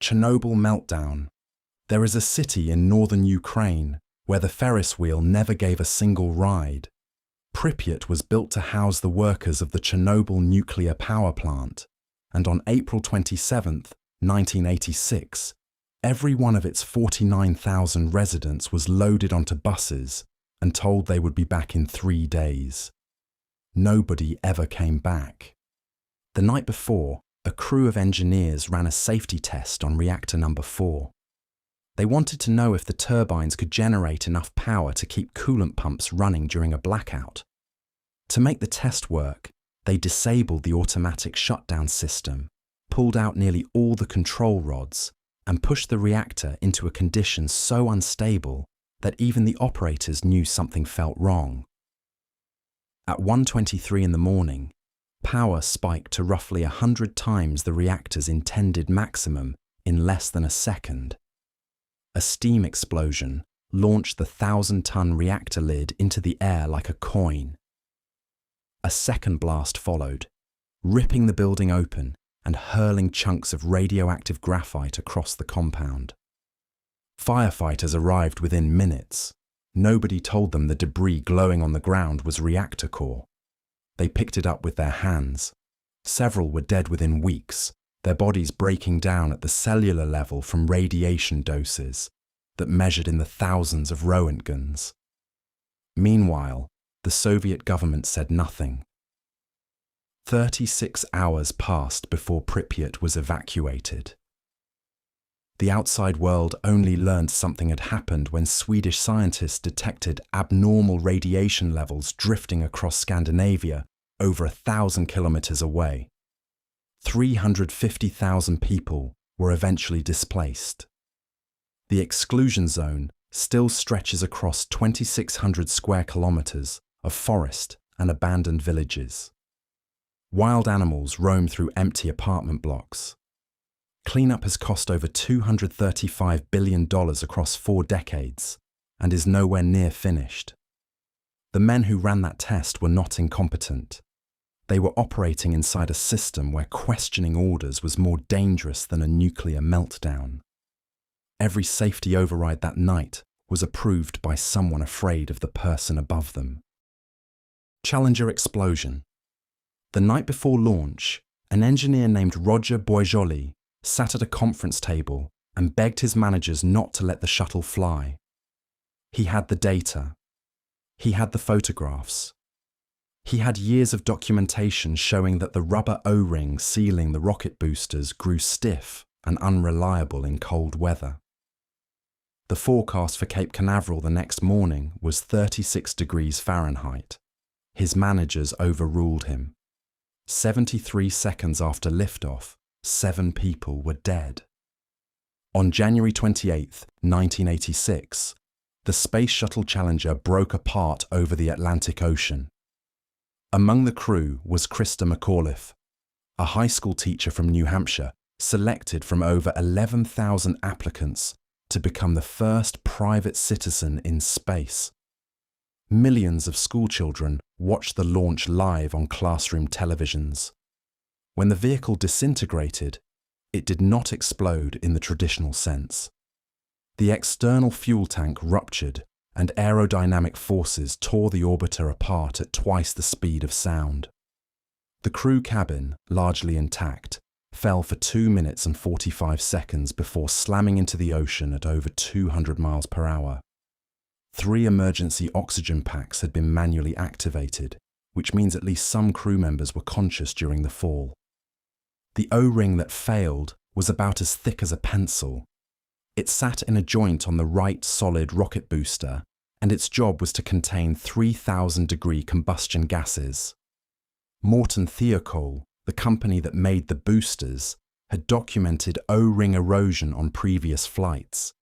Chernobyl Meltdown. There is a city in northern Ukraine where the Ferris wheel never gave a single ride. Pripyat was built to house the workers of the Chernobyl nuclear power plant, and on April 27, 1986, every one of its 49,000 residents was loaded onto buses and told they would be back in 3 days. Nobody ever came back. The night before, a crew of engineers ran a safety test on reactor number 4. They wanted to know if the turbines could generate enough power to keep coolant pumps running during a blackout. To make the test work, they disabled the automatic shutdown system, pulled out nearly all the control rods, and pushed the reactor into a condition so unstable that even the operators knew something felt wrong. At 1:23 in the morning, power spiked to roughly 100 times the reactor's intended maximum in less than a second. A steam explosion launched the 1,000-ton reactor lid into the air like a coin. A second blast followed, ripping the building open and hurling chunks of radioactive graphite across the compound. Firefighters arrived within minutes. Nobody told them the debris glowing on the ground was reactor core. They picked it up with their hands. Several were dead within weeks, their bodies breaking down at the cellular level from radiation doses that measured in the thousands of Roentgens. Meanwhile, the Soviet government said nothing. 36 hours passed before Pripyat was evacuated. The outside world only learned something had happened when Swedish scientists detected abnormal radiation levels drifting across Scandinavia over 1,000 kilometers away. 350,000 people were eventually displaced. The exclusion zone still stretches across 2,600 square kilometers of forest and abandoned villages. Wild animals roam through empty apartment blocks. Cleanup has cost over $235 billion across 4 decades and is nowhere near finished. The men who ran that test were not incompetent. They were operating inside a system where questioning orders was more dangerous than a nuclear meltdown. Every safety override that night was approved by someone afraid of the person above them. Challenger explosion. The night before launch, an engineer named Roger Boisjoli sat at a conference table and begged his managers not to let the shuttle fly. He had the data. He had the photographs. He had years of documentation showing that the rubber O-ring sealing the rocket boosters grew stiff and unreliable in cold weather. The forecast for Cape Canaveral the next morning was 36 degrees Fahrenheit. His managers overruled him. 73 seconds after liftoff, 7 people were dead. On January 28, 1986, the Space Shuttle Challenger broke apart over the Atlantic Ocean. Among the crew was Krista McAuliffe, a high school teacher from New Hampshire, selected from over 11,000 applicants to become the first private citizen in space. Millions of schoolchildren watched the launch live on classroom televisions. When the vehicle disintegrated, it did not explode in the traditional sense. The external fuel tank ruptured and aerodynamic forces tore the orbiter apart at twice the speed of sound. The crew cabin, largely intact, fell for 2 minutes and 45 seconds before slamming into the ocean at over 200 miles per hour. 3 emergency oxygen packs had been manually activated, which means at least some crew members were conscious during the fall. The O-ring that failed was about as thick as a pencil. It sat in a joint on the right solid rocket booster, and its job was to contain 3,000-degree combustion gases. Morton Thiokol, the company that made the boosters, had documented O-ring erosion on previous flights.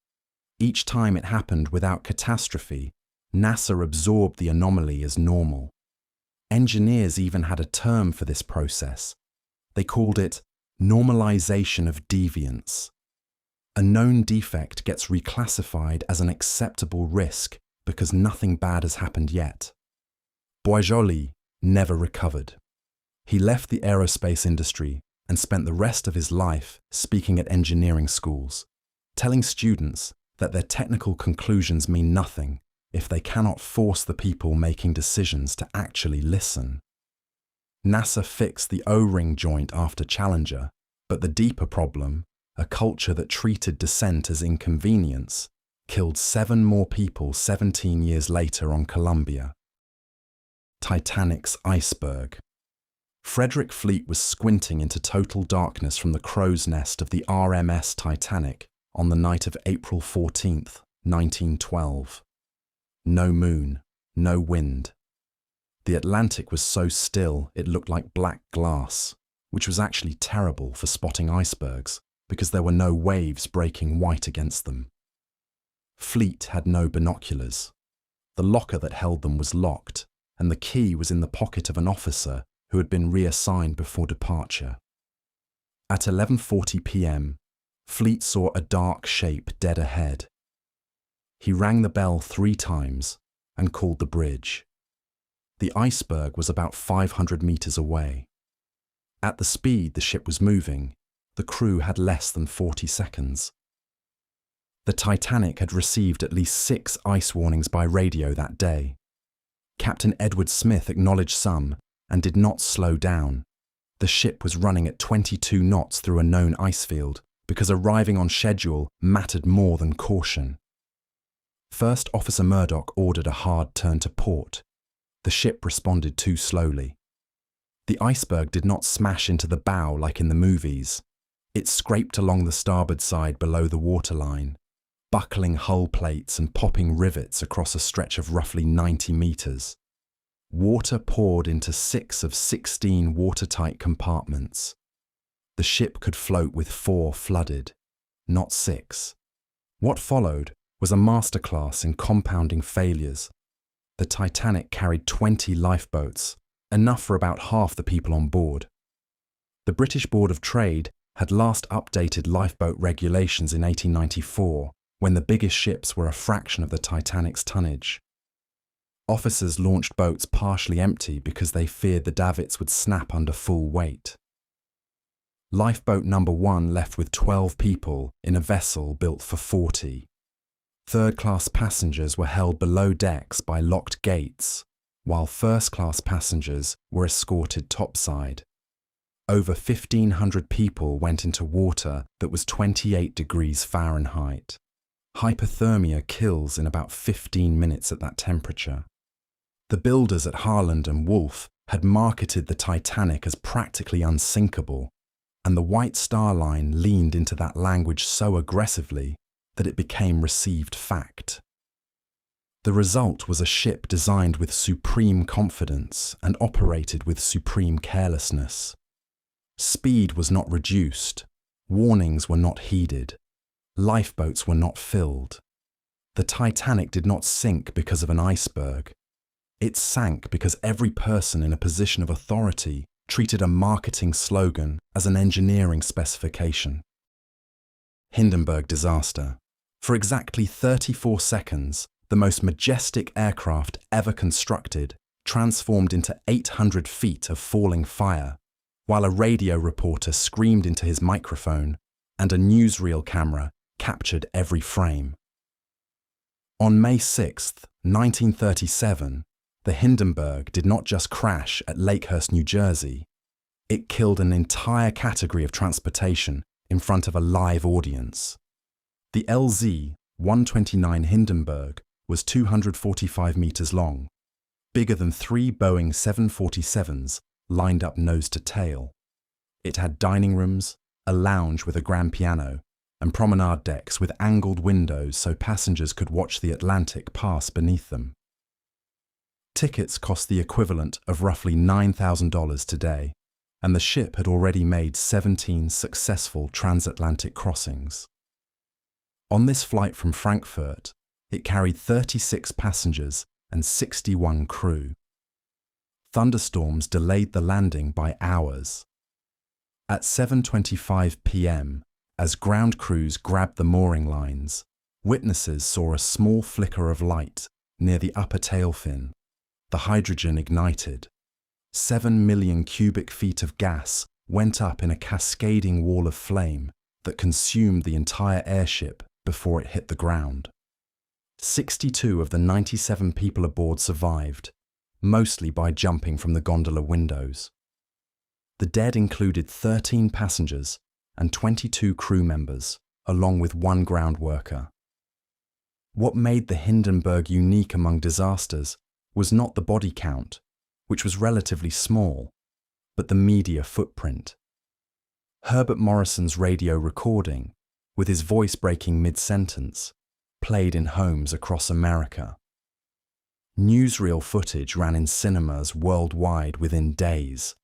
Each time it happened without catastrophe, NASA absorbed the anomaly as normal. Engineers even had a term for this process. They called it normalization of deviance. A known defect gets reclassified as an acceptable risk because nothing bad has happened yet. Boisjoli never recovered. He left the aerospace industry and spent the rest of his life speaking at engineering schools, telling students that their technical conclusions mean nothing if they cannot force the people making decisions to actually listen. NASA fixed the O-ring joint after Challenger, but the deeper problem, a culture that treated dissent as inconvenience, killed 7 more people 17 years later on Columbia. Titanic's Iceberg. Frederick Fleet was squinting into total darkness from the crow's nest of the RMS Titanic on the night of April 14, 1912. No moon, no wind. The Atlantic was so still it looked like black glass, which was actually terrible for spotting icebergs because there were no waves breaking white against them. Fleet had no binoculars. The locker that held them was locked, and the key was in the pocket of an officer who had been reassigned before departure. At 11:40 p.m., Fleet saw a dark shape dead ahead. He rang the bell 3 times and called the bridge. The iceberg was about 500 meters away. At the speed the ship was moving, the crew had less than 40 seconds. The Titanic had received at least 6 ice warnings by radio that day. Captain Edward Smith acknowledged some and did not slow down. The ship was running at 22 knots through a known ice field because arriving on schedule mattered more than caution. First Officer Murdoch ordered a hard turn to port. The ship responded too slowly. The iceberg did not smash into the bow like in the movies. It scraped along the starboard side below the waterline, buckling hull plates and popping rivets across a stretch of roughly 90 meters. Water poured into 6 of 16 watertight compartments. The ship could float with 4 flooded, not 6. What followed was a masterclass in compounding failures. The Titanic carried 20 lifeboats, enough for about half the people on board. The British Board of Trade had last updated lifeboat regulations in 1894, when the biggest ships were a fraction of the Titanic's tonnage. Officers launched boats partially empty because they feared the davits would snap under full weight. Lifeboat number 1 left with 12 people in a vessel built for 40. Third-class passengers were held below decks by locked gates, while first-class passengers were escorted topside. Over 1,500 people went into water that was 28 degrees Fahrenheit. Hypothermia kills in about 15 minutes at that temperature. The builders at Harland and Wolff had marketed the Titanic as practically unsinkable, and the White Star Line leaned into that language so aggressively that it became received fact. The result was a ship designed with supreme confidence and operated with supreme carelessness. Speed was not reduced, warnings were not heeded, lifeboats were not filled. The Titanic did not sink because of an iceberg. It sank because every person in a position of authority treated a marketing slogan as an engineering specification. Hindenburg Disaster. For exactly 34 seconds, the most majestic aircraft ever constructed transformed into 800 feet of falling fire, while a radio reporter screamed into his microphone and a newsreel camera captured every frame. On May 6, 1937, the Hindenburg did not just crash at Lakehurst, New Jersey. It killed an entire category of transportation in front of a live audience. The LZ-129 Hindenburg was 245 meters long, bigger than 3 Boeing 747s lined up nose to tail. It had dining rooms, a lounge with a grand piano, and promenade decks with angled windows so passengers could watch the Atlantic pass beneath them. Tickets cost the equivalent of roughly $9,000 today, and the ship had already made 17 successful transatlantic crossings. On this flight from Frankfurt, it carried 36 passengers and 61 crew. Thunderstorms delayed the landing by hours. At 7:25 p.m., as ground crews grabbed the mooring lines, witnesses saw a small flicker of light near the upper tail fin. The hydrogen ignited. 7 million cubic feet of gas went up in a cascading wall of flame that consumed the entire airship before it hit the ground. 62 of the 97 people aboard survived, mostly by jumping from the gondola windows. The dead included 13 passengers and 22 crew members, along with one ground worker. What made the Hindenburg unique among disasters was not the body count, which was relatively small, but the media footprint. Herbert Morrison's radio recording, with his voice breaking mid-sentence, played in homes across America. Newsreel footage ran in cinemas worldwide within days.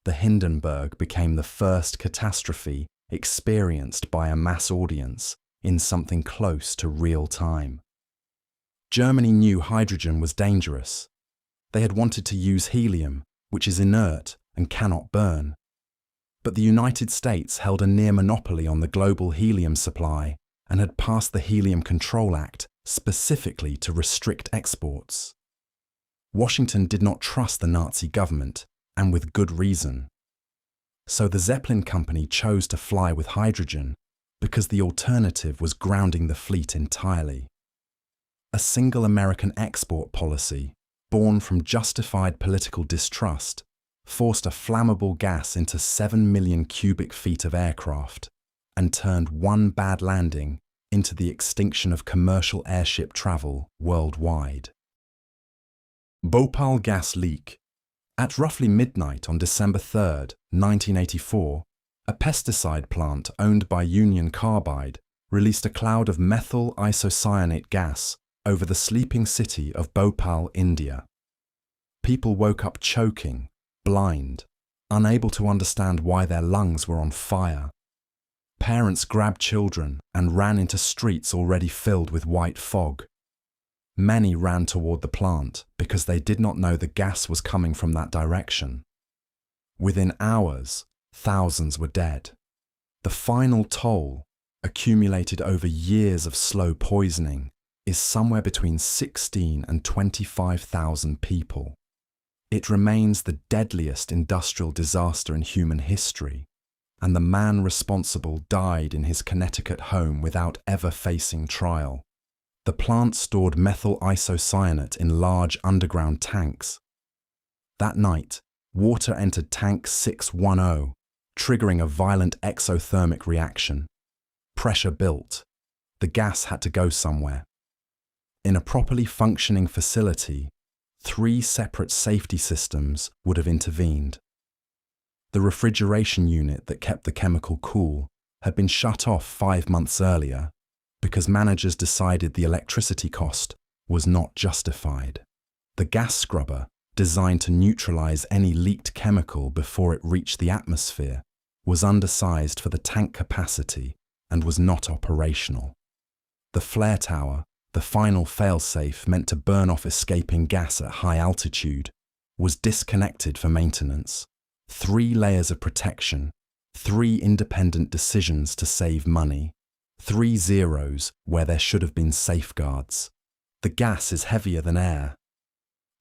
The Hindenburg became the first catastrophe experienced by a mass audience in something close to real time. Germany knew hydrogen was dangerous. They had wanted to use helium, which is inert and cannot burn. But the United States held a near monopoly on the global helium supply and had passed the Helium Control Act specifically to restrict exports. Washington did not trust the Nazi government, and with good reason. So the Zeppelin company chose to fly with hydrogen because the alternative was grounding the fleet entirely. A single American export policy, born from justified political distrust, forced a flammable gas into 7 million cubic feet of aircraft and turned one bad landing into the extinction of commercial airship travel worldwide. Bhopal Gas Leak. At roughly midnight on December 3, 1984, a pesticide plant owned by Union Carbide released a cloud of methyl isocyanate gas over the sleeping city of Bhopal, India. People woke up choking, blind, unable to understand why their lungs were on fire. Parents grabbed children and ran into streets already filled with white fog. Many ran toward the plant because they did not know the gas was coming from that direction. Within hours, thousands were dead. The final toll, accumulated over years of slow poisoning, is somewhere between 16 and 25,000 people. It remains the deadliest industrial disaster in human history, and the man responsible died in his Connecticut home without ever facing trial. The plant stored methyl isocyanate in large underground tanks. That night, water entered tank 610, triggering a violent exothermic reaction. Pressure built. The gas had to go somewhere. In a properly functioning facility, 3 separate safety systems would have intervened. The refrigeration unit that kept the chemical cool had been shut off 5 months earlier because managers decided the electricity cost was not justified. The gas scrubber, designed to neutralize any leaked chemical before it reached the atmosphere, was undersized for the tank capacity and was not operational. The flare tower, the final failsafe meant to burn off escaping gas at high altitude, was disconnected for maintenance. 3 layers of protection, 3 independent decisions to save money, 3 zeros where there should have been safeguards. The gas is heavier than air.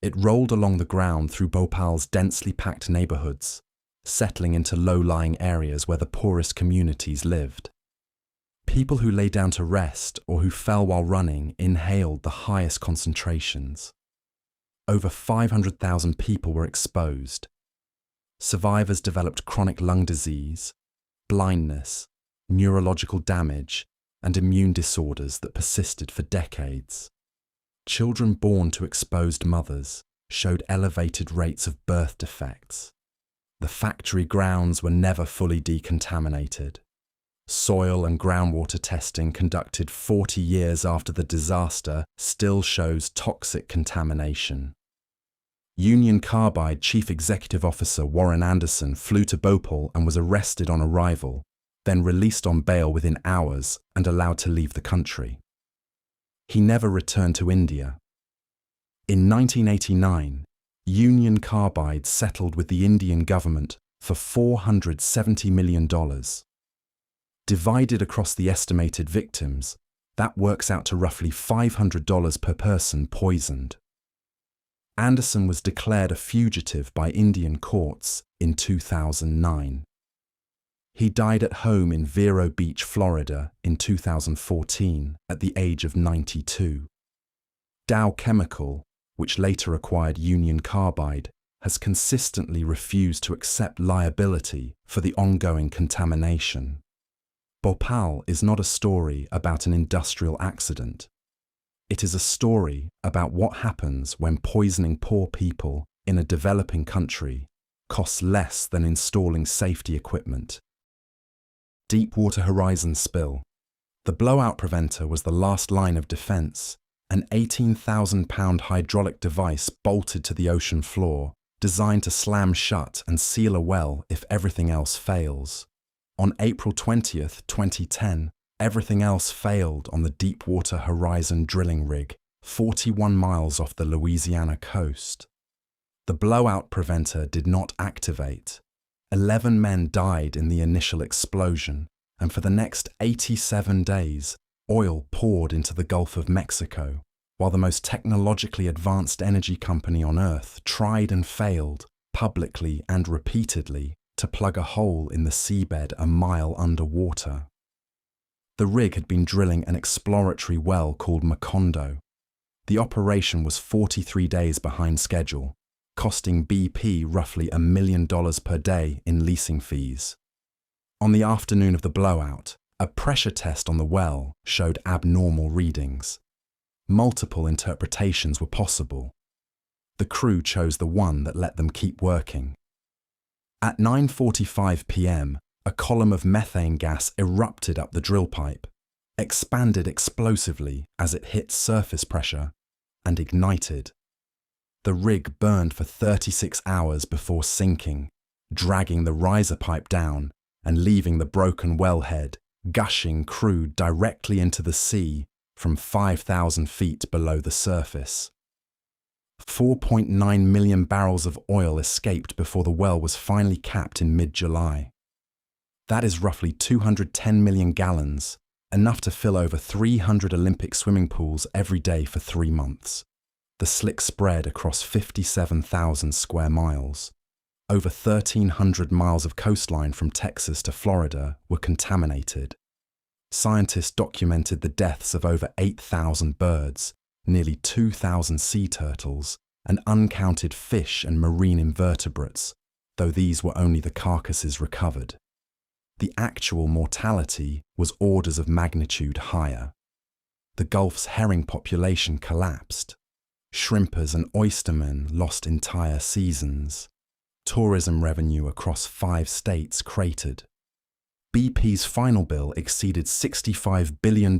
It rolled along the ground through Bhopal's densely packed neighborhoods, settling into low-lying areas where the poorest communities lived. People who lay down to rest or who fell while running inhaled the highest concentrations. Over 500,000 people were exposed. Survivors developed chronic lung disease, blindness, neurological damage, and immune disorders that persisted for decades. Children born to exposed mothers showed elevated rates of birth defects. The factory grounds were never fully decontaminated. Soil and groundwater testing conducted 40 years after the disaster still shows toxic contamination. Union Carbide Chief Executive Officer Warren Anderson flew to Bhopal and was arrested on arrival, then released on bail within hours and allowed to leave the country. He never returned to India. In 1989, Union Carbide settled with the Indian government for $470 million. Divided across the estimated victims, that works out to roughly $500 per person poisoned. Anderson was declared a fugitive by Indian courts in 2009. He died at home in Vero Beach, Florida in 2014 at the age of 92. Dow Chemical, which later acquired Union Carbide, has consistently refused to accept liability for the ongoing contamination. Bhopal is not a story about an industrial accident. It is a story about what happens when poisoning poor people in a developing country costs less than installing safety equipment. Deepwater Horizon spill. The blowout preventer was the last line of defense, an 18,000-pound hydraulic device bolted to the ocean floor, designed to slam shut and seal a well if everything else fails. On April 20, 2010, everything else failed on the Deepwater Horizon drilling rig, 41 miles off the Louisiana coast. The blowout preventer did not activate. 11 men died in the initial explosion, and for the next 87 days, oil poured into the Gulf of Mexico, while the most technologically advanced energy company on Earth tried and failed, publicly and repeatedly, to plug a hole in the seabed a mile underwater. The rig had been drilling an exploratory well called Macondo. The operation was 43 days behind schedule, costing BP roughly $1 million per day in leasing fees. On the afternoon of the blowout, a pressure test on the well showed abnormal readings. Multiple interpretations were possible. The crew chose the one that let them keep working. At 9:45 p.m., a column of methane gas erupted up the drill pipe, expanded explosively as it hit surface pressure, and ignited. The rig burned for 36 hours before sinking, dragging the riser pipe down and leaving the broken wellhead gushing crude directly into the sea from 5,000 feet below the surface. 4.9 million barrels of oil escaped before the well was finally capped in mid-July. That is roughly 210 million gallons, enough to fill over 300 Olympic swimming pools every day for 3 months. The slick spread across 57,000 square miles. Over 1,300 miles of coastline from Texas to Florida were contaminated. Scientists documented the deaths of over 8,000 birds, nearly 2,000 sea turtles, and uncounted fish and marine invertebrates, though these were only the carcasses recovered. The actual mortality was orders of magnitude higher. The Gulf's herring population collapsed. Shrimpers and oystermen lost entire seasons. Tourism revenue across 5 states cratered. BP's final bill exceeded $65 billion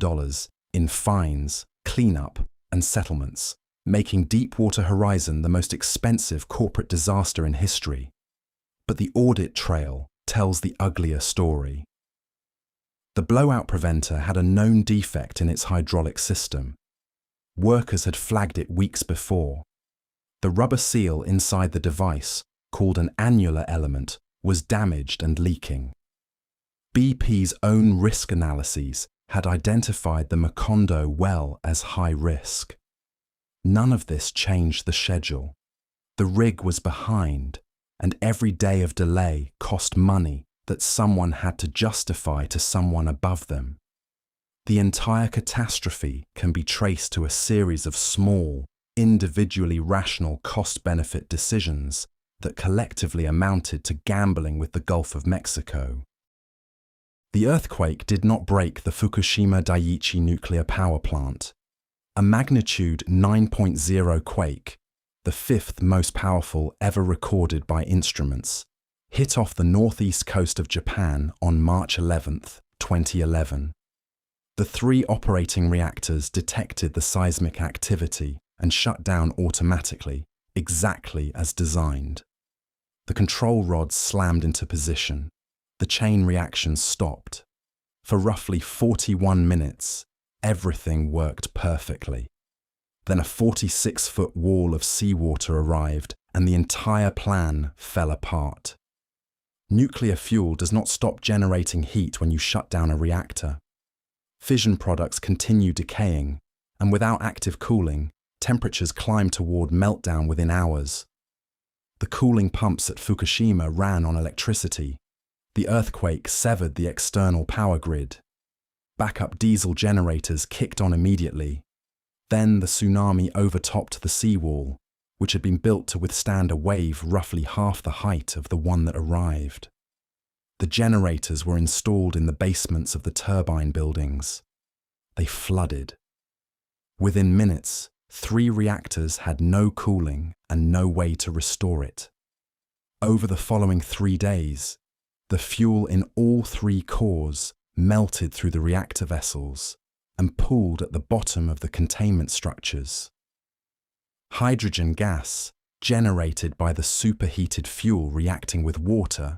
in fines, cleanup, and settlements, making Deepwater Horizon the most expensive corporate disaster in history. But the audit trail tells the uglier story. The blowout preventer had a known defect in its hydraulic system. Workers had flagged it weeks before. The rubber seal inside the device, called an annular element, was damaged and leaking. BP's own risk analyses had identified the Macondo well as high risk. None of this changed the schedule. The rig was behind, and every day of delay cost money that someone had to justify to someone above them. The entire catastrophe can be traced to a series of small, individually rational cost-benefit decisions that collectively amounted to gambling with the Gulf of Mexico. The earthquake did not break the Fukushima Daiichi nuclear power plant. A magnitude 9.0 quake, the 5th most powerful ever recorded by instruments, hit off the northeast coast of Japan on March 11, 2011. The 3 operating reactors detected the seismic activity and shut down automatically, exactly as designed. The control rods slammed into position. The chain reactions stopped. For roughly 41 minutes, everything worked perfectly. Then a 46-foot wall of seawater arrived and the entire plan fell apart. Nuclear fuel does not stop generating heat when you shut down a reactor. Fission products continue decaying, and without active cooling, Temperatures climbed toward meltdown within hours. The cooling pumps at Fukushima ran on electricity. The earthquake severed the external power grid. Backup diesel generators kicked on immediately. Then the tsunami overtopped the seawall, which had been built to withstand a wave roughly half the height of the one that arrived. The generators were installed in the basements of the turbine buildings. They flooded. Within minutes, 3 reactors had no cooling and no way to restore it. Over the following 3 days, the fuel in all 3 cores melted through the reactor vessels and pooled at the bottom of the containment structures. Hydrogen gas, generated by the superheated fuel reacting with water,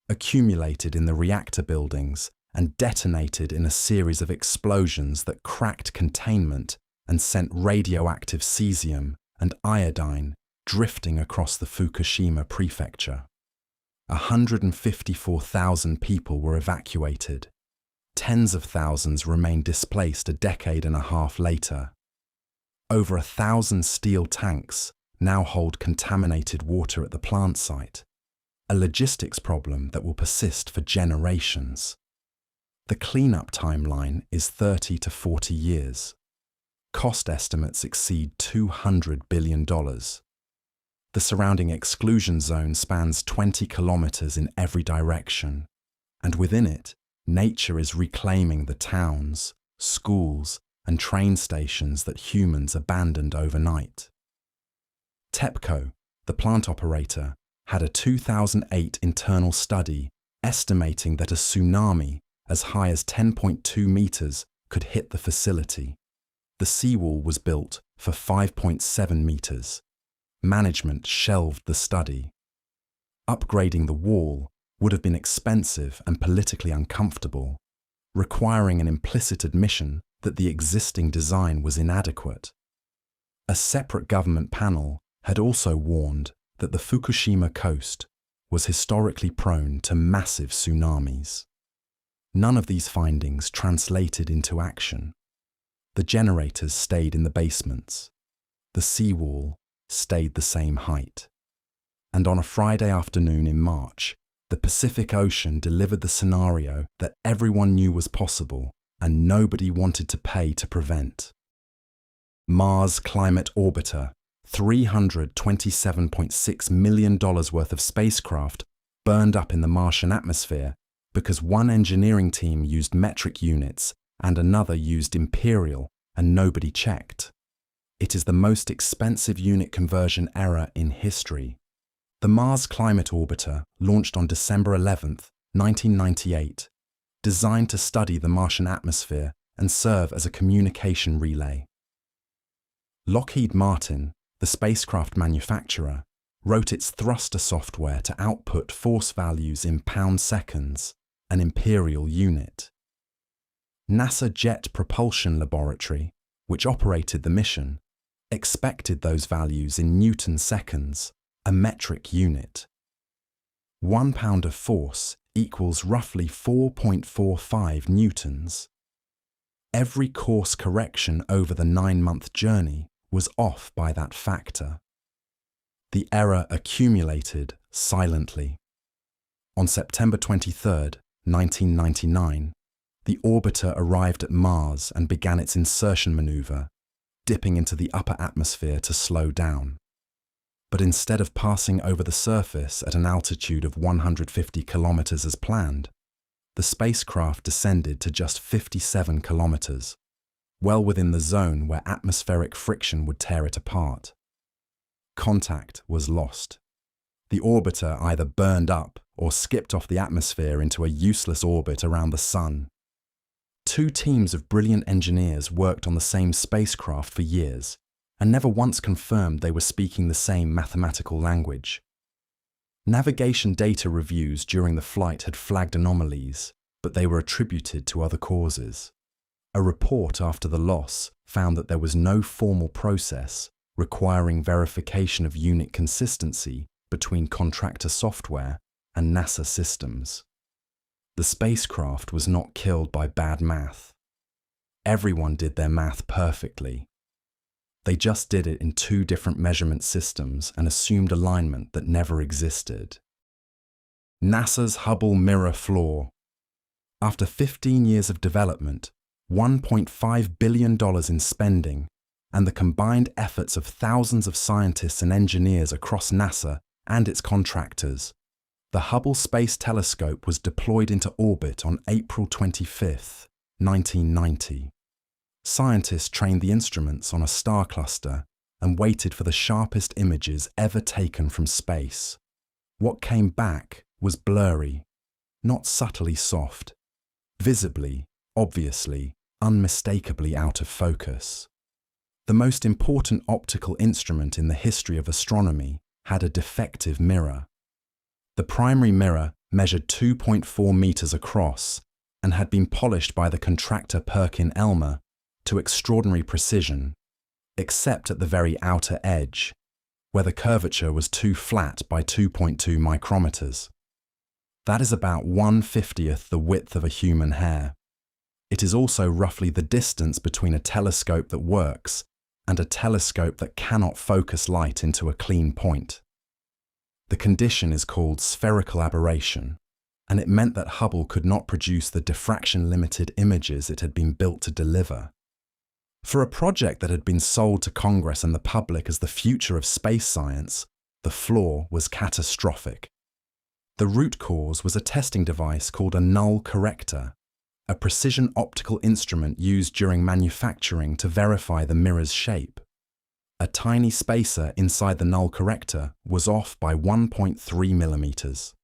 accumulated in the reactor buildings and detonated in a series of explosions that cracked containment and sent radioactive cesium and iodine drifting across the Fukushima prefecture. 154,000 people were evacuated. Tens of thousands remained displaced a decade and a half later. Over 1,000 steel tanks now hold contaminated water at the plant site, a logistics problem that will persist for generations. The cleanup timeline is 30 to 40 years. Cost estimates exceed $200 billion. The surrounding exclusion zone spans 20 kilometers in every direction, and within it, nature is reclaiming the towns, schools, and train stations that humans abandoned overnight. TEPCO, the plant operator, had a 2008 internal study estimating that a tsunami as high as 10.2 meters could hit the facility. The seawall was built for 5.7 meters. Management shelved the study. Upgrading the wall would have been expensive and politically uncomfortable, requiring an implicit admission that the existing design was inadequate. A separate government panel had also warned that the Fukushima coast was historically prone to massive tsunamis. None of these findings translated into action. The generators stayed in the basements. The seawall stayed the same height. And on a Friday afternoon in March, the Pacific Ocean delivered the scenario that everyone knew was possible and nobody wanted to pay to prevent. Mars Climate Orbiter, $327.6 million worth of spacecraft, burned up in the Martian atmosphere because one engineering team used metric units and another used imperial, and nobody checked. It is the most expensive unit conversion error in history. The Mars Climate Orbiter launched on December 11, 1998, designed to study the Martian atmosphere and serve as a communication relay. Lockheed Martin, the spacecraft manufacturer, wrote its thruster software to output force values in pound-seconds, an imperial unit. NASA Jet Propulsion Laboratory, which operated the mission, expected those values in Newton-seconds, a metric unit. 1 pound of force equals roughly 4.45 newtons. Every course correction over the 9-month journey was off by that factor. The error accumulated silently. On September 23, 1999, the orbiter arrived at Mars and began its insertion maneuver, dipping into the upper atmosphere to slow down. But instead of passing over the surface at an altitude of 150 kilometers as planned, the spacecraft descended to just 57 kilometers, well within the zone where atmospheric friction would tear it apart. Contact was lost. The orbiter either burned up or skipped off the atmosphere into a useless orbit around the Sun. 2 teams of brilliant engineers worked on the same spacecraft for years and never once confirmed they were speaking the same mathematical language. Navigation data reviews during the flight had flagged anomalies, but they were attributed to other causes. A report after the loss found that there was no formal process requiring verification of unit consistency between contractor software and NASA systems. The spacecraft was not killed by bad math. Everyone did their math perfectly. They just did it in two different measurement systems and assumed alignment that never existed. NASA's Hubble mirror flaw. After 15 years of development, $1.5 billion in spending, and the combined efforts of thousands of scientists and engineers across NASA and its contractors, the Hubble Space Telescope was deployed into orbit on April 25, 1990. Scientists trained the instruments on a star cluster and waited for the sharpest images ever taken from space. What came back was blurry, not subtly soft, visibly, obviously, unmistakably out of focus. The most important optical instrument in the history of astronomy had a defective mirror. The primary mirror measured 2.4 meters across and had been polished by the contractor Perkin-Elmer to extraordinary precision, except at the very outer edge, where the curvature was too flat by 2.2 micrometers. That is about 1/50th the width of a human hair. It is also roughly the distance between a telescope that works and a telescope that cannot focus light into a clean point. The condition is called spherical aberration, and it meant that Hubble could not produce the diffraction-limited images it had been built to deliver. For a project that had been sold to Congress and the public as the future of space science, the flaw was catastrophic. The root cause was a testing device called a null corrector, a precision optical instrument used during manufacturing to verify the mirror's shape. A tiny spacer inside the null corrector was off by 1.3 millimeters.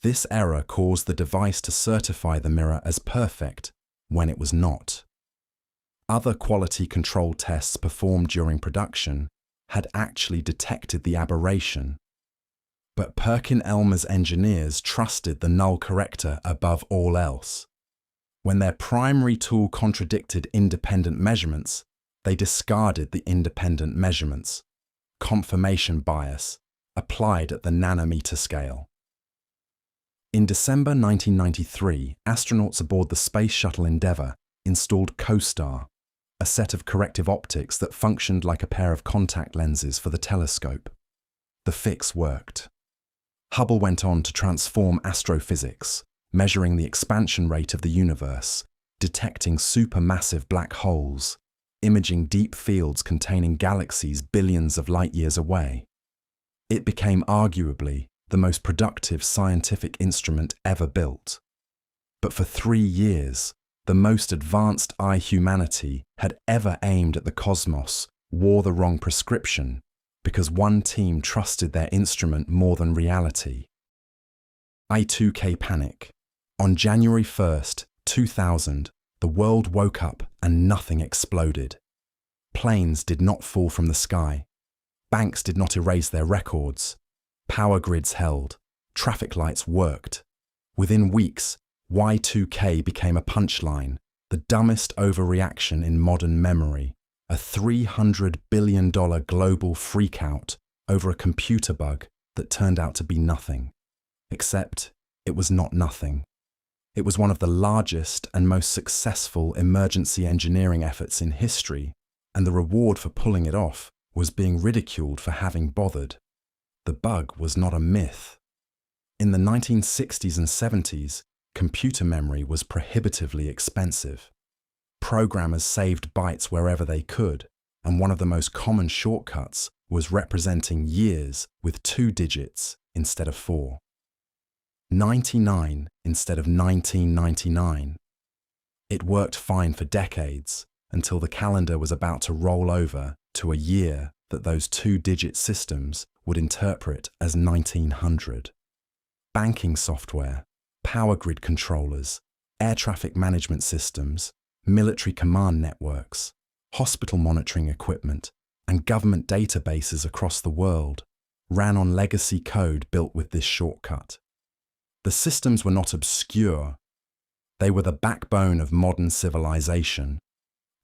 This error caused the device to certify the mirror as perfect when it was not. Other quality control tests performed during production had actually detected the aberration, but Perkin-Elmer's engineers trusted the null corrector above all else. When their primary tool contradicted independent measurements, they discarded the independent measurements, confirmation bias, applied at the nanometer scale. In December 1993, astronauts aboard the Space Shuttle Endeavour installed CoStar, a set of corrective optics that functioned like a pair of contact lenses for the telescope. The fix worked. Hubble went on to transform astrophysics, measuring the expansion rate of the universe, detecting supermassive black holes, imaging deep fields containing galaxies billions of light-years away. It became arguably the most productive scientific instrument ever built. But for 3 years, the most advanced eye humanity had ever aimed at the cosmos wore the wrong prescription because one team trusted their instrument more than reality. Y2K Panic. On January 1st, 2000, the world woke up and nothing exploded. Planes did not fall from the sky. Banks did not erase their records. Power grids held. Traffic lights worked. Within weeks, Y2K became a punchline, the dumbest overreaction in modern memory, a $300 billion global freakout over a computer bug that turned out to be nothing. Except it was not nothing. It was one of the largest and most successful emergency engineering efforts in history, and the reward for pulling it off was being ridiculed for having bothered. The bug was not a myth. In the 1960s and 70s, computer memory was prohibitively expensive. Programmers saved bytes wherever they could, and one of the most common shortcuts was representing years with 2 digits instead of 4. 99 instead of 1999. It worked fine for decades, until the calendar was about to roll over to a year that those 2-digit systems would interpret as 1900. Banking software, power grid controllers, air traffic management systems, military command networks, hospital monitoring equipment, and government databases across the world ran on legacy code built with this shortcut. The systems were not obscure. They were the backbone of modern civilization,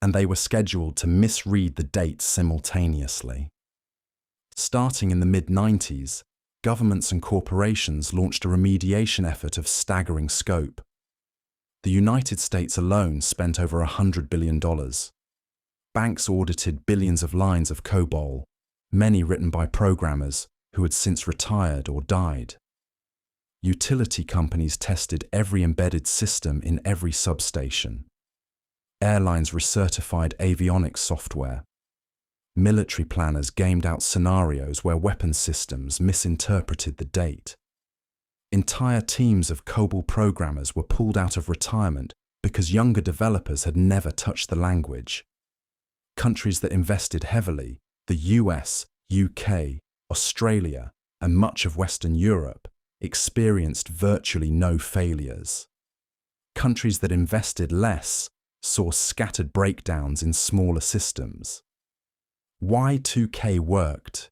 and they were scheduled to misread the dates simultaneously. Starting in the mid-90s, governments and corporations launched a remediation effort of staggering scope. The United States alone spent over $100 billion. banks audited billions of lines of COBOL, many written by programmers who had since retired or died. Utility companies tested every embedded system in every substation. Airlines recertified avionics software. Military planners gamed out scenarios where weapon systems misinterpreted the date. Entire teams of COBOL programmers were pulled out of retirement because younger developers had never touched the language. Countries that invested heavily, the US, UK, Australia, and much of Western Europe, experienced virtually no failures. Countries that invested less saw scattered breakdowns in smaller systems. Y2K worked.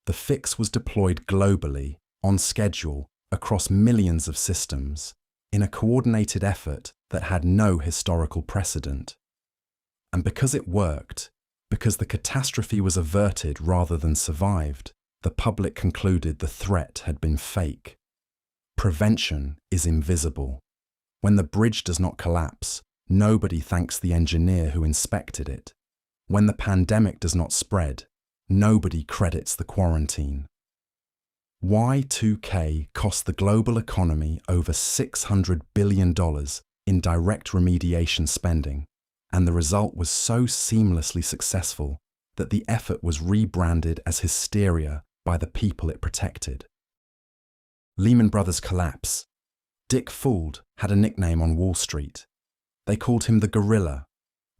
The fix was deployed globally, on schedule, across millions of systems, in a coordinated effort that had no historical precedent. And because it worked, because the catastrophe was averted rather than survived, the public concluded the threat had been fake. Prevention is invisible. When the bridge does not collapse, nobody thanks the engineer who inspected it. When the pandemic does not spread, nobody credits the quarantine. Y2K cost the global economy over $600 billion in direct remediation spending, and the result was so seamlessly successful that the effort was rebranded as hysteria by the people it protected. Lehman Brothers collapse. Dick Fuld had a nickname on Wall Street. They called him the Gorilla,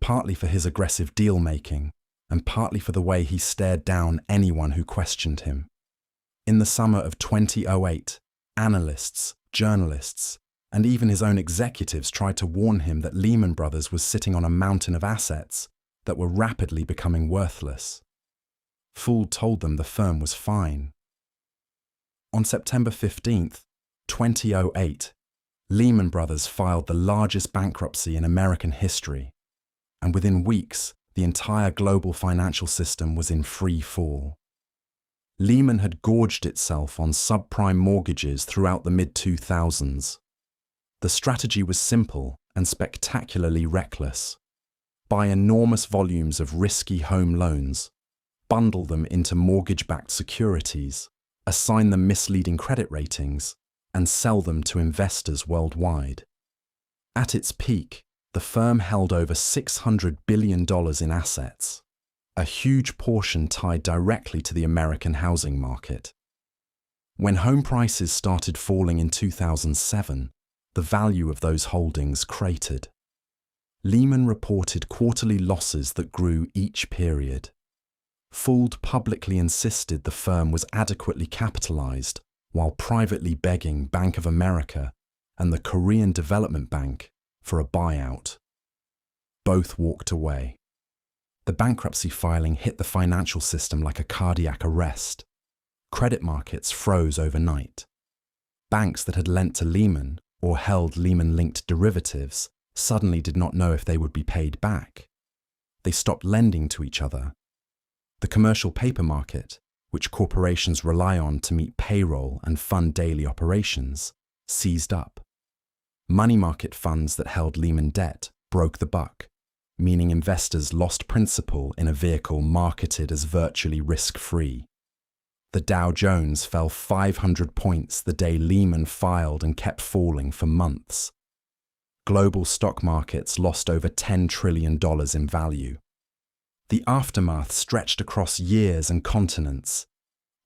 partly for his aggressive deal-making and partly for the way he stared down anyone who questioned him. In the summer of 2008, analysts, journalists, and even his own executives tried to warn him that Lehman Brothers was sitting on a mountain of assets that were rapidly becoming worthless. Fuld told them the firm was fine. On September 15, 2008, Lehman Brothers filed the largest bankruptcy in American history, and within weeks, the entire global financial system was in free fall. Lehman had gorged itself on subprime mortgages throughout the mid-2000s. The strategy was simple and spectacularly reckless. Buy enormous volumes of risky home loans, bundle them into mortgage-backed securities, assign them misleading credit ratings, and sell them to investors worldwide. At its peak, the firm held over $600 billion in assets, a huge portion tied directly to the American housing market. When home prices started falling in 2007, the value of those holdings cratered. Lehman reported quarterly losses that grew each period. Fuld publicly insisted the firm was adequately capitalized while privately begging Bank of America and the Korean Development Bank for a buyout. Both walked away. The bankruptcy filing hit the financial system like a cardiac arrest. Credit markets froze overnight. Banks that had lent to Lehman or held Lehman-linked derivatives suddenly did not know if they would be paid back. They stopped lending to each other. The commercial paper market, which corporations rely on to meet payroll and fund daily operations, seized up. Money market funds that held Lehman debt broke the buck, meaning investors lost principal in a vehicle marketed as virtually risk-free. The Dow Jones fell 500 points the day Lehman filed and kept falling for months. Global stock markets lost over $10 trillion in value. The aftermath stretched across years and continents.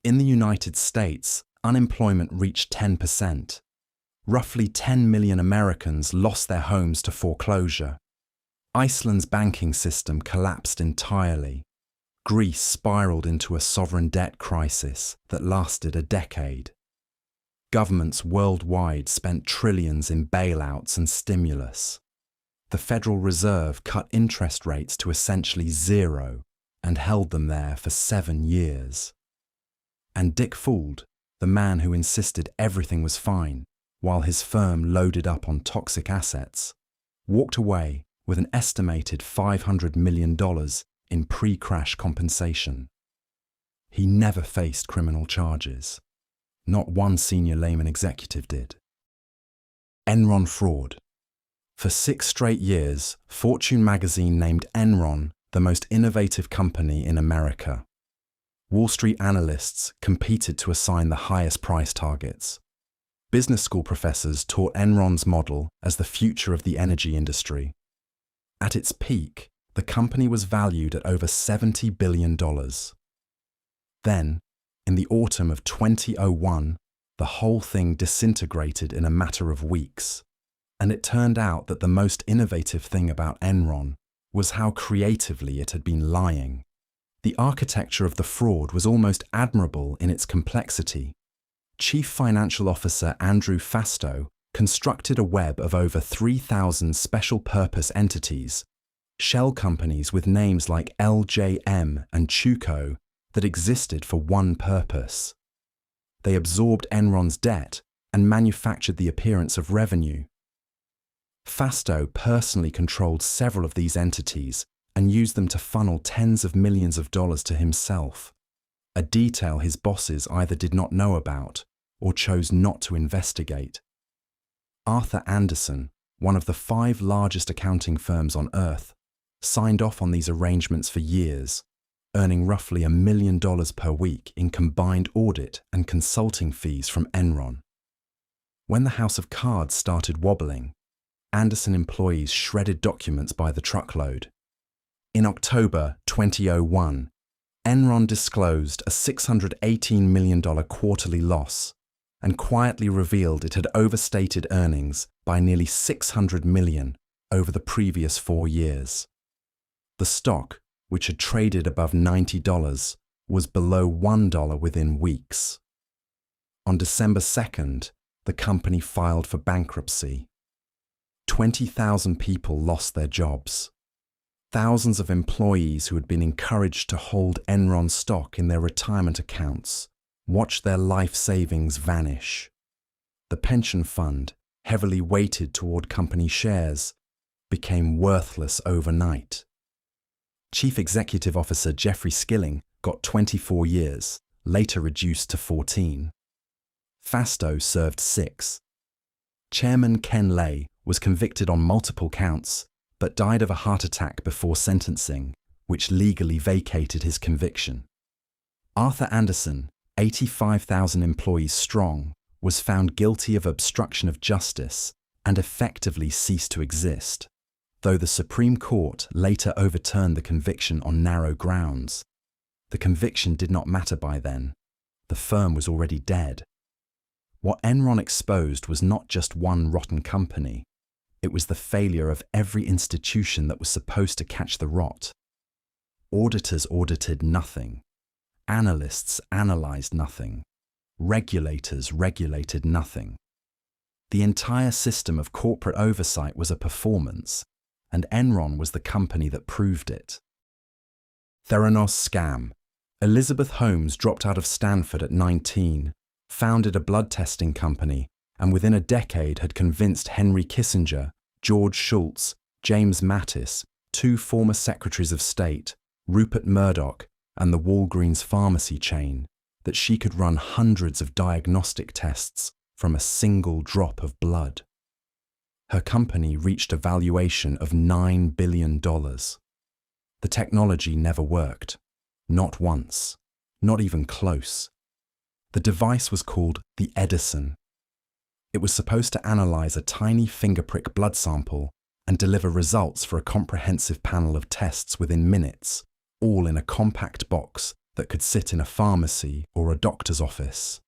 In the United States, unemployment reached 10%. Roughly 10 million Americans lost their homes to foreclosure. Iceland's banking system collapsed entirely. Greece spiraled into a sovereign debt crisis that lasted a decade. Governments worldwide spent trillions in bailouts and stimulus. The Federal Reserve cut interest rates to essentially zero and held them there for 7 years. And Dick Fuld, the man who insisted everything was fine while his firm loaded up on toxic assets, walked away with an estimated $500 million in pre-crash compensation. He never faced criminal charges. Not one senior Lehman executive did. Enron Fraud. For 6 straight years, Fortune magazine named Enron the most innovative company in America. Wall Street analysts competed to assign the highest price targets. Business school professors taught Enron's model as the future of the energy industry. At its peak, the company was valued at over $70 billion. Then, in the autumn of 2001, the whole thing disintegrated in a matter of weeks. And it turned out that the most innovative thing about Enron was how creatively it had been lying. The architecture of the fraud was almost admirable in its complexity. Chief Financial Officer Andrew Fastow constructed a web of over 3,000 special-purpose entities, shell companies with names like LJM and Chuco that existed for one purpose. They absorbed Enron's debt and manufactured the appearance of revenue. Fastow personally controlled several of these entities and used them to funnel tens of millions of dollars to himself, a detail his bosses either did not know about or chose not to investigate. Arthur Andersen, one of the 5 largest accounting firms on Earth, signed off on these arrangements for years, earning roughly $1 million per week in combined audit and consulting fees from Enron. When the house of cards started wobbling, Andersen employees shredded documents by the truckload. In October 2001, Enron disclosed a $618 million quarterly loss and quietly revealed it had overstated earnings by nearly $600 million over the previous 4 years. The stock, which had traded above $90, was below $1 within weeks. On December 2nd, the company filed for bankruptcy. 20,000 people lost their jobs. Thousands of employees who had been encouraged to hold Enron stock in their retirement accounts watched their life savings vanish. The pension fund, heavily weighted toward company shares, became worthless overnight. Chief Executive Officer Jeffrey Skilling got 24 years, later reduced to 14. Fastow served 6. Chairman Ken Lay was convicted on multiple counts, but died of a heart attack before sentencing, which legally vacated his conviction. Arthur Andersen, 85,000 employees strong, was found guilty of obstruction of justice and effectively ceased to exist, though the Supreme Court later overturned the conviction on narrow grounds. The conviction did not matter by then. The firm was already dead. What Enron exposed was not just one rotten company. It was the failure of every institution that was supposed to catch the rot. Auditors audited nothing. Analysts analyzed nothing. Regulators regulated nothing. The entire system of corporate oversight was a performance, and Enron was the company that proved it. Theranos Scam. Elizabeth Holmes dropped out of Stanford at 19, founded a blood testing company, and within a decade had convinced Henry Kissinger, George Shultz, James Mattis, 2 former secretaries of state, Rupert Murdoch, and the Walgreens pharmacy chain, that she could run hundreds of diagnostic tests from a single drop of blood. Her company reached a valuation of $9 billion. The technology never worked. Not once. Not even close. The device was called the Edison. It was supposed to analyze a tiny fingerprick blood sample and deliver results for a comprehensive panel of tests within minutes, all in a compact box that could sit in a pharmacy or a doctor's office.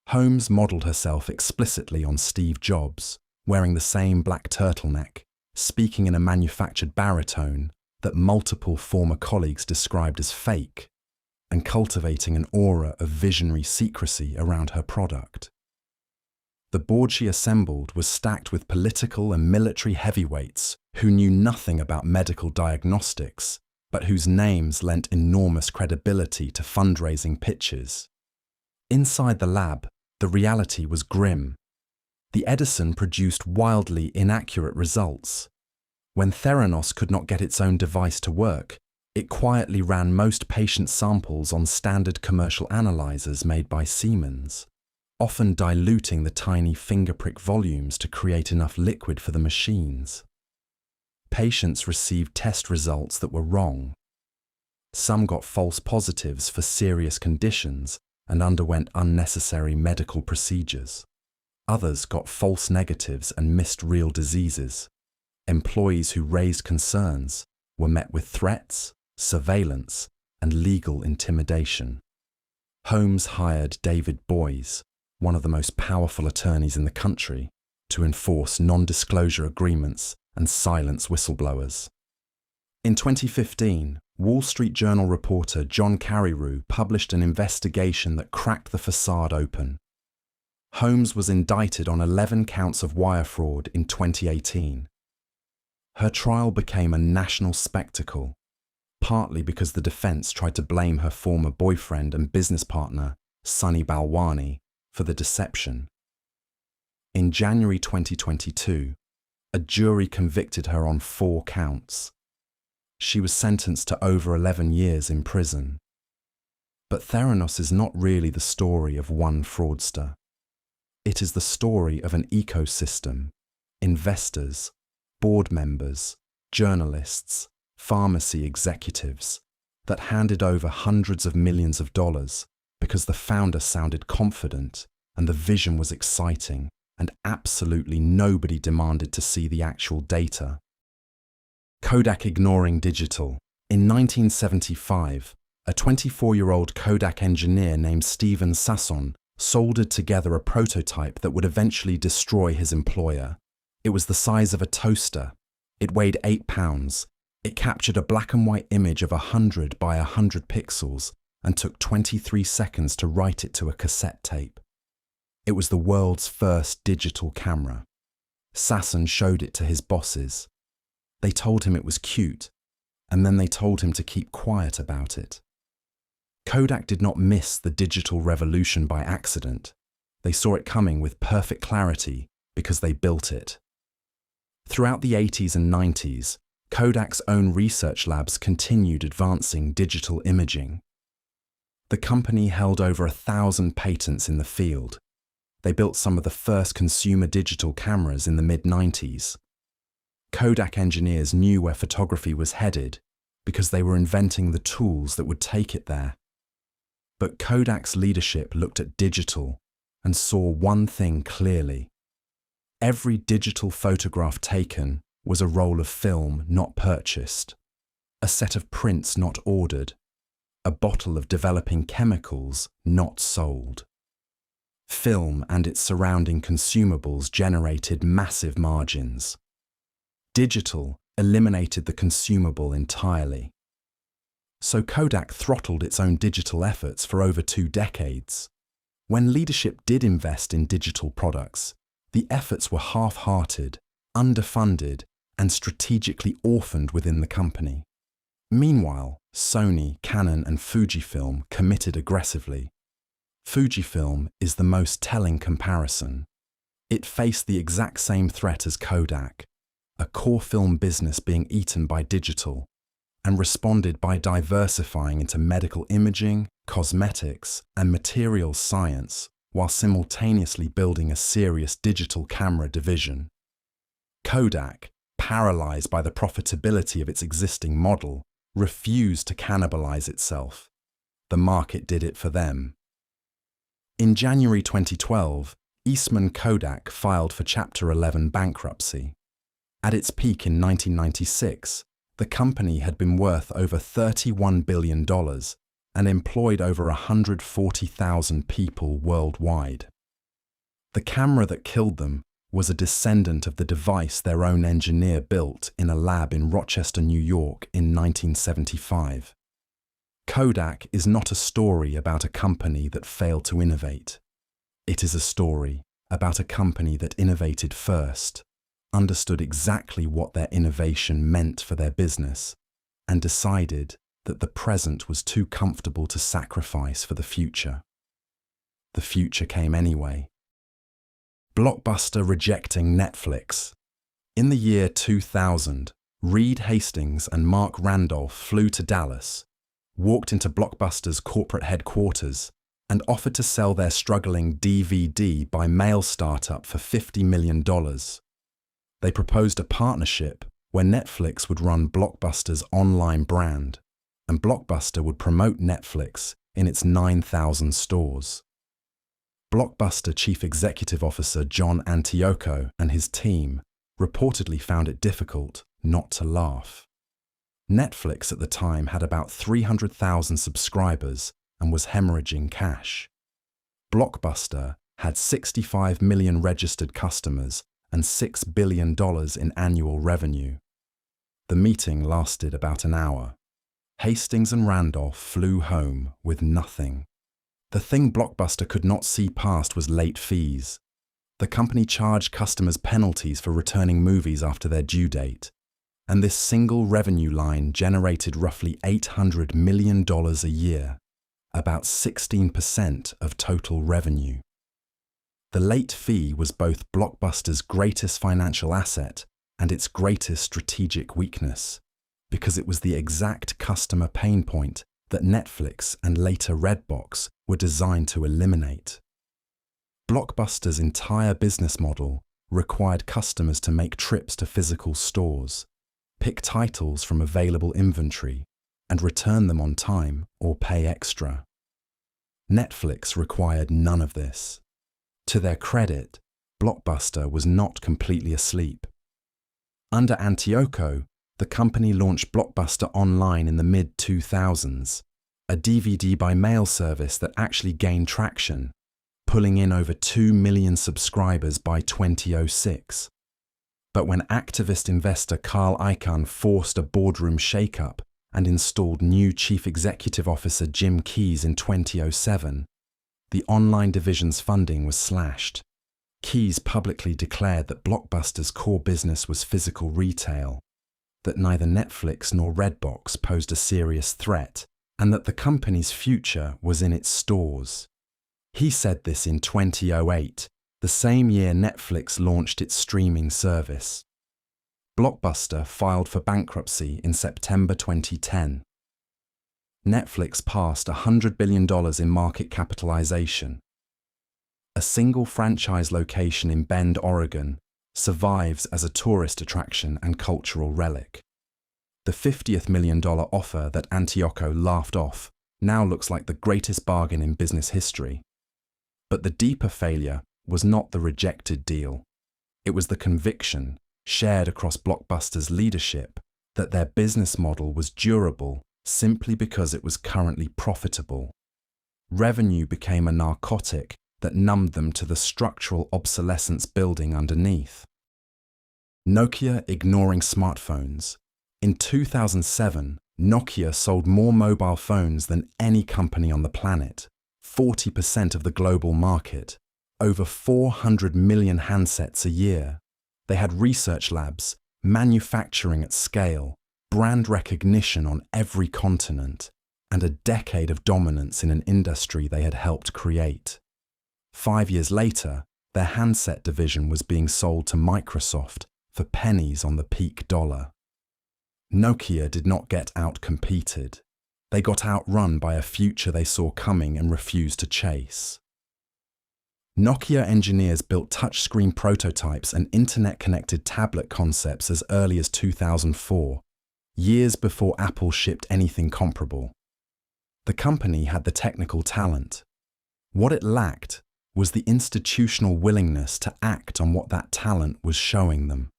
Holmes modeled herself explicitly on Steve Jobs, wearing the same black turtleneck, speaking in a manufactured baritone that multiple former colleagues described as fake, and cultivating an aura of visionary secrecy around her product. The board she assembled was stacked with political and military heavyweights who knew nothing about medical diagnostics, but whose names lent enormous credibility to fundraising pitches. Inside the lab, the reality was grim. The Edison produced wildly inaccurate results. When Theranos could not get its own device to work, it quietly ran most patient samples on standard commercial analyzers made by Siemens, often diluting the tiny fingerprick volumes to create enough liquid for the machines. Patients received test results that were wrong. Some got false positives for serious conditions and underwent unnecessary medical procedures. Others got false negatives and missed real diseases. Employees who raised concerns were met with threats, surveillance, and legal intimidation. Holmes hired David Boies, one of the most powerful attorneys in the country, to enforce non-disclosure agreements and silence whistleblowers. In 2015, Wall Street Journal reporter John Carreyrou published an investigation that cracked the facade open. Holmes was indicted on 11 counts of wire fraud in 2018. Her trial became a national spectacle, partly because the defense tried to blame her former boyfriend and business partner, Sunny Balwani, for the deception. In January 2022, a jury convicted her on 4 counts. She was sentenced to over 11 years in prison. But Theranos is not really the story of one fraudster. It is the story of an ecosystem, investors, board members, journalists, pharmacy executives, that handed over hundreds of millions of dollars because the founder sounded confident and the vision was exciting and absolutely nobody demanded to see the actual data. Kodak ignoring digital. In 1975, a 24-year-old Kodak engineer named Steven Sasson soldered together a prototype that would eventually destroy his employer. It was the size of a toaster. It weighed 8 pounds. It captured a black and white image of 100 by 100 pixels and took 23 seconds to write it to a cassette tape. It was the world's first digital camera. Sasson showed it to his bosses. They told him it was cute, and then they told him to keep quiet about it. Kodak did not miss the digital revolution by accident. They saw it coming with perfect clarity because they built it. Throughout the 80s and 90s, Kodak's own research labs continued advancing digital imaging. The company held over 1,000 patents in the field. They built some of the first consumer digital cameras in the mid-90s. Kodak engineers knew where photography was headed because they were inventing the tools that would take it there. But Kodak's leadership looked at digital and saw one thing clearly. Every digital photograph taken was a roll of film not purchased, a set of prints not ordered, a bottle of developing chemicals not sold. Film and its surrounding consumables generated massive margins. Digital eliminated the consumable entirely. So Kodak throttled its own digital efforts for over 2 decades. When leadership did invest in digital products, the efforts were half-hearted, underfunded, and strategically orphaned within the company. Meanwhile, Sony, Canon, and Fujifilm committed aggressively. Fujifilm is the most telling comparison. It faced the exact same threat as Kodak, a core film business being eaten by digital, and responded by diversifying into medical imaging, cosmetics, and materials science, while simultaneously building a serious digital camera division. Kodak, paralyzed by the profitability of its existing model, refused to cannibalize itself. The market did it for them. In January 2012, Eastman Kodak filed for Chapter 11 bankruptcy. At its peak in 1996, the company had been worth over $31 billion and employed over 140,000 people worldwide. The camera that killed them was a descendant of the device their own engineer built in a lab in Rochester, New York in 1975. Kodak is not a story about a company that failed to innovate. It is a story about a company that innovated first, understood exactly what their innovation meant for their business, and decided that the present was too comfortable to sacrifice for the future. The future came anyway. Blockbuster rejecting Netflix. In the year 2000, Reed Hastings and Mark Randolph flew to Dallas, walked into Blockbuster's corporate headquarters, and offered to sell their struggling DVD by mail startup for $50 million. They proposed a partnership where Netflix would run Blockbuster's online brand, and Blockbuster would promote Netflix in its 9,000 stores. Blockbuster Chief Executive Officer John Antioco and his team reportedly found it difficult not to laugh. Netflix at the time had about 300,000 subscribers and was hemorrhaging cash. Blockbuster had 65 million registered customers and $6 billion in annual revenue. The meeting lasted about an hour. Hastings and Randolph flew home with nothing. The thing Blockbuster could not see past was late fees. The company charged customers penalties for returning movies after their due date, and this single revenue line generated roughly $800 million a year, about 16% of total revenue. The late fee was both Blockbuster's greatest financial asset and its greatest strategic weakness, because it was the exact customer pain point that Netflix and later Redbox were designed to eliminate. Blockbuster's entire business model required customers to make trips to physical stores, pick titles from available inventory, and return them on time or pay extra. Netflix required none of this. To their credit, Blockbuster was not completely asleep. Under Antioco, the company launched Blockbuster Online in the mid-2000s, a DVD by mail service that actually gained traction, pulling in over 2 million subscribers by 2006. But when activist investor Carl Icahn forced a boardroom shakeup and installed new Chief Executive Officer Jim Keyes in 2007, the online division's funding was slashed. Keyes publicly declared that Blockbuster's core business was physical retail, that neither Netflix nor Redbox posed a serious threat, and that the company's future was in its stores. He said this in 2008, the same year Netflix launched its streaming service. Blockbuster filed for bankruptcy in September 2010. Netflix passed $100 billion in market capitalization. A single franchise location in Bend, Oregon, survives as a tourist attraction and cultural relic. The $50th million offer that Antioco laughed off now looks like the greatest bargain in business history. But the deeper failure was not the rejected deal. It was the conviction, shared across Blockbuster's leadership, that their business model was durable simply because it was currently profitable. Revenue became a narcotic that numbed them to the structural obsolescence building underneath. Nokia ignoring smartphones. In 2007, Nokia sold more mobile phones than any company on the planet, 40% of the global market, over 400 million handsets a year. They had research labs, manufacturing at scale, brand recognition on every continent, and a decade of dominance in an industry they had helped create. 5 years later, their handset division was being sold to Microsoft for pennies on the peak dollar. Nokia did not get out-competed. They got outrun by a future they saw coming and refused to chase. Nokia engineers built touchscreen prototypes and internet-connected tablet concepts as early as 2004, years before Apple shipped anything comparable. The company had the technical talent. What it lacked was the institutional willingness to act on what that talent was showing them.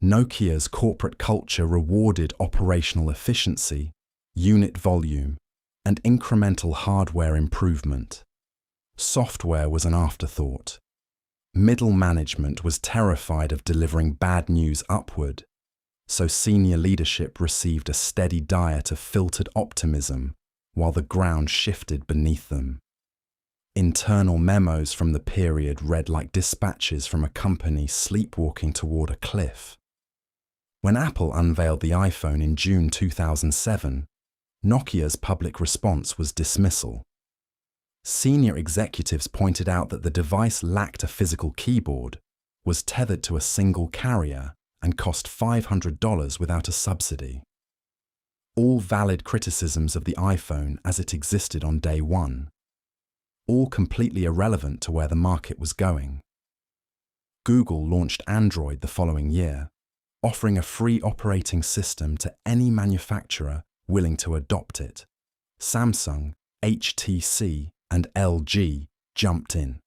Nokia's corporate culture rewarded operational efficiency, unit volume, and incremental hardware improvement. Software was an afterthought. Middle management was terrified of delivering bad news upward, so senior leadership received a steady diet of filtered optimism while the ground shifted beneath them. Internal memos from the period read like dispatches from a company sleepwalking toward a cliff. When Apple unveiled the iPhone in June 2007, Nokia's public response was dismissal. Senior executives pointed out that the device lacked a physical keyboard, was tethered to a single carrier, and cost $500 without a subsidy. All valid criticisms of the iPhone as it existed on day one. All completely irrelevant to where the market was going. Google launched Android the following year. offering a free operating system to any manufacturer willing to adopt it. Samsung, HTC, and LG jumped in.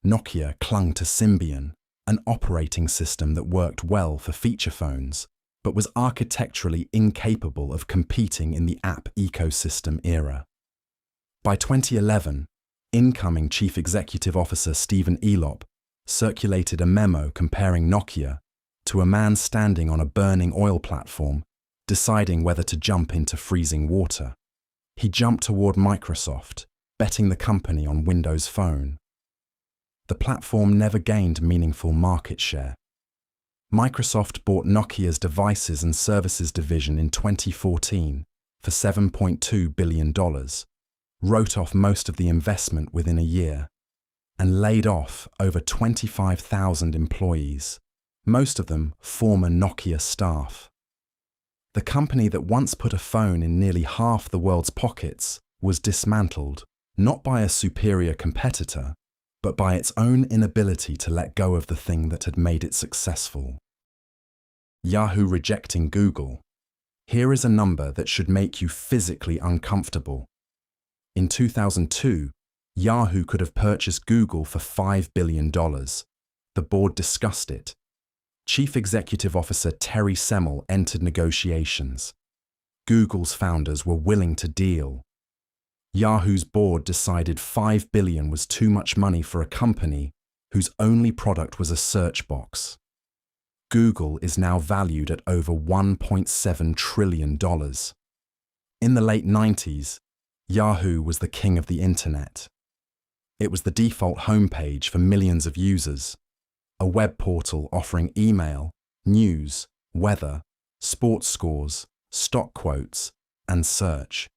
Nokia clung to Symbian, an operating system that worked well for feature phones, but was architecturally incapable of competing in the app ecosystem era. By 2011, incoming Chief Executive Officer Stephen Elop circulated a memo comparing Nokia to a man standing on a burning oil platform, deciding whether to jump into freezing water. He jumped toward Microsoft, betting the company on Windows Phone. The platform never gained meaningful market share. Microsoft bought Nokia's Devices and Services division in 2014 for $7.2 billion, wrote off most of the investment within a year, and laid off over 25,000 employees, most of them former Nokia staff. The company that once put a phone in nearly half the world's pockets was dismantled, not by a superior competitor, but by its own inability to let go of the thing that had made it successful. Yahoo rejecting Google. Here is a number that should make you physically uncomfortable. In 2002, Yahoo could have purchased Google for $5 billion. The board discussed it. Chief Executive Officer Terry Semel entered negotiations. Google's founders were willing to deal. Yahoo's board decided $5 billion was too much money for a company whose only product was a search box. Google is now valued at over $1.7 trillion. In the late 90s, Yahoo was the king of the internet. It was the default homepage for millions of users, a web portal offering email, news, weather, sports scores, stock quotes, and search.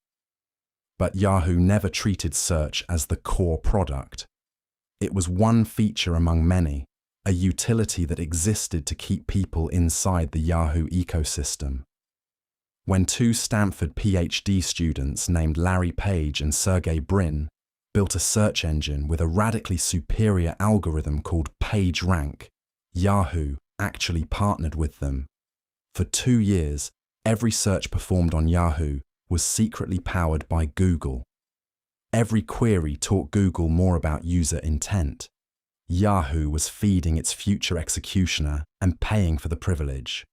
But Yahoo never treated search as the core product. It was one feature among many, a utility that existed to keep people inside the Yahoo ecosystem. When two Stanford PhD students named Larry Page and Sergey Brin built a search engine with a radically superior algorithm called PageRank, Yahoo actually partnered with them. For 2 years, every search performed on Yahoo was secretly powered by Google. Every query taught Google more about user intent. Yahoo was feeding its future executioner and paying for the privilege.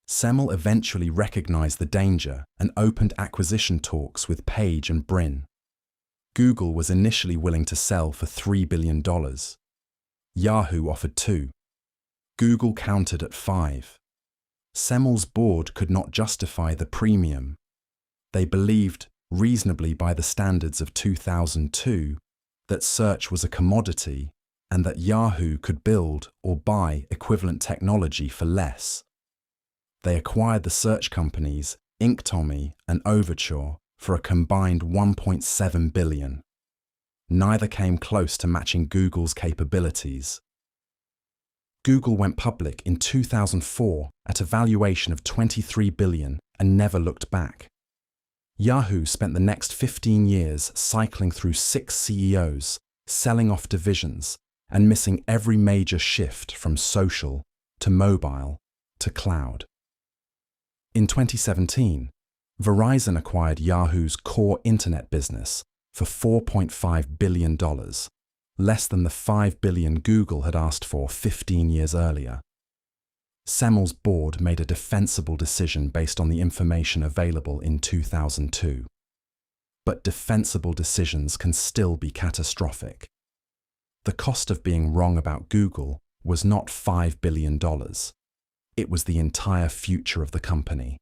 Semel eventually recognized the danger and opened acquisition talks with Page and Brin. Google was initially willing to sell for $3 billion. Yahoo offered $2 billion. Google countered at $5 billion. Semel's board could not justify the premium. They believed, reasonably by the standards of 2002, that search was a commodity and that Yahoo could build or buy equivalent technology for less. They acquired the search companies Inktomi and Overture for a combined $1.7 billion. Neither came close to matching Google's capabilities. Google went public in 2004 at a valuation of $23 billion and never looked back. Yahoo spent the next 15 years cycling through 6 CEOs, selling off divisions, and missing every major shift from social to mobile to cloud. In 2017, Verizon acquired Yahoo's core internet business for $4.5 billion, less than the $5 billion Google had asked for 15 years earlier. Semel's board made a defensible decision based on the information available in 2002. But defensible decisions can still be catastrophic. The cost of being wrong about Google was not $5 billion. It was the entire future of the company.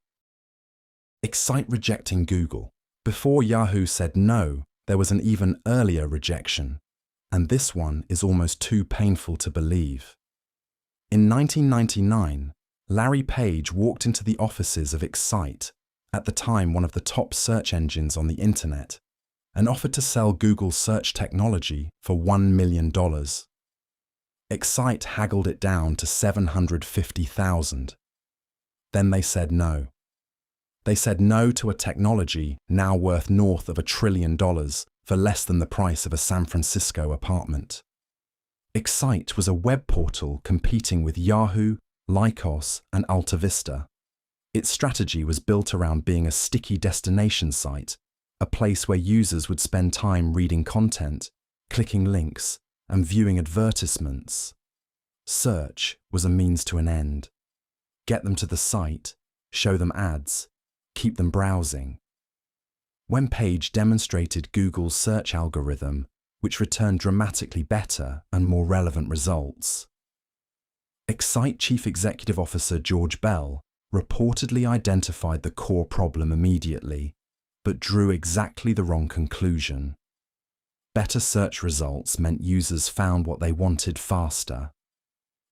Excite rejecting Google. Before Yahoo said no, there was an even earlier rejection, and this one is almost too painful to believe. In 1999, Larry Page walked into the offices of Excite, at the time one of the top search engines on the internet, and offered to sell Google's search technology for $1 million. Excite haggled it down to $750,000. Then they said no. They said no to a technology now worth north of $1 trillion for less than the price of a San Francisco apartment. Excite was a web portal competing with Yahoo, Lycos, and Alta Vista. Its strategy was built around being a sticky destination site, a place where users would spend time reading content, clicking links, and viewing advertisements. Search was a means to an end. Get them to the site, show them ads, keep them browsing. When Page demonstrated Google's search algorithm, which returned dramatically better and more relevant results. Excite Chief Executive Officer George Bell reportedly identified the core problem immediately, but drew exactly the wrong conclusion. Better search results meant users found what they wanted faster.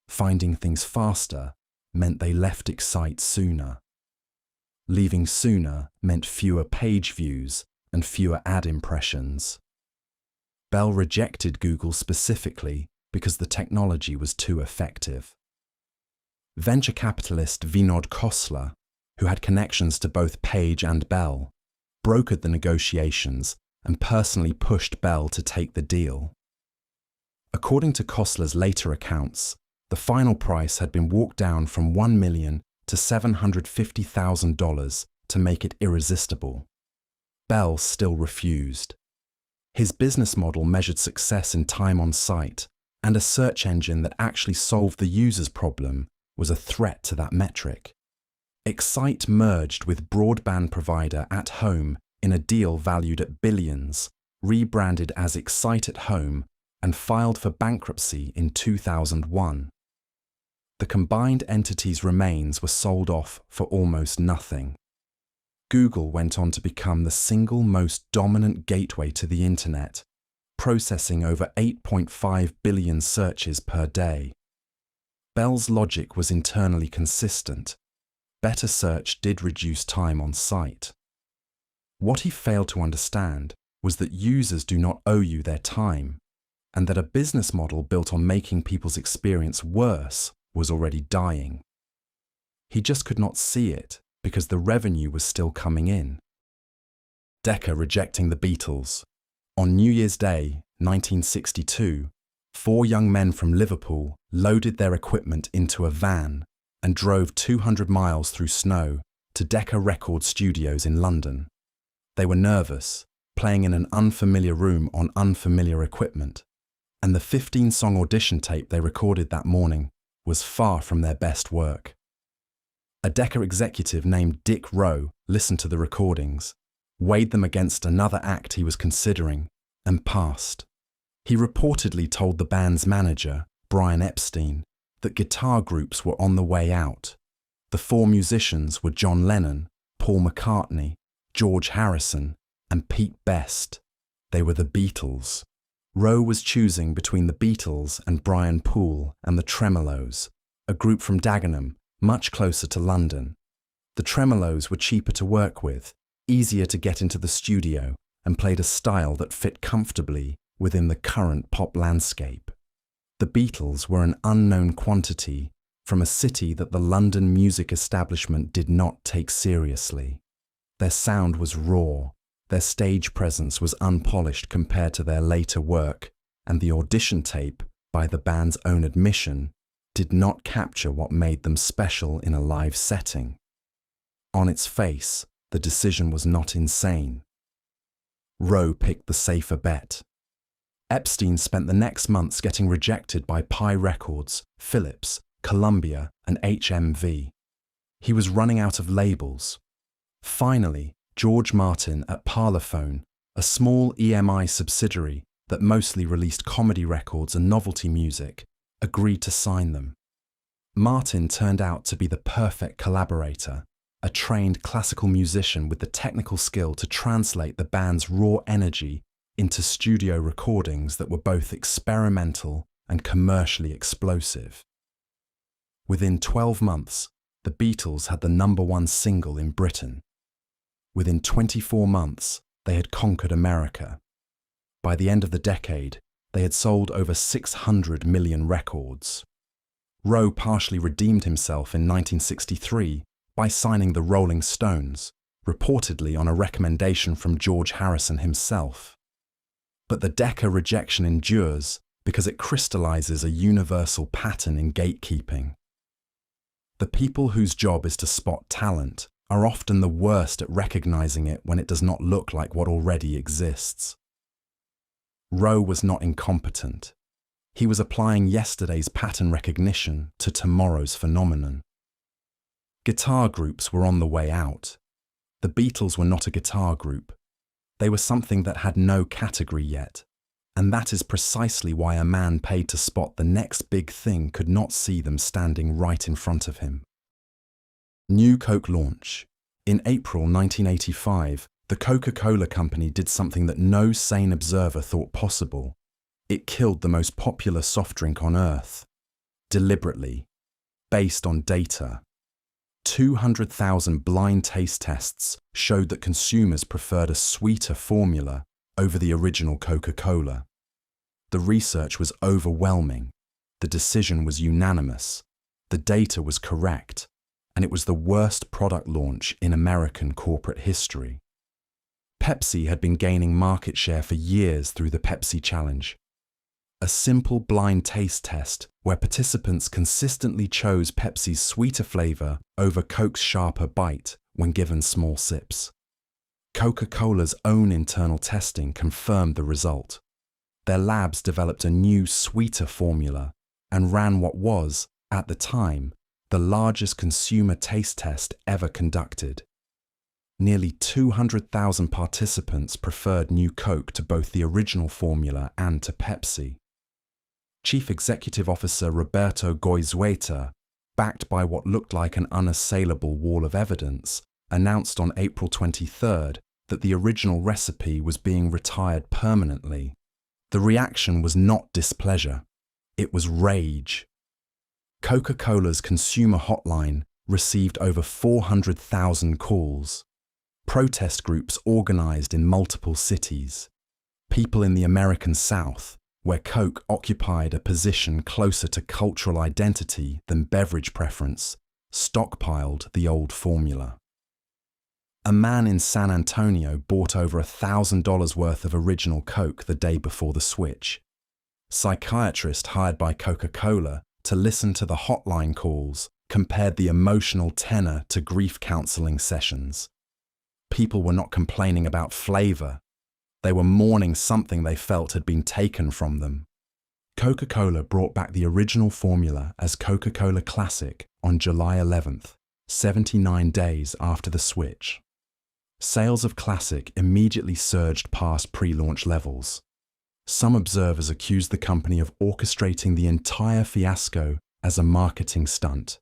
Finding things faster meant they left Excite sooner. Leaving sooner meant fewer page views and fewer ad impressions. Bell rejected Google specifically because the technology was too effective. Venture capitalist Vinod Khosla, who had connections to both Page and Bell, brokered the negotiations and personally pushed Bell to take the deal. According to Khosla's later accounts, the final price had been walked down from $1 million to $750,000 to make it irresistible. Bell still refused. His business model measured success in time on site, and a search engine that actually solved the user's problem was a threat to that metric. Excite merged with broadband provider At Home in a deal valued at billions, rebranded as Excite at Home, and filed for bankruptcy in 2001. The combined entity's remains were sold off for almost nothing. Google went on to become the single most dominant gateway to the internet, processing over 8.5 billion searches per day. Bell's logic was internally consistent. Better search did reduce time on site. What he failed to understand was that users do not owe you their time, and that a business model built on making people's experience worse was already dying. He just could not see it because the revenue was still coming in. Decca rejecting the Beatles. On New Year's Day, 1962, 4 young men from Liverpool loaded their equipment into a van and drove 200 miles through snow to Decca Record Studios in London. They were nervous, playing in an unfamiliar room on unfamiliar equipment, and the 15-song audition tape they recorded that morning was far from their best work. A Decca executive named Dick Rowe listened to the recordings, weighed them against another act he was considering, and passed. He reportedly told the band's manager, Brian Epstein, that guitar groups were on the way out. The 4 musicians were John Lennon, Paul McCartney, George Harrison, and Pete Best. They were the Beatles. Rowe was choosing between the Beatles and Brian Poole and the Tremolos, a group from Dagenham, much closer to London. The Tremolos were cheaper to work with, easier to get into the studio, and played a style that fit comfortably within the current pop landscape. The Beatles were an unknown quantity from a city that the London music establishment did not take seriously. Their sound was raw, their stage presence was unpolished compared to their later work, and the audition tape, by the band's own admission, did not capture what made them special in a live setting. On its face, the decision was not insane. Rowe picked the safer bet. Epstein spent the next months getting rejected by Pi Records, Philips, Columbia, and HMV. He was running out of labels. Finally, George Martin at Parlophone, a small EMI subsidiary that mostly released comedy records and novelty music, agreed to sign them. Martin turned out to be the perfect collaborator, a trained classical musician with the technical skill to translate the band's raw energy into studio recordings that were both experimental and commercially explosive. Within 12 months, the Beatles had the #1 single in Britain. Within 24 months, they had conquered America. By the end of the decade, they had sold over 600 million records. Rowe partially redeemed himself in 1963 by signing the Rolling Stones, reportedly on a recommendation from George Harrison himself. But the Decca rejection endures because it crystallizes a universal pattern in gatekeeping. The people whose job is to spot talent are often the worst at recognizing it when it does not look like what already exists. Rowe was not incompetent. He was applying yesterday's pattern recognition to tomorrow's phenomenon. Guitar groups were on the way out. The Beatles were not a guitar group. They were something that had no category yet, and that is precisely why a man paid to spot the next big thing could not see them standing right in front of him. New Coke launch. In April 1985, the Coca-Cola Company did something that no sane observer thought possible. It killed the most popular soft drink on Earth. Deliberately. Based on data. 200,000 blind taste tests showed that consumers preferred a sweeter formula over the original Coca-Cola. The research was overwhelming. The decision was unanimous. The data was correct. And it was the worst product launch in American corporate history. Pepsi had been gaining market share for years through the Pepsi Challenge. A simple blind taste test where participants consistently chose Pepsi's sweeter flavor over Coke's sharper bite when given small sips. Coca-Cola's own internal testing confirmed the result. Their labs developed a new, sweeter formula and ran what was, at the time, the largest consumer taste test ever conducted. Nearly 200,000 participants preferred New Coke to both the original formula and to Pepsi. Chief Executive Officer Roberto Goizueta, backed by what looked like an unassailable wall of evidence, announced on April 23rd that the original recipe was being retired permanently. The reaction was not displeasure, it was rage. Coca-Cola's consumer hotline received over 400,000 calls. Protest groups organized in multiple cities. People in the American South, where Coke occupied a position closer to cultural identity than beverage preference, stockpiled the old formula. A man in San Antonio bought over $1,000 worth of original Coke the day before the switch. Psychiatrist hired by Coca-Cola to listen to the hotline calls compared the emotional tenor to grief counseling sessions. People were not complaining about flavor. They were mourning something they felt had been taken from them. Coca-Cola brought back the original formula as Coca-Cola Classic on July 11th, 79 days after the switch. Sales of Classic immediately surged past pre-launch levels. Some observers accused the company of orchestrating the entire fiasco as a marketing stunt,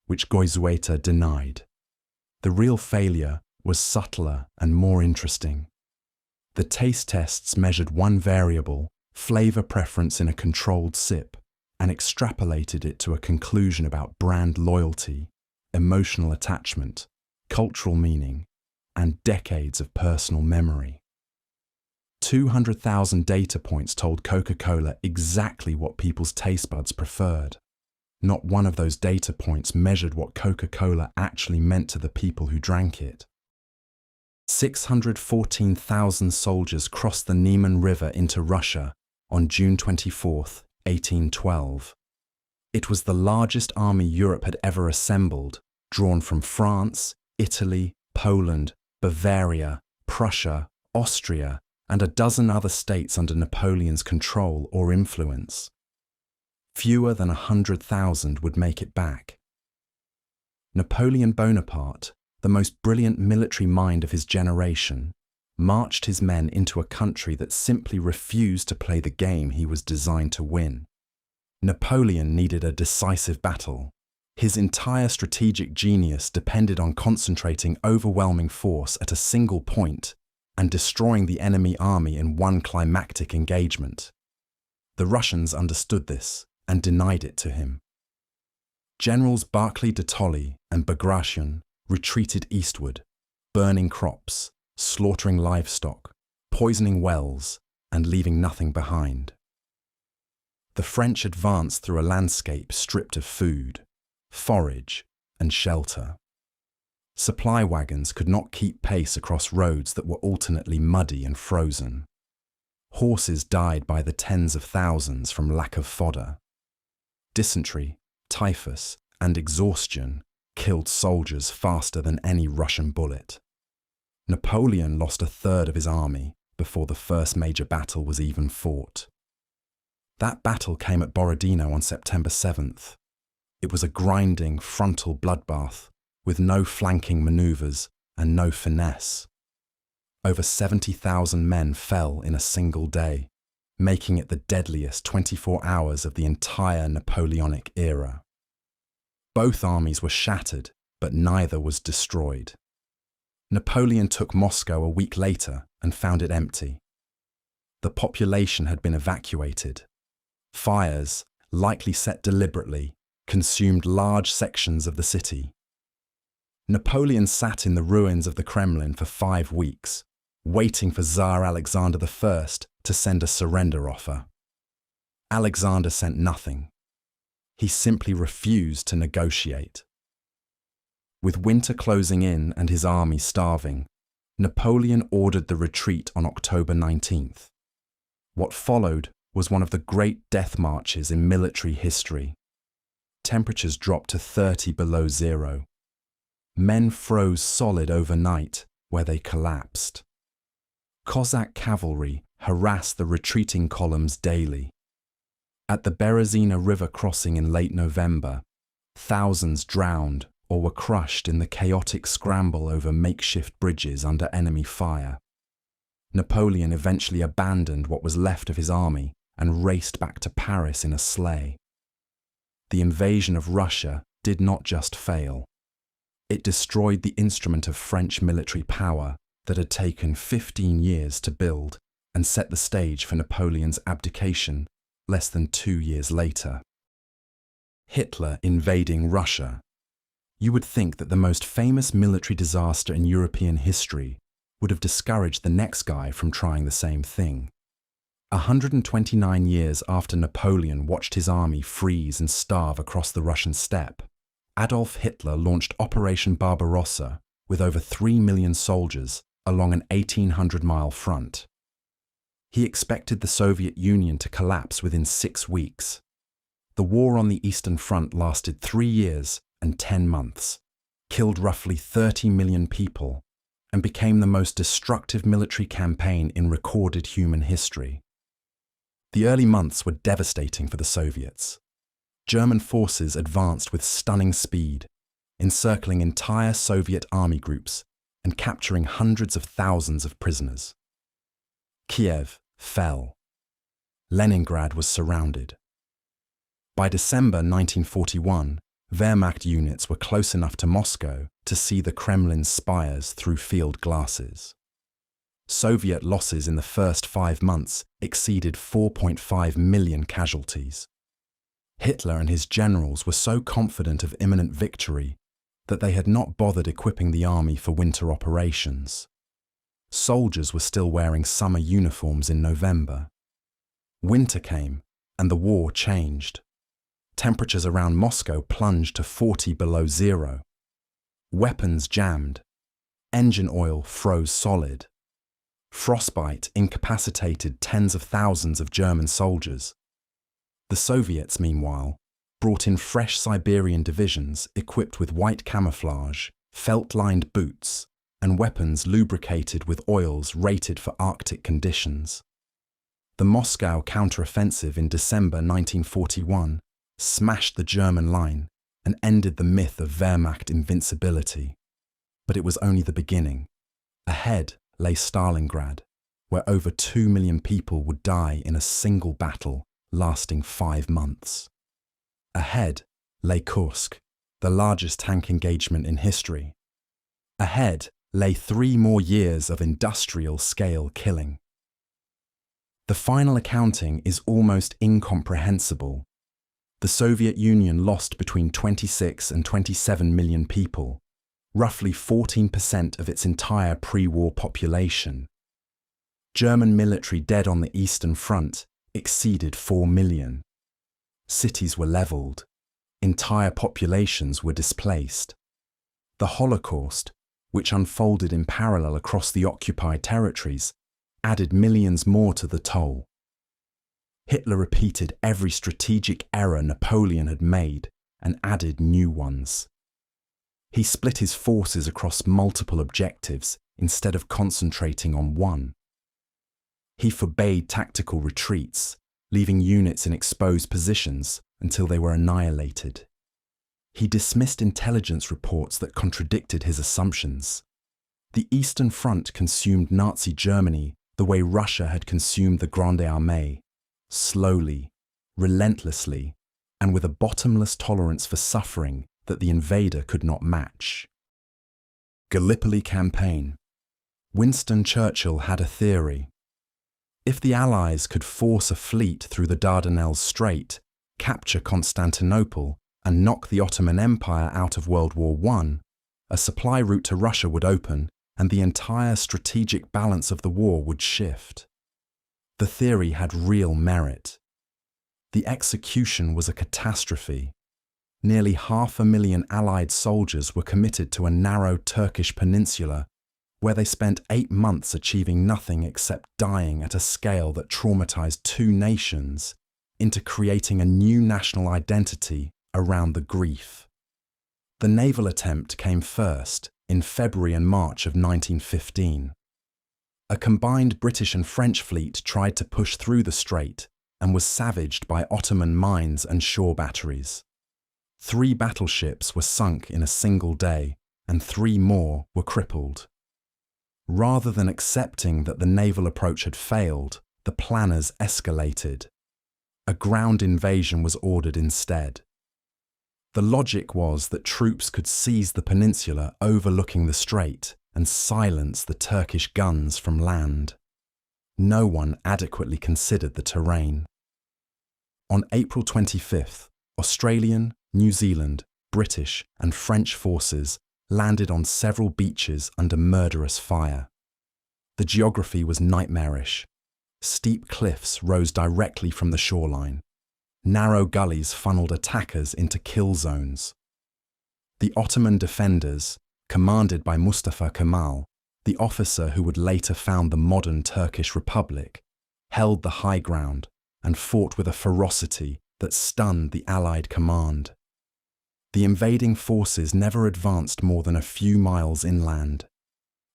which Goizueta denied. The real failure was subtler and more interesting. The taste tests measured one variable, flavor preference in a controlled sip, and extrapolated it to a conclusion about brand loyalty, emotional attachment, cultural meaning, and decades of personal memory. 200,000 data points told Coca-Cola exactly what people's taste buds preferred. Not one of those data points measured what Coca-Cola actually meant to the people who drank it. 614,000 soldiers crossed the Niemen River into Russia on June 24, 1812. It was the largest army Europe had ever assembled, drawn from France, Italy, Poland, Bavaria, Prussia, Austria, and a dozen other states under Napoleon's control or influence. Fewer than 100,000 would make it back. Napoleon Bonaparte, the most brilliant military mind of his generation, marched his men into a country that simply refused to play the game he was designed to win. Napoleon needed a decisive battle. His entire strategic genius depended on concentrating overwhelming force at a single point and destroying the enemy army in one climactic engagement. The Russians understood this and denied it to him. Generals Barclay de Tolly and Bagration retreated eastward, burning crops, slaughtering livestock, poisoning wells, and leaving nothing behind. The French advanced through a landscape stripped of food, forage, and shelter. Supply wagons could not keep pace across roads that were alternately muddy and frozen. Horses died by the tens of thousands from lack of fodder. Dysentery, typhus, and exhaustion killed soldiers faster than any Russian bullet. Napoleon lost a third of his army before the first major battle was even fought. That battle came at Borodino on September 7th. It was a grinding frontal bloodbath with no flanking maneuvers and no finesse. Over 70,000 men fell in a single day, making it the deadliest 24 hours of the entire Napoleonic era. Both armies were shattered, but neither was destroyed. Napoleon took Moscow a week later and found it empty. The population had been evacuated. Fires, likely set deliberately, consumed large sections of the city. Napoleon sat in the ruins of the Kremlin for 5 weeks, waiting for Tsar Alexander I to send a surrender offer. Alexander sent nothing. He simply refused to negotiate. With winter closing in and his army starving, Napoleon ordered the retreat on October 19th. What followed was one of the great death marches in military history. Temperatures dropped to 30 below zero. Men froze solid overnight, where they collapsed. Cossack cavalry harassed the retreating columns daily. At the Berezina River crossing in late November, thousands drowned or were crushed in the chaotic scramble over makeshift bridges under enemy fire. Napoleon eventually abandoned what was left of his army and raced back to Paris in a sleigh. The invasion of Russia did not just fail. It destroyed the instrument of French military power that had taken 15 years to build and set the stage for Napoleon's abdication less than 2 years later. Hitler invading Russia. You would think that the most famous military disaster in European history would have discouraged the next guy from trying the same thing. 129 years after Napoleon watched his army freeze and starve across the Russian steppe, Adolf Hitler launched Operation Barbarossa with over 3 million soldiers along an 1,800-mile front. He expected the Soviet Union to collapse within 6 weeks. The war on the Eastern Front lasted 3 years and 10 months, killed roughly 30 million people, and became the most destructive military campaign in recorded human history. The early months were devastating for the Soviets. German forces advanced with stunning speed, encircling entire Soviet army groups and capturing hundreds of thousands of prisoners. Kiev fell. Leningrad was surrounded. By December 1941, Wehrmacht units were close enough to Moscow to see the Kremlin's spires through field glasses. Soviet losses in the first 5 months exceeded 4.5 million casualties. Hitler and his generals were so confident of imminent victory that they had not bothered equipping the army for winter operations. Soldiers were still wearing summer uniforms in November. Winter came, and the war changed. Temperatures around Moscow plunged to 40 below zero. Weapons jammed. Engine oil froze solid. Frostbite incapacitated tens of thousands of German soldiers. The Soviets, meanwhile, brought in fresh Siberian divisions equipped with white camouflage, felt-lined boots, and weapons lubricated with oils rated for Arctic conditions. The Moscow counteroffensive in December 1941 smashed the German line and ended the myth of Wehrmacht invincibility. But it was only the beginning. Ahead lay Stalingrad, where over 2 million people would die in a single battle lasting 5 months. Ahead lay Kursk, the largest tank engagement in history. Ahead lay 3 more years of industrial-scale killing. The final accounting is almost incomprehensible. The Soviet Union lost between 26 and 27 million people, roughly 14% of its entire pre-war population. German military dead on the Eastern Front exceeded 4 million. Cities were leveled. Entire populations were displaced. The Holocaust, which unfolded in parallel across the occupied territories, added millions more to the toll. Hitler repeated every strategic error Napoleon had made and added new ones. He split his forces across multiple objectives instead of concentrating on one. He forbade tactical retreats, leaving units in exposed positions until they were annihilated. He dismissed intelligence reports that contradicted his assumptions. The Eastern Front consumed Nazi Germany the way Russia had consumed the Grande Armée, slowly, relentlessly, and with a bottomless tolerance for suffering that the invader could not match. Gallipoli Campaign. Winston Churchill had a theory. If the Allies could force a fleet through the Dardanelles Strait, capture Constantinople, and knock the Ottoman Empire out of World War I, a supply route to Russia would open and the entire strategic balance of the war would shift. The theory had real merit. The execution was a catastrophe. Nearly 500,000 Allied soldiers were committed to a narrow Turkish peninsula where they spent 8 months achieving nothing except dying at a scale that traumatized 2 nations into creating a new national identity around the grief. The naval attempt came first in February and March of 1915. A combined British and French fleet tried to push through the strait and was savaged by Ottoman mines and shore batteries. 3 battleships were sunk in a single day and 3 more were crippled. Rather than accepting that the naval approach had failed, the planners escalated. A ground invasion was ordered instead. The logic was that troops could seize the peninsula overlooking the strait and silence the Turkish guns from land. No one adequately considered the terrain. On April 25th, Australian, New Zealand, British and French forces landed on several beaches under murderous fire. The geography was nightmarish. Steep cliffs rose directly from the shoreline. Narrow gullies funneled attackers into kill zones. The Ottoman defenders, commanded by Mustafa Kemal, the officer who would later found the modern Turkish Republic, held the high ground and fought with a ferocity that stunned the Allied command. The invading forces never advanced more than a few miles inland.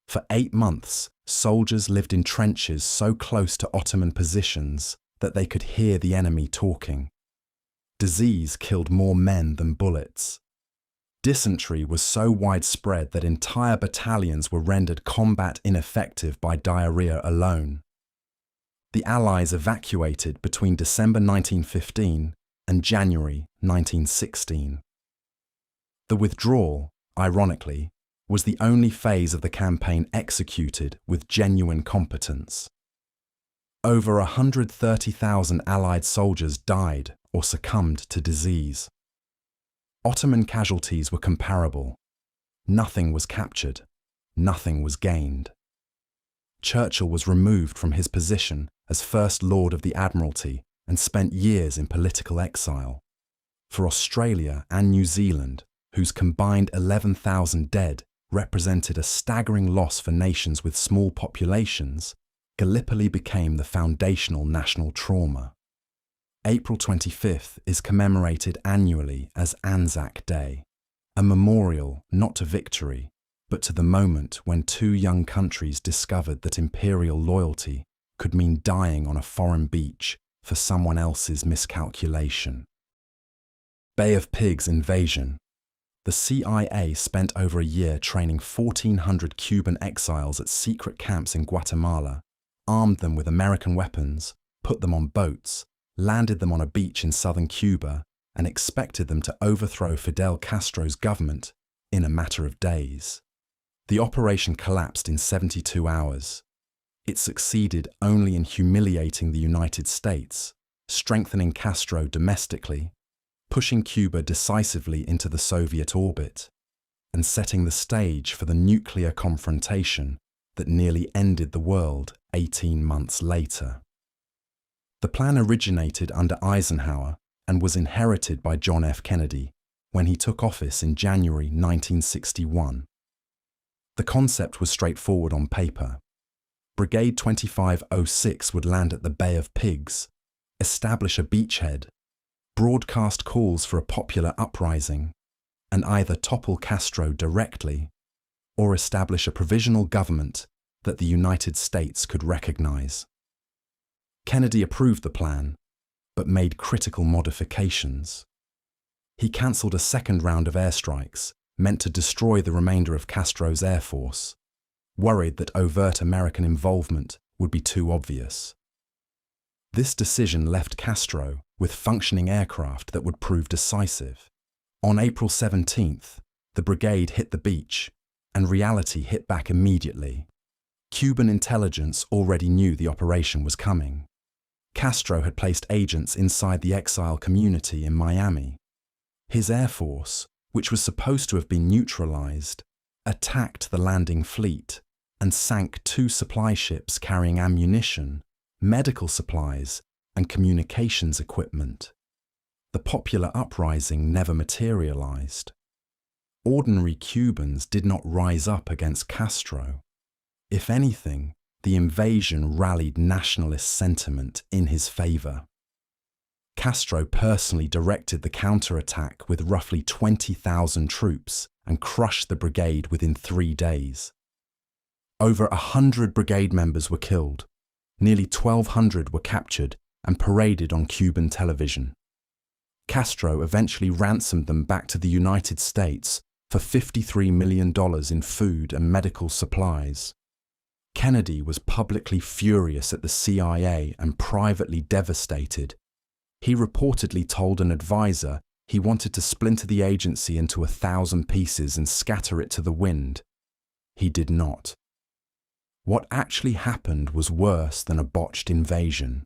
For 8 months, soldiers lived in trenches so close to Ottoman positions that they could hear the enemy talking. Disease killed more men than bullets. Dysentery was so widespread that entire battalions were rendered combat ineffective by diarrhea alone. The Allies evacuated between December 1915 and January 1916. The withdrawal, ironically, was the only phase of the campaign executed with genuine competence. Over 130,000 Allied soldiers died or succumbed to disease. Ottoman casualties were comparable. Nothing was captured, nothing was gained. Churchill was removed from his position as First Lord of the Admiralty and spent years in political exile. For Australia and New Zealand, whose combined 11,000 dead represented a staggering loss for nations with small populations, Gallipoli became the foundational national trauma. April 25th is commemorated annually as Anzac Day, a memorial not to victory, but to the moment when 2 young countries discovered that imperial loyalty could mean dying on a foreign beach for someone else's miscalculation. Bay of Pigs invasion. The CIA spent over a year training 1,400 Cuban exiles at secret camps in Guatemala, armed them with American weapons, put them on boats, landed them on a beach in southern Cuba, and expected them to overthrow Fidel Castro's government in a matter of days. The operation collapsed in 72 hours. It succeeded only in humiliating the United States, strengthening Castro domestically, pushing Cuba decisively into the Soviet orbit, and setting the stage for the nuclear confrontation that nearly ended the world 18 months later. The plan originated under Eisenhower and was inherited by John F. Kennedy when he took office in January 1961. The concept was straightforward on paper. Brigade 2506 would land at the Bay of Pigs, establish a beachhead, broadcast calls for a popular uprising and either topple Castro directly or establish a provisional government that the United States could recognize. Kennedy approved the plan, but made critical modifications. He cancelled a second round of airstrikes meant to destroy the remainder of Castro's air force, worried that overt American involvement would be too obvious. This decision left Castro with functioning aircraft that would prove decisive. On April 17th, the brigade hit the beach, and reality hit back immediately. Cuban intelligence already knew the operation was coming. Castro had placed agents inside the exile community in Miami. His air force, which was supposed to have been neutralized, attacked the landing fleet and sank 2 supply ships carrying ammunition, medical supplies, and communications equipment. The popular uprising never materialized. Ordinary Cubans did not rise up against Castro. If anything, the invasion rallied nationalist sentiment in his favor. Castro personally directed the counterattack with roughly 20,000 troops and crushed the brigade within 3 days. Over 100 brigade members were killed. Nearly 1,200 were captured and paraded on Cuban television. Castro eventually ransomed them back to the United States for $53 million in food and medical supplies. Kennedy was publicly furious at the CIA and privately devastated. He reportedly told an advisor he wanted to splinter the agency into 1,000 pieces and scatter it to the wind. He did not. What actually happened was worse than a botched invasion.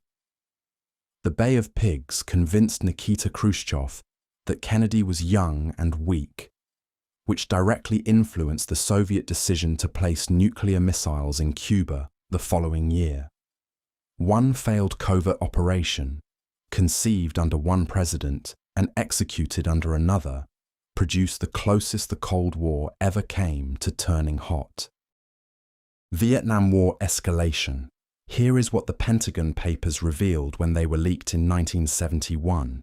The Bay of Pigs convinced Nikita Khrushchev that Kennedy was young and weak, which directly influenced the Soviet decision to place nuclear missiles in Cuba the following year. One failed covert operation, conceived under one president and executed under another, produced the closest the Cold War ever came to turning hot. Vietnam War Escalation. Here is what the Pentagon Papers revealed when they were leaked in 1971.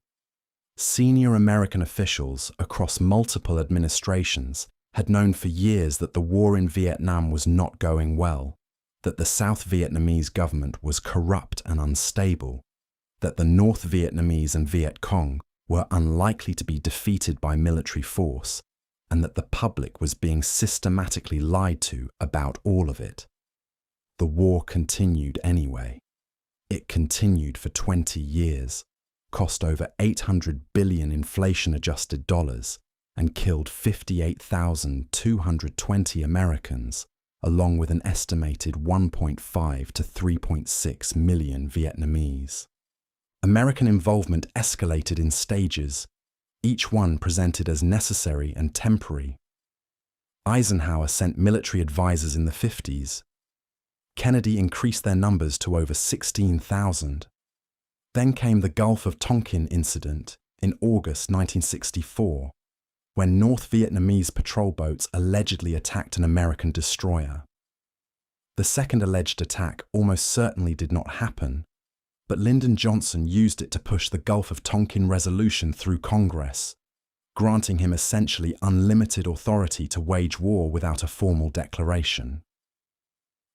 Senior American officials across multiple administrations had known for years that the war in Vietnam was not going well, that the South Vietnamese government was corrupt and unstable, that the North Vietnamese and Viet Cong were unlikely to be defeated by military force, and that the public was being systematically lied to about all of it. The war continued anyway. It continued for 20 years, cost over $800 billion inflation-adjusted dollars, and killed 58,220 Americans, along with an estimated 1.5 to 3.6 million Vietnamese. American involvement escalated in stages, each one presented as necessary and temporary. Eisenhower sent military advisors in the 50s. Kennedy increased their numbers to over 16,000. Then came the Gulf of Tonkin incident in August 1964, when North Vietnamese patrol boats allegedly attacked an American destroyer. The second alleged attack almost certainly did not happen, but Lyndon Johnson used it to push the Gulf of Tonkin resolution through Congress, granting him essentially unlimited authority to wage war without a formal declaration.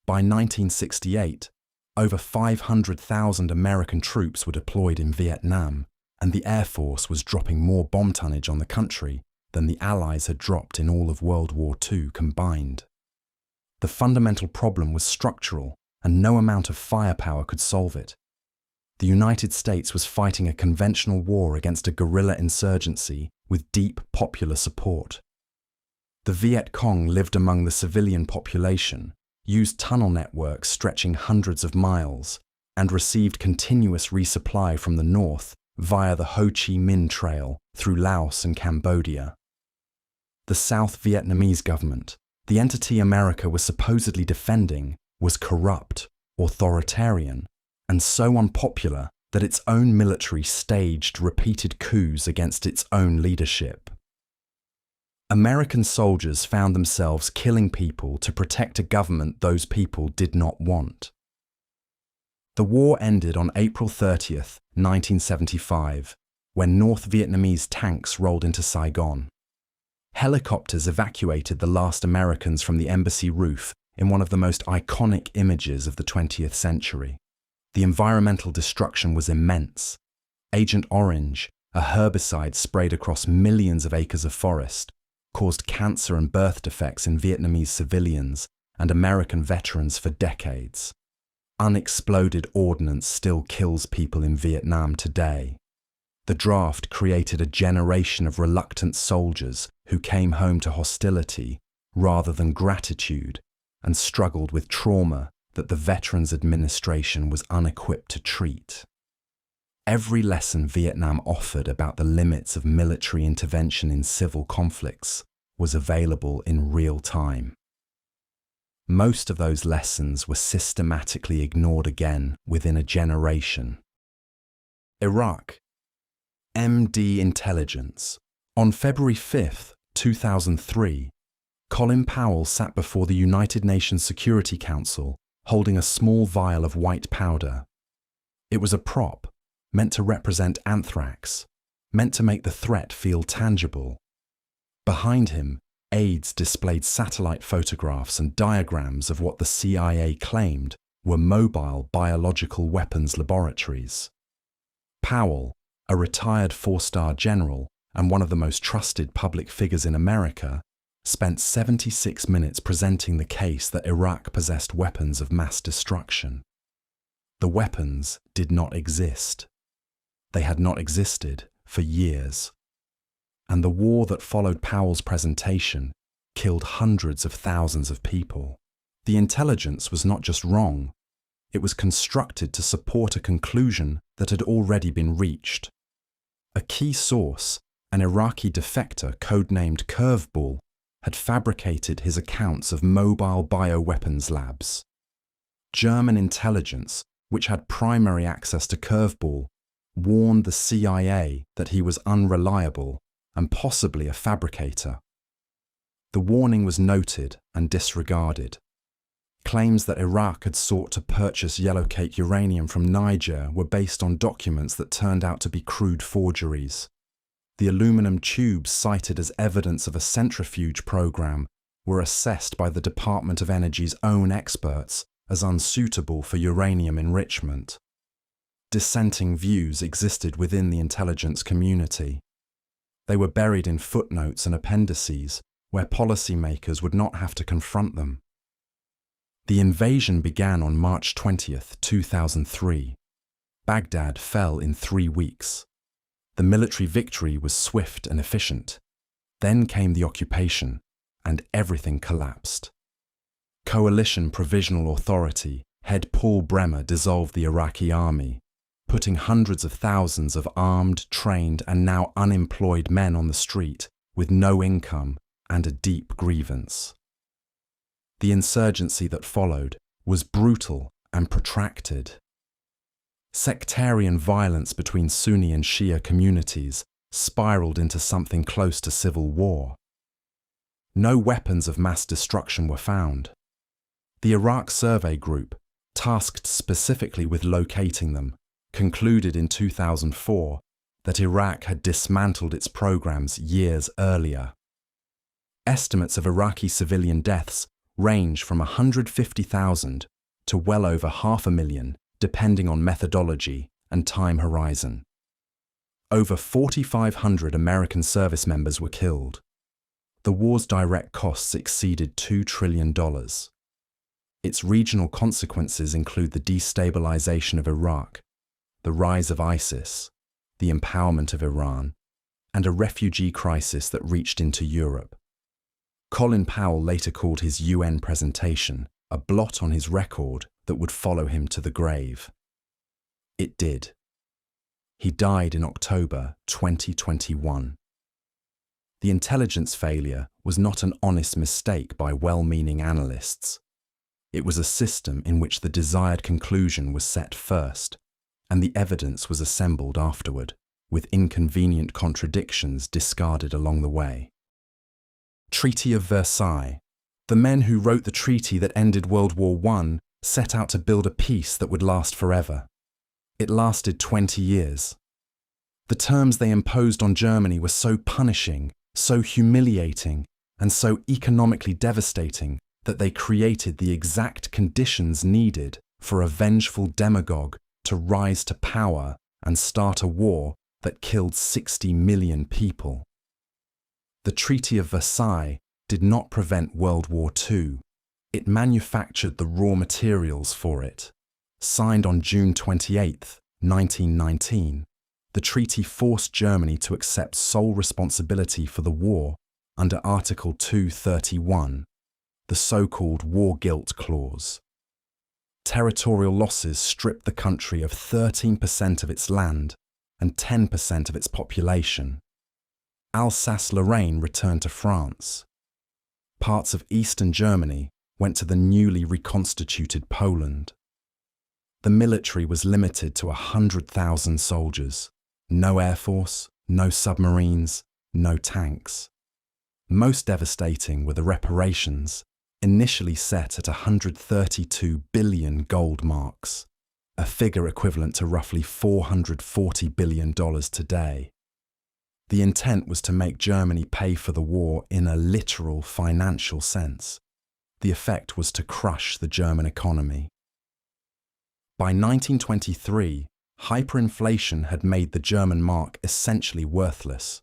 By 1968, over 500,000 American troops were deployed in Vietnam, and the Air Force was dropping more bomb tonnage on the country than the Allies had dropped in all of World War II combined. The fundamental problem was structural, and no amount of firepower could solve it. The United States was fighting a conventional war against a guerrilla insurgency with deep popular support. The Viet Cong lived among the civilian population, used tunnel networks stretching hundreds of miles, and received continuous resupply from the north via the Ho Chi Minh Trail through Laos and Cambodia. The South Vietnamese government, the entity America was supposedly defending, was corrupt, authoritarian, and so unpopular that its own military staged repeated coups against its own leadership. American soldiers found themselves killing people to protect a government those people did not want. The war ended on April 30th, 1975, when North Vietnamese tanks rolled into Saigon. Helicopters evacuated the last Americans from the embassy roof in one of the most iconic images of the 20th century. The environmental destruction was immense. Agent Orange, a herbicide sprayed across millions of acres of forest, caused cancer and birth defects in Vietnamese civilians and American veterans for decades. Unexploded ordnance still kills people in Vietnam today. The draft created a generation of reluctant soldiers who came home to hostility rather than gratitude and struggled with trauma that the Veterans Administration was unequipped to treat. Every lesson Vietnam offered about the limits of military intervention in civil conflicts was available in real time. Most of those lessons were systematically ignored again within a generation. Iraq. WMD Intelligence. On February 5, 2003, Colin Powell sat before the United Nations Security Council holding a small vial of white powder. It was a prop, meant to represent anthrax, meant to make the threat feel tangible. Behind him, aides displayed satellite photographs and diagrams of what the CIA claimed were mobile biological weapons laboratories. Powell, a retired four-star general and one of the most trusted public figures in America, spent 76 minutes presenting the case that Iraq possessed weapons of mass destruction. The weapons did not exist. They had not existed for years. And the war that followed Powell's presentation killed hundreds of thousands of people. The intelligence was not just wrong, it was constructed to support a conclusion that had already been reached. A key source, an Iraqi defector codenamed Curveball, had fabricated his accounts of mobile bioweapons labs. German intelligence, which had primary access to Curveball, warned the CIA that he was unreliable and possibly a fabricator. The warning was noted and disregarded. Claims that Iraq had sought to purchase yellowcake uranium from Niger were based on documents that turned out to be crude forgeries. The aluminum tubes cited as evidence of a centrifuge program were assessed by the Department of Energy's own experts as unsuitable for uranium enrichment. Dissenting views existed within the intelligence community. They were buried in footnotes and appendices where policymakers would not have to confront them. The invasion began on March 20, 2003. Baghdad fell in 3 weeks. The military victory was swift and efficient. Then came the occupation, and everything collapsed. Coalition Provisional Authority head Paul Bremer dissolved the Iraqi army, putting hundreds of thousands of armed, trained, and now unemployed men on the street with no income and a deep grievance. The insurgency that followed was brutal and protracted. Sectarian violence between Sunni and Shia communities spiraled into something close to civil war. No weapons of mass destruction were found. The Iraq Survey Group, tasked specifically with locating them, concluded in 2004 that Iraq had dismantled its programs years earlier. Estimates of Iraqi civilian deaths range from 150,000 to well over 500,000, depending on methodology and time horizon. Over 4,500 American service members were killed. The war's direct costs exceeded $2 trillion. Its regional consequences include the destabilization of Iraq, the rise of ISIS, the empowerment of Iran, and a refugee crisis that reached into Europe. Colin Powell later called his UN presentation a blot on his record that would follow him to the grave. It did. He died in October 2021. The intelligence failure was not an honest mistake by well-meaning analysts. It was a system in which the desired conclusion was set first, and the evidence was assembled afterward, with inconvenient contradictions discarded along the way. Treaty of Versailles. The men who wrote the treaty that ended World War I set out to build a peace that would last forever. It lasted 20 years. The terms they imposed on Germany were so punishing, so humiliating, and so economically devastating that they created the exact conditions needed for a vengeful demagogue to rise to power and start a war that killed 60 million people. The Treaty of Versailles did not prevent World War II. It manufactured the raw materials for it. Signed on June 28, 1919, the treaty forced Germany to accept sole responsibility for the war under Article 231, the so-called War Guilt Clause. Territorial losses stripped the country of 13% of its land and 10% of its population. Alsace-Lorraine returned to France. Parts of eastern Germany went to the newly reconstituted Poland. The military was limited to 100,000 soldiers. No air force, no submarines, no tanks. Most devastating were the reparations, initially set at 132 billion gold marks, a figure equivalent to roughly $440 billion today. The intent was to make Germany pay for the war in a literal financial sense. The effect was to crush the German economy. By 1923, hyperinflation had made the German mark essentially worthless.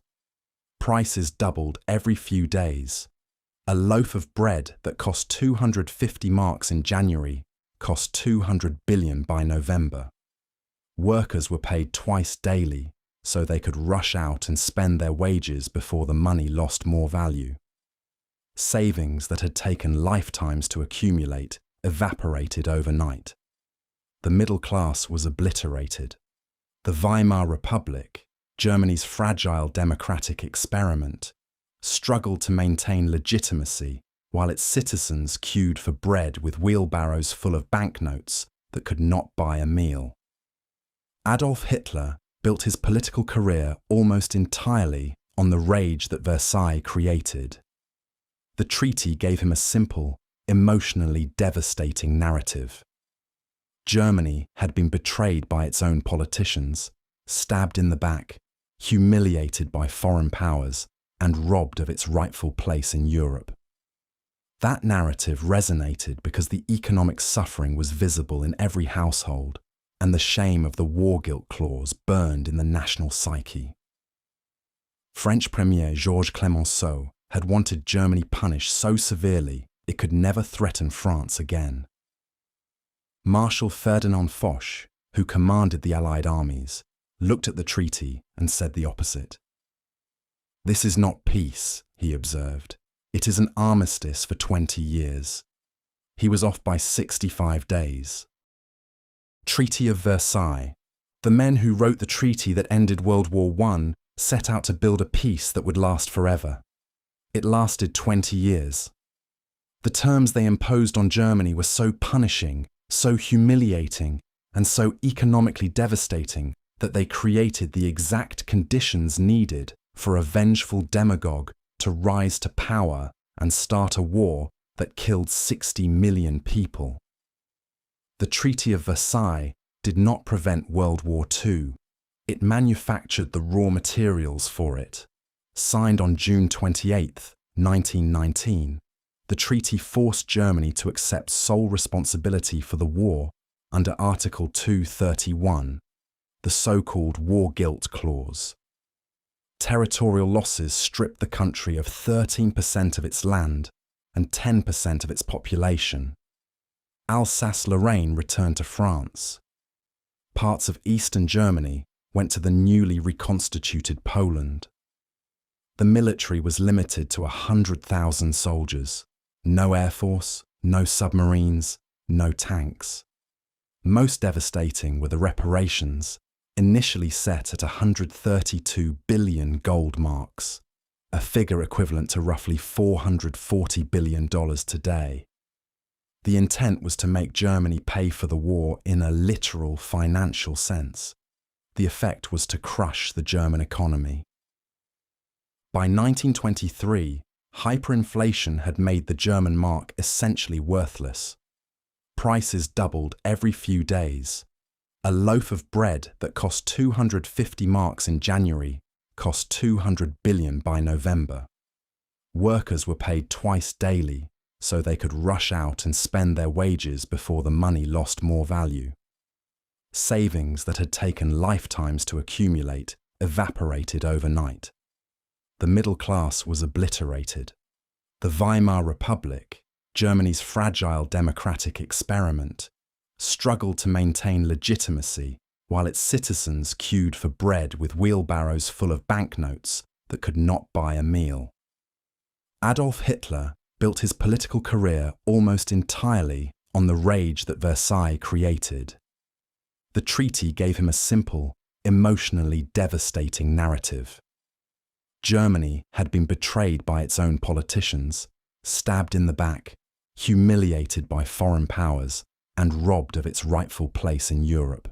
Prices doubled every few days. A loaf of bread that cost 250 marks in January cost 200 billion by November. Workers were paid twice daily, so they could rush out and spend their wages before the money lost more value. Savings that had taken lifetimes to accumulate evaporated overnight. The middle class was obliterated. The Weimar Republic, Germany's fragile democratic experiment, struggled to maintain legitimacy while its citizens queued for bread with wheelbarrows full of banknotes that could not buy a meal. Adolf Hitler built his political career almost entirely on the rage that Versailles created. The treaty gave him a simple, emotionally devastating narrative. Germany had been betrayed by its own politicians, stabbed in the back, humiliated by foreign powers, and robbed of its rightful place in Europe. That narrative resonated because the economic suffering was visible in every household, and the shame of the War Guilt Clause burned in the national psyche. French Premier Georges Clemenceau had wanted Germany punished so severely it could never threaten France again. Marshal Ferdinand Foch, who commanded the Allied armies, looked at the treaty and said the opposite. "This is not peace," he observed. "It is an armistice for 20 years." He was off by 65 days. Treaty of Versailles. The men who wrote the treaty that ended World War I set out to build a peace that would last forever. It lasted 20 years. The terms they imposed on Germany were so punishing, so humiliating, and so economically devastating that they created the exact conditions needed for a vengeful demagogue to rise to power and start a war that killed 60 million people. The Treaty of Versailles did not prevent World War II. It manufactured the raw materials for it. Signed on June 28, 1919, the treaty forced Germany to accept sole responsibility for the war under Article 231, the so-called War Guilt Clause. Territorial losses stripped the country of 13% of its land and 10% of its population. Alsace-Lorraine returned to France. Parts of eastern Germany went to the newly reconstituted Poland. The military was limited to 100,000 soldiers. No air force, no submarines, no tanks. Most devastating were the reparations, initially set at 132 billion gold marks, a figure equivalent to roughly $440 billion today. The intent was to make Germany pay for the war in a literal financial sense. The effect was to crush the German economy. By 1923, hyperinflation had made the German mark essentially worthless. Prices doubled every few days. A loaf of bread that cost 250 marks in January cost 200 billion by November. Workers were paid twice daily so they could rush out and spend their wages before the money lost more value. Savings that had taken lifetimes to accumulate evaporated overnight. The middle class was obliterated. The Weimar Republic, Germany's fragile democratic experiment, struggled to maintain legitimacy while its citizens queued for bread with wheelbarrows full of banknotes that could not buy a meal. Adolf Hitler built his political career almost entirely on the rage that Versailles created. The treaty gave him a simple, emotionally devastating narrative. Germany had been betrayed by its own politicians, stabbed in the back, humiliated by foreign powers, and robbed of its rightful place in Europe.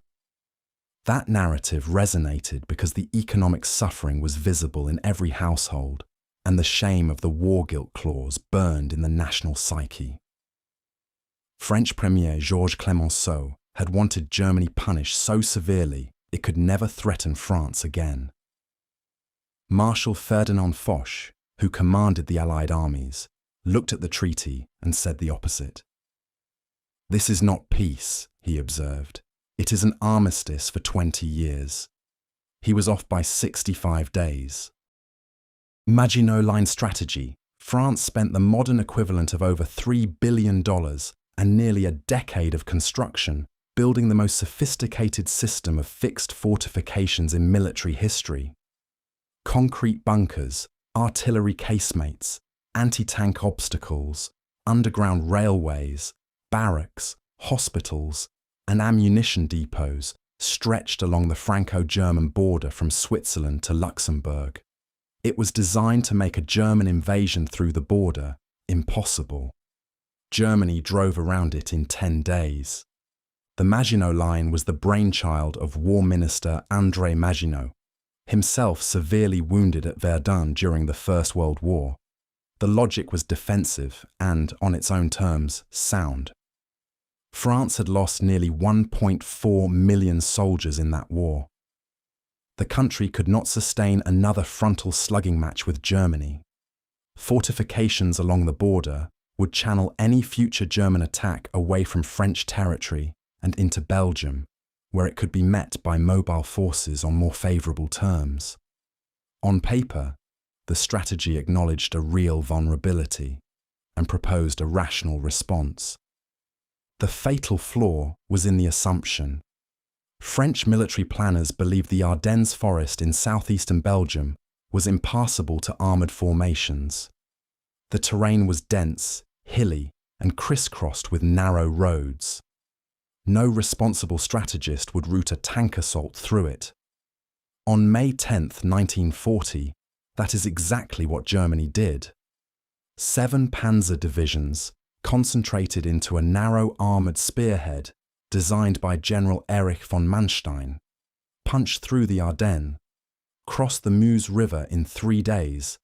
That narrative resonated because the economic suffering was visible in every household, and the shame of the war guilt clause burned in the national psyche. French Premier Georges Clemenceau had wanted Germany punished so severely it could never threaten France again. Marshal Ferdinand Foch, who commanded the Allied armies, looked at the treaty and said the opposite. "This is not peace," he observed. "It is an armistice for 20 years." He was off by 65 days. Maginot Line strategy. France spent the modern equivalent of over $3 billion and nearly a decade of construction building the most sophisticated system of fixed fortifications in military history. Concrete bunkers, artillery casemates, anti-tank obstacles, underground railways, barracks, hospitals, and ammunition depots stretched along the Franco-German border from Switzerland to Luxembourg. It was designed to make a German invasion through the border impossible. Germany drove around it in 10 days. The Maginot Line was the brainchild of War Minister André Maginot, himself severely wounded at Verdun during the First World War. The logic was defensive and, on its own terms, sound. France had lost nearly 1.4 million soldiers in that war. The country could not sustain another frontal slugging match with Germany. Fortifications along the border would channel any future German attack away from French territory and into Belgium, where it could be met by mobile forces on more favourable terms. On paper, the strategy acknowledged a real vulnerability and proposed a rational response. The fatal flaw was in the assumption. French military planners believed the Ardennes forest in southeastern Belgium was impassable to armoured formations. The terrain was dense, hilly, and crisscrossed with narrow roads. No responsible strategist would route a tank assault through it. On May 10, 1940, that is exactly what Germany did. 7 panzer divisions, concentrated into a narrow armoured spearhead designed by General Erich von Manstein, punched through the Ardennes, crossed the Meuse River in 3 days,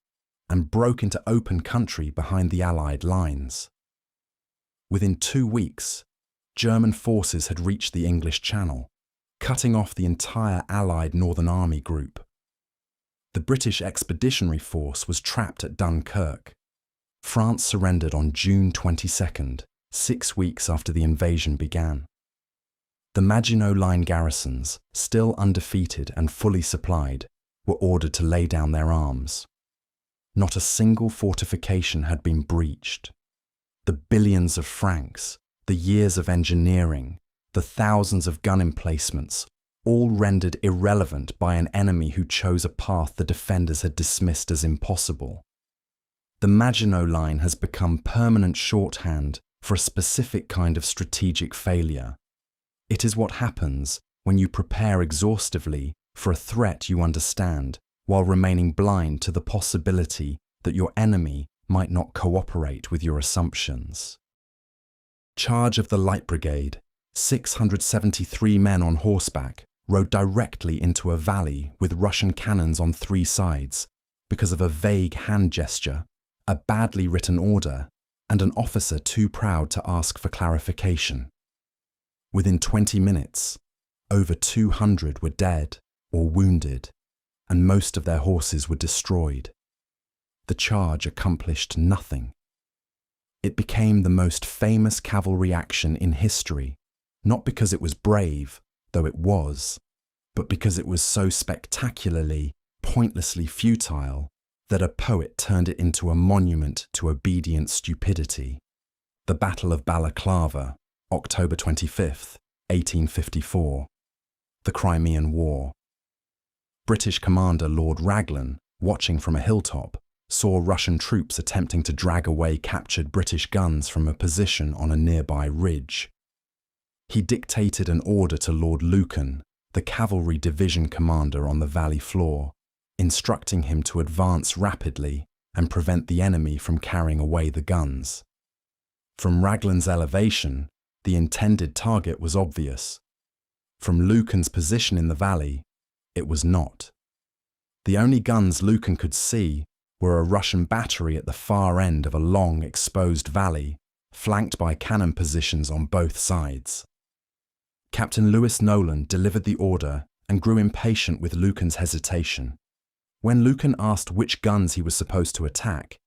and broke into open country behind the Allied lines. Within 2 weeks, German forces had reached the English Channel, cutting off the entire Allied Northern Army group. The British Expeditionary Force was trapped at Dunkirk. France surrendered on June 22nd, 6 weeks after the invasion began. The Maginot Line garrisons, still undefeated and fully supplied, were ordered to lay down their arms. Not a single fortification had been breached. The billions of francs, the years of engineering, the thousands of gun emplacements, all rendered irrelevant by an enemy who chose a path the defenders had dismissed as impossible. The Maginot Line has become permanent shorthand for a specific kind of strategic failure. It is what happens when you prepare exhaustively for a threat you understand while remaining blind to the possibility that your enemy might not cooperate with your assumptions. Charge of the Light Brigade, 673 men on horseback, rode directly into a valley with Russian cannons on 3 sides because of a vague hand gesture, a badly written order, and an officer too proud to ask for clarification. Within 20 minutes, Over 200 were dead or wounded, and most of their horses were destroyed. The charge accomplished nothing. It became the most famous cavalry action in history, not because it was brave, though it was, but because it was so spectacularly, pointlessly futile that a poet turned it into a monument to obedient stupidity. The Battle of Balaclava, October 25th, 1854. The Crimean War. British commander Lord Raglan, watching from a hilltop, saw Russian troops attempting to drag away captured British guns from a position on a nearby ridge. He dictated an order to Lord Lucan, the cavalry division commander on the valley floor, instructing him to advance rapidly and prevent the enemy from carrying away the guns. From Raglan's elevation, the intended target was obvious. From Lucan's position in the valley, it was not. The only guns Lucan could see were a Russian battery at the far end of a long, exposed valley, flanked by cannon positions on both sides. Captain Lewis Nolan delivered the order and grew impatient with Lucan's hesitation. When Lucan asked which guns he was supposed to attack,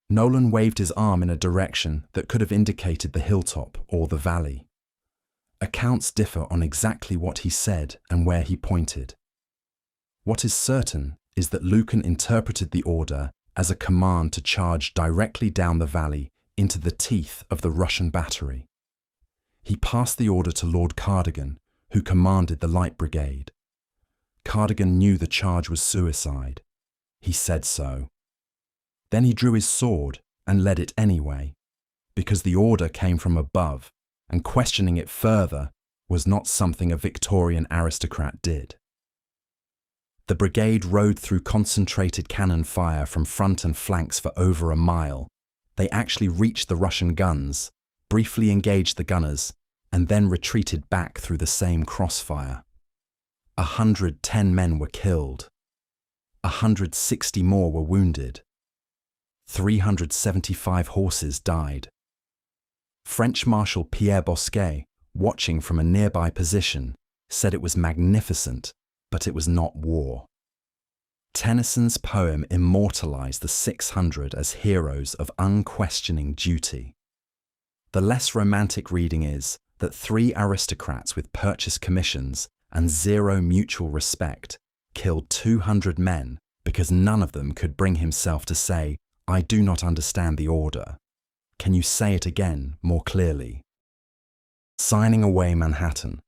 Nolan waved his arm in a direction that could have indicated the hilltop or the valley. Accounts differ on exactly what he said and where he pointed. What is certain is that Lucan interpreted the order as a command to charge directly down the valley into the teeth of the Russian battery. He passed the order to Lord Cardigan, who commanded the Light Brigade. Cardigan knew the charge was suicide. He said so. Then he drew his sword and led it anyway, because the order came from above, and questioning it further was not something a Victorian aristocrat did. The brigade rode through concentrated cannon fire from front and flanks for over a mile. They actually reached the Russian guns, briefly engaged the gunners, and then retreated back through the same crossfire. 110 men were killed. 160 more were wounded. 375 horses died. French Marshal Pierre Bosquet, watching from a nearby position, said it was magnificent, but it was not war. Tennyson's poem immortalized the 600 as heroes of unquestioning duty. The less romantic reading is that 3 aristocrats with purchase commissions and 0 mutual respect killed 200 men because none of them could bring himself to say, "I do not understand the order. Can you say it again more clearly?" Signing away Manhattan.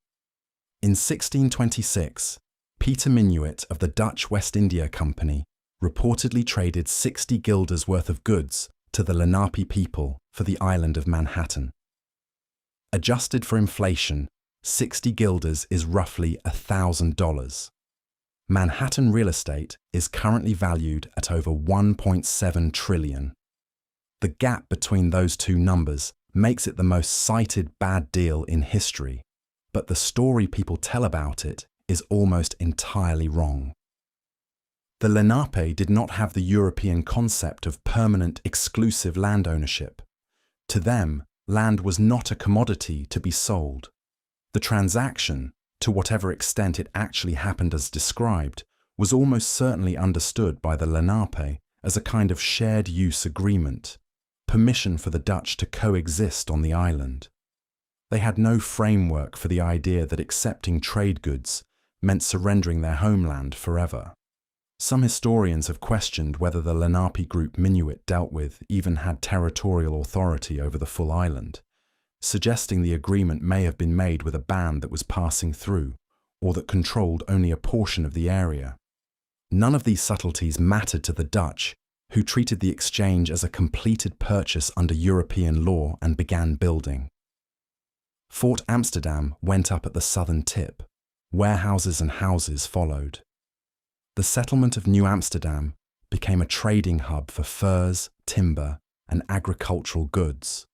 In 1626, Peter Minuit of the Dutch West India Company reportedly traded 60 guilders worth of goods to the Lenape people for the island of Manhattan. Adjusted for inflation, 60 guilders is roughly $1,000. Manhattan real estate is currently valued at over 1.7 trillion. The gap between those two numbers makes it the most cited bad deal in history, but the story people tell about it is almost entirely wrong. The Lenape did not have the European concept of permanent exclusive land ownership. To them, land was not a commodity to be sold. The transaction, to whatever extent it actually happened as described, was almost certainly understood by the Lenape as a kind of shared use agreement, permission for the Dutch to coexist on the island. They had no framework for the idea that accepting trade goods meant surrendering their homeland forever. Some historians have questioned whether the Lenape group Minuit dealt with even had territorial authority over the full island, suggesting the agreement may have been made with a band that was passing through, or that controlled only a portion of the area. None of these subtleties mattered to the Dutch, who treated the exchange as a completed purchase under European law and began building. Fort Amsterdam went up at the southern tip. Warehouses and houses followed. The settlement of New Amsterdam became a trading hub for furs, timber, and agricultural goods.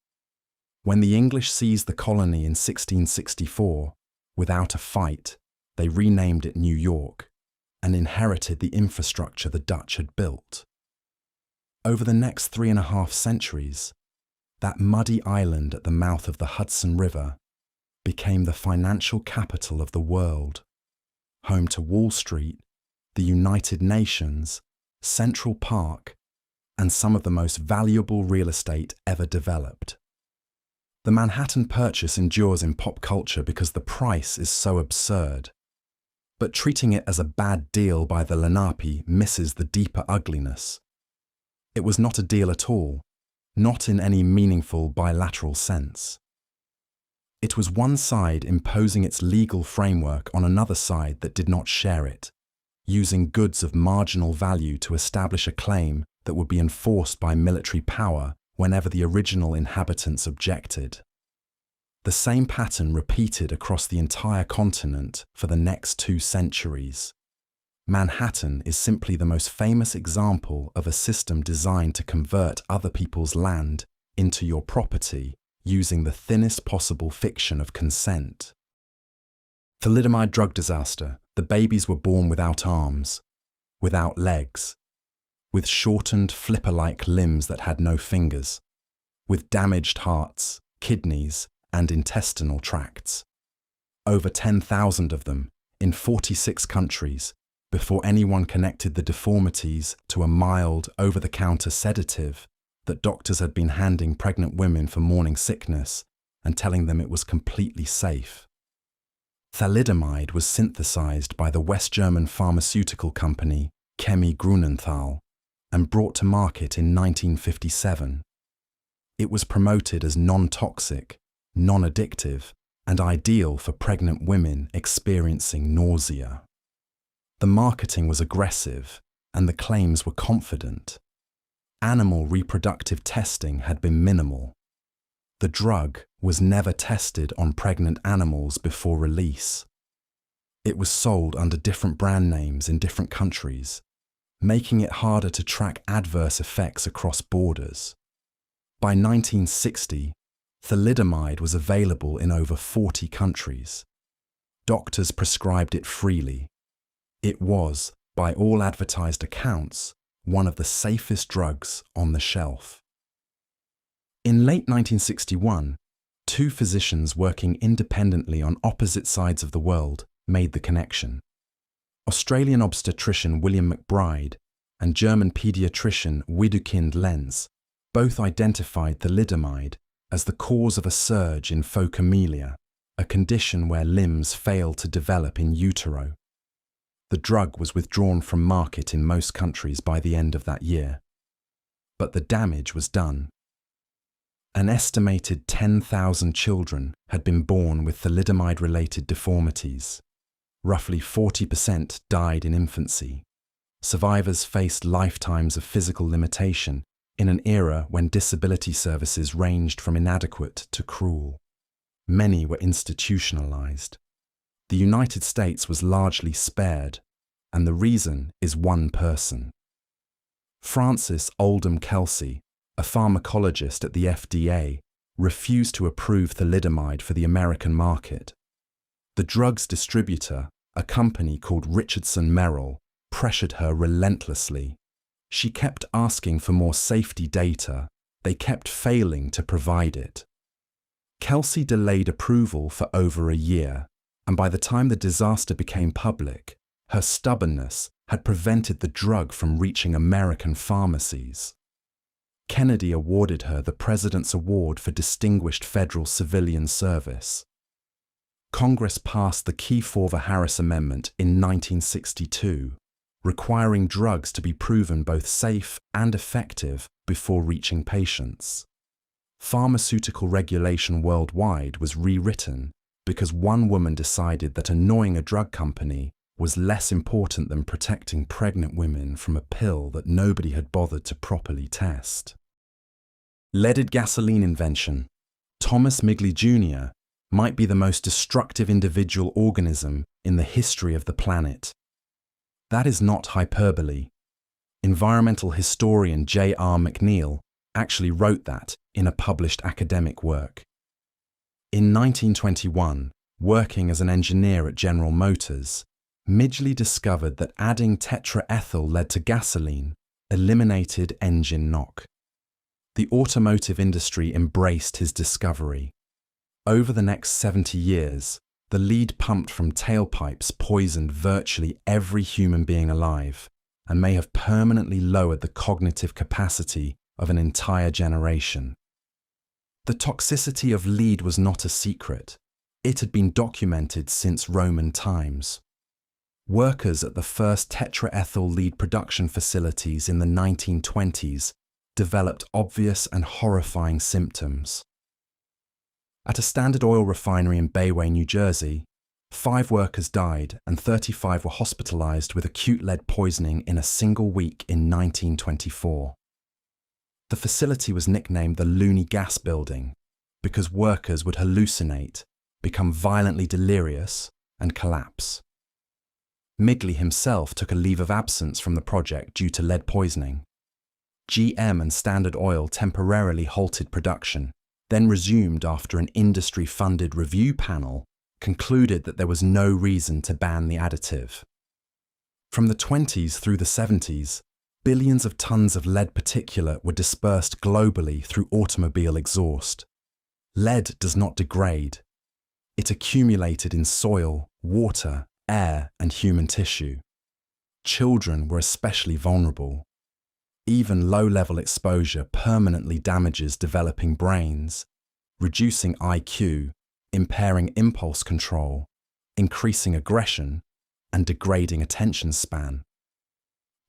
When the English seized the colony in 1664, without a fight, they renamed it New York and inherited the infrastructure the Dutch had built. Over the next 3.5 centuries, that muddy island at the mouth of the Hudson River became the financial capital of the world, home to Wall Street, the United Nations, Central Park, and some of the most valuable real estate ever developed. The Manhattan Purchase endures in pop culture because the price is so absurd. But treating it as a bad deal by the Lenape misses the deeper ugliness. It was not a deal at all, not in any meaningful bilateral sense. It was one side imposing its legal framework on another side that did not share it, using goods of marginal value to establish a claim that would be enforced by military power whenever the original inhabitants objected. The same pattern repeated across the entire continent for the next 2 centuries. Manhattan is simply the most famous example of a system designed to convert other people's land into your property using the thinnest possible fiction of consent. Thalidomide drug disaster. The babies were born without arms, without legs, with shortened flipper-like limbs that had no fingers, with damaged hearts, kidneys, and intestinal tracts. Over 10,000 of them, in 46 countries, before anyone connected the deformities to a mild, over-the-counter sedative that doctors had been handing pregnant women for morning sickness and telling them it was completely safe. Thalidomide was synthesized by the West German pharmaceutical company Chemie Grunenthal and brought to market in 1957. It was promoted as non-toxic, non-addictive, and ideal for pregnant women experiencing nausea. The marketing was aggressive, and the claims were confident. Animal reproductive testing had been minimal. The drug was never tested on pregnant animals before release. It was sold under different brand names in different countries, making it harder to track adverse effects across borders. By 1960, thalidomide was available in over 40 countries. Doctors prescribed it freely. It was, by all advertised accounts, one of the safest drugs on the shelf. In late 1961, 2 physicians working independently on opposite sides of the world made the connection. Australian obstetrician William McBride and German paediatrician Widukind Lenz both identified thalidomide as the cause of a surge in phocomelia, a condition where limbs fail to develop in utero. The drug was withdrawn from market in most countries by the end of that year. But the damage was done. An estimated 10,000 children had been born with thalidomide-related deformities. Roughly 40% died in infancy. Survivors faced lifetimes of physical limitation in an era when disability services ranged from inadequate to cruel. Many were institutionalized. The United States was largely spared, and the reason is one person. Francis Oldham Kelsey, a pharmacologist at the FDA, refused to approve thalidomide for the American market. The drug's distributor, a company called Richardson Merrill, pressured her relentlessly. She kept asking for more safety data. They kept failing to provide it. Kelsey delayed approval for over a year, and by the time the disaster became public, her stubbornness had prevented the drug from reaching American pharmacies. Kennedy awarded her the President's Award for Distinguished Federal Civilian Service. Congress passed the Kefauver-Harris Amendment in 1962, requiring drugs to be proven both safe and effective before reaching patients. Pharmaceutical regulation worldwide was rewritten because one woman decided that annoying a drug company was less important than protecting pregnant women from a pill that nobody had bothered to properly test. Leaded gasoline invention. Thomas Migley Jr. might be the most destructive individual organism in the history of the planet. That is not hyperbole. Environmental historian J.R. McNeill actually wrote that in a published academic work. In 1921, working as an engineer at General Motors, Midgley discovered that adding tetraethyl lead to gasoline eliminated engine knock. The automotive industry embraced his discovery. Over the next 70 years, the lead pumped from tailpipes poisoned virtually every human being alive and may have permanently lowered the cognitive capacity of an entire generation. The toxicity of lead was not a secret. It had been documented since Roman times. Workers at the first tetraethyl lead production facilities in the 1920s developed obvious and horrifying symptoms. At a Standard Oil refinery in Bayway, New Jersey, 5 workers died and 35 were hospitalized with acute lead poisoning in a single week in 1924. The facility was nicknamed the Looney Gas Building because workers would hallucinate, become violently delirious, and collapse. Migley himself took a leave of absence from the project due to lead poisoning. GM and Standard Oil temporarily halted production, then resumed after an industry-funded review panel concluded that there was no reason to ban the additive. From the 20s through the 70s, billions of tons of lead particulate were dispersed globally through automobile exhaust. Lead does not degrade. It accumulated in soil, water, air, and human tissue. Children were especially vulnerable. Even low-level exposure permanently damages developing brains, reducing IQ, impairing impulse control, increasing aggression, and degrading attention span.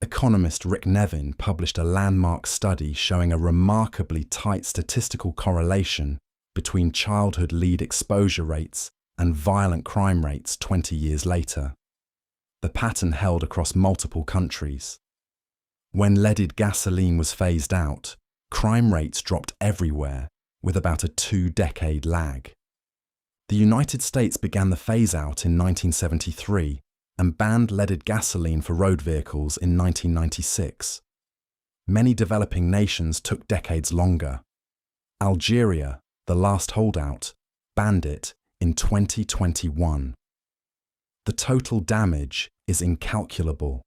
Economist Rick Nevin published a landmark study showing a remarkably tight statistical correlation between childhood lead exposure rates and violent crime rates 20 years later. The pattern held across multiple countries. When leaded gasoline was phased out, crime rates dropped everywhere, with about a 2-decade lag. The United States began the phase-out in 1973 and banned leaded gasoline for road vehicles in 1996. Many developing nations took decades longer. Algeria, the last holdout, banned it in 2021. The total damage is incalculable.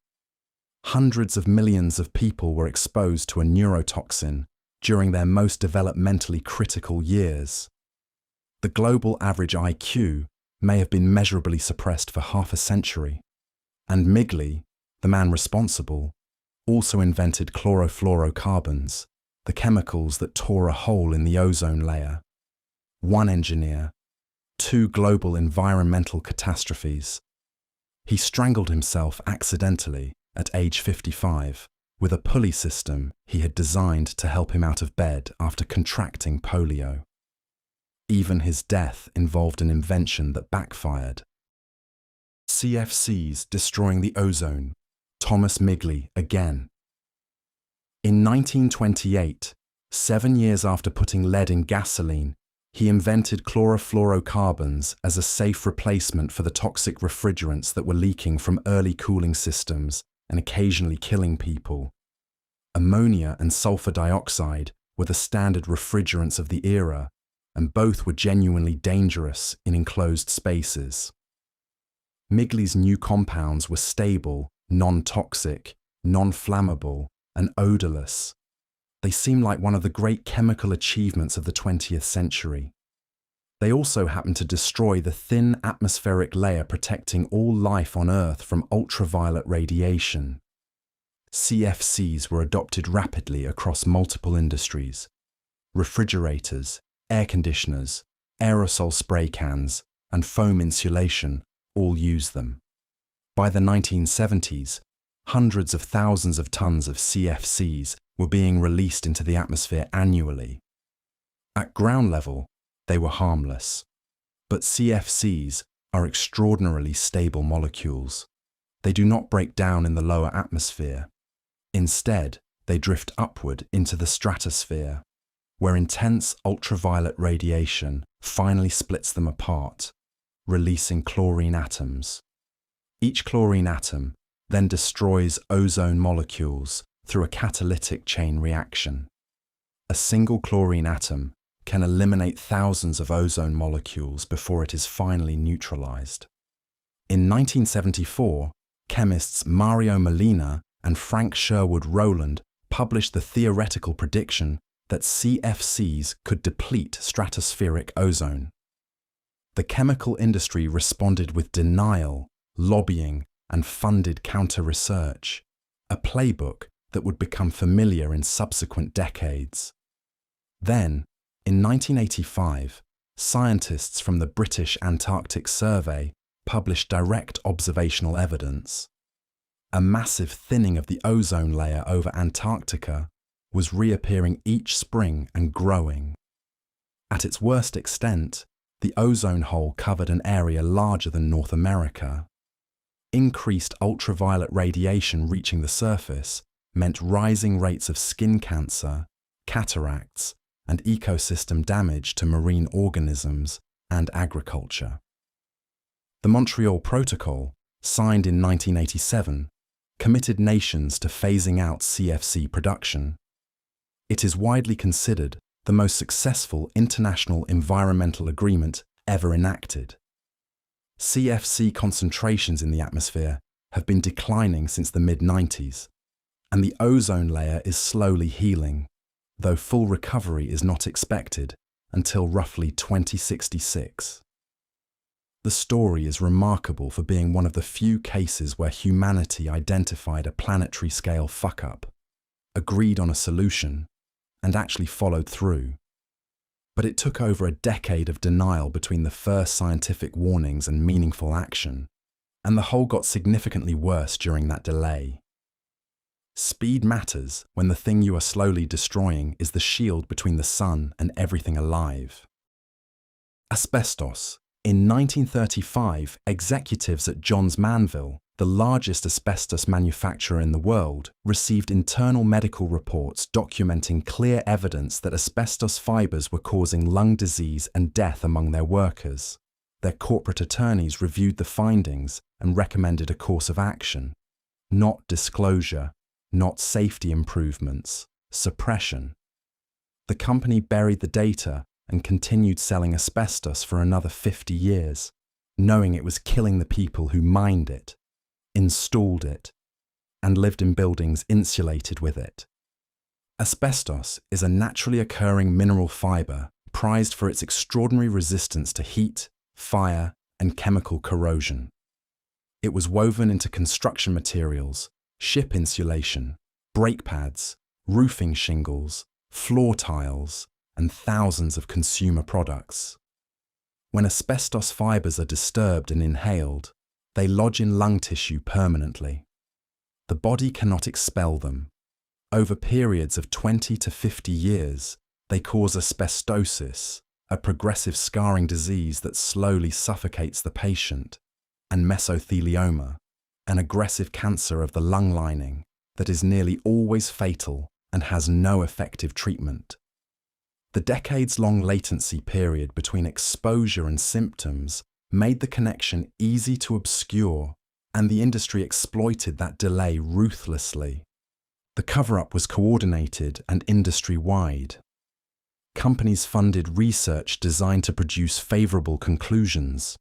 Hundreds of millions of people were exposed to a neurotoxin during their most developmentally critical years. The global average IQ may have been measurably suppressed for half a century. And Migley, the man responsible, also invented chlorofluorocarbons, the chemicals that tore a hole in the ozone layer. One engineer, 2 global environmental catastrophes. He strangled himself accidentally at age 55 with a pulley system he had designed to help him out of bed after contracting polio. Even his death involved an invention that backfired. CFCs destroying the ozone. Thomas Migley again. In 1928, 7 years after putting lead in gasoline, he invented chlorofluorocarbons as a safe replacement for the toxic refrigerants that were leaking from early cooling systems and occasionally killing people. Ammonia and sulfur dioxide were the standard refrigerants of the era, and both were genuinely dangerous in enclosed spaces. Migley's new compounds were stable, non-toxic, non-flammable, and odorless. They seem like one of the great chemical achievements of the 20th century. They also happen to destroy the thin atmospheric layer protecting all life on Earth from ultraviolet radiation. CFCs were adopted rapidly across multiple industries. Refrigerators, air conditioners, aerosol spray cans, and foam insulation all use them. By the 1970s, hundreds of thousands of tons of CFCs were being released into the atmosphere annually. At ground level, they were harmless. But CFCs are extraordinarily stable molecules. They do not break down in the lower atmosphere. Instead, they drift upward into the stratosphere, where intense ultraviolet radiation finally splits them apart, releasing chlorine atoms. Each chlorine atom then destroys ozone molecules through a catalytic chain reaction. A single chlorine atom can eliminate thousands of ozone molecules before it is finally neutralized. In 1974, chemists Mario Molina and Frank Sherwood Rowland published the theoretical prediction that CFCs could deplete stratospheric ozone. The chemical industry responded with denial, lobbying, and funded counter-research, a playbook that would become familiar in subsequent decades. Then, in 1985, scientists from the British Antarctic Survey published direct observational evidence. A massive thinning of the ozone layer over Antarctica was reappearing each spring and growing. At its worst extent, the ozone hole covered an area larger than North America. Increased ultraviolet radiation reaching the surface meant rising rates of skin cancer, cataracts, and ecosystem damage to marine organisms and agriculture. The Montreal Protocol, signed in 1987, committed nations to phasing out CFC production. It is widely considered the most successful international environmental agreement ever enacted. CFC concentrations in the atmosphere have been declining since the mid-90s, and the ozone layer is slowly healing, though full recovery is not expected until roughly 2066. The story is remarkable for being one of the few cases where humanity identified a planetary-scale fuck-up, agreed on a solution, and actually followed through. But it took over a decade of denial between the first scientific warnings and meaningful action, and the whole got significantly worse during that delay. Speed matters when the thing you are slowly destroying is the shield between the sun and everything alive. Asbestos. In 1935, executives at Johns Manville, the largest asbestos manufacturer in the world, received internal medical reports documenting clear evidence that asbestos fibers were causing lung disease and death among their workers. Their corporate attorneys reviewed the findings and recommended a course of action. Not disclosure, not safety improvements, suppression. The company buried the data and continued selling asbestos for another 50 years, knowing it was killing the people who mined it, installed it, and lived in buildings insulated with it. Asbestos is a naturally occurring mineral fiber prized for its extraordinary resistance to heat, fire, and chemical corrosion. It was woven into construction materials, ship insulation, brake pads, roofing shingles, floor tiles, and thousands of consumer products. When asbestos fibers are disturbed and inhaled, they lodge in lung tissue permanently. The body cannot expel them. Over periods of 20 to 50 years, they cause asbestosis, a progressive scarring disease that slowly suffocates the patient, and mesothelioma, an aggressive cancer of the lung lining that is nearly always fatal and has no effective treatment. The decades-long latency period between exposure and symptoms made the connection easy to obscure, and the industry exploited that delay ruthlessly. The cover-up was coordinated and industry-wide. Companies funded research designed to produce favorable conclusions.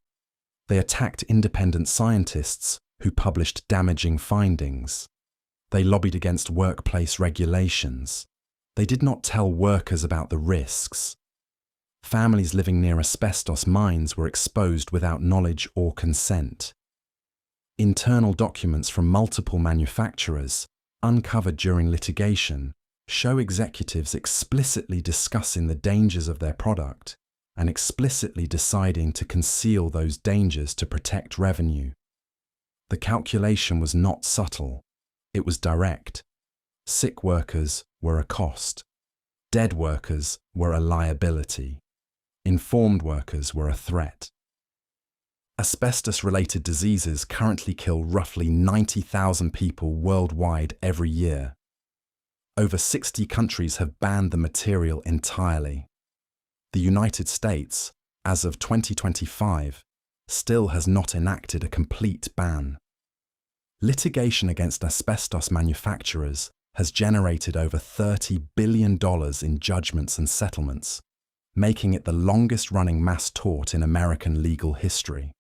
They attacked independent scientists who published damaging findings. They lobbied against workplace regulations. They did not tell workers about the risks. Families living near asbestos mines were exposed without knowledge or consent. Internal documents from multiple manufacturers, uncovered during litigation, show executives explicitly discussing the dangers of their product and explicitly deciding to conceal those dangers to protect revenue. The calculation was not subtle, it was direct. Sick workers were a cost. Dead workers were a liability. Informed workers were a threat. Asbestos-related diseases currently kill roughly 90,000 people worldwide every year. Over 60 countries have banned the material entirely. The United States, as of 2025, still has not enacted a complete ban. Litigation against asbestos manufacturers has generated over $30 billion in judgments and settlements, making it the longest-running mass tort in American legal history.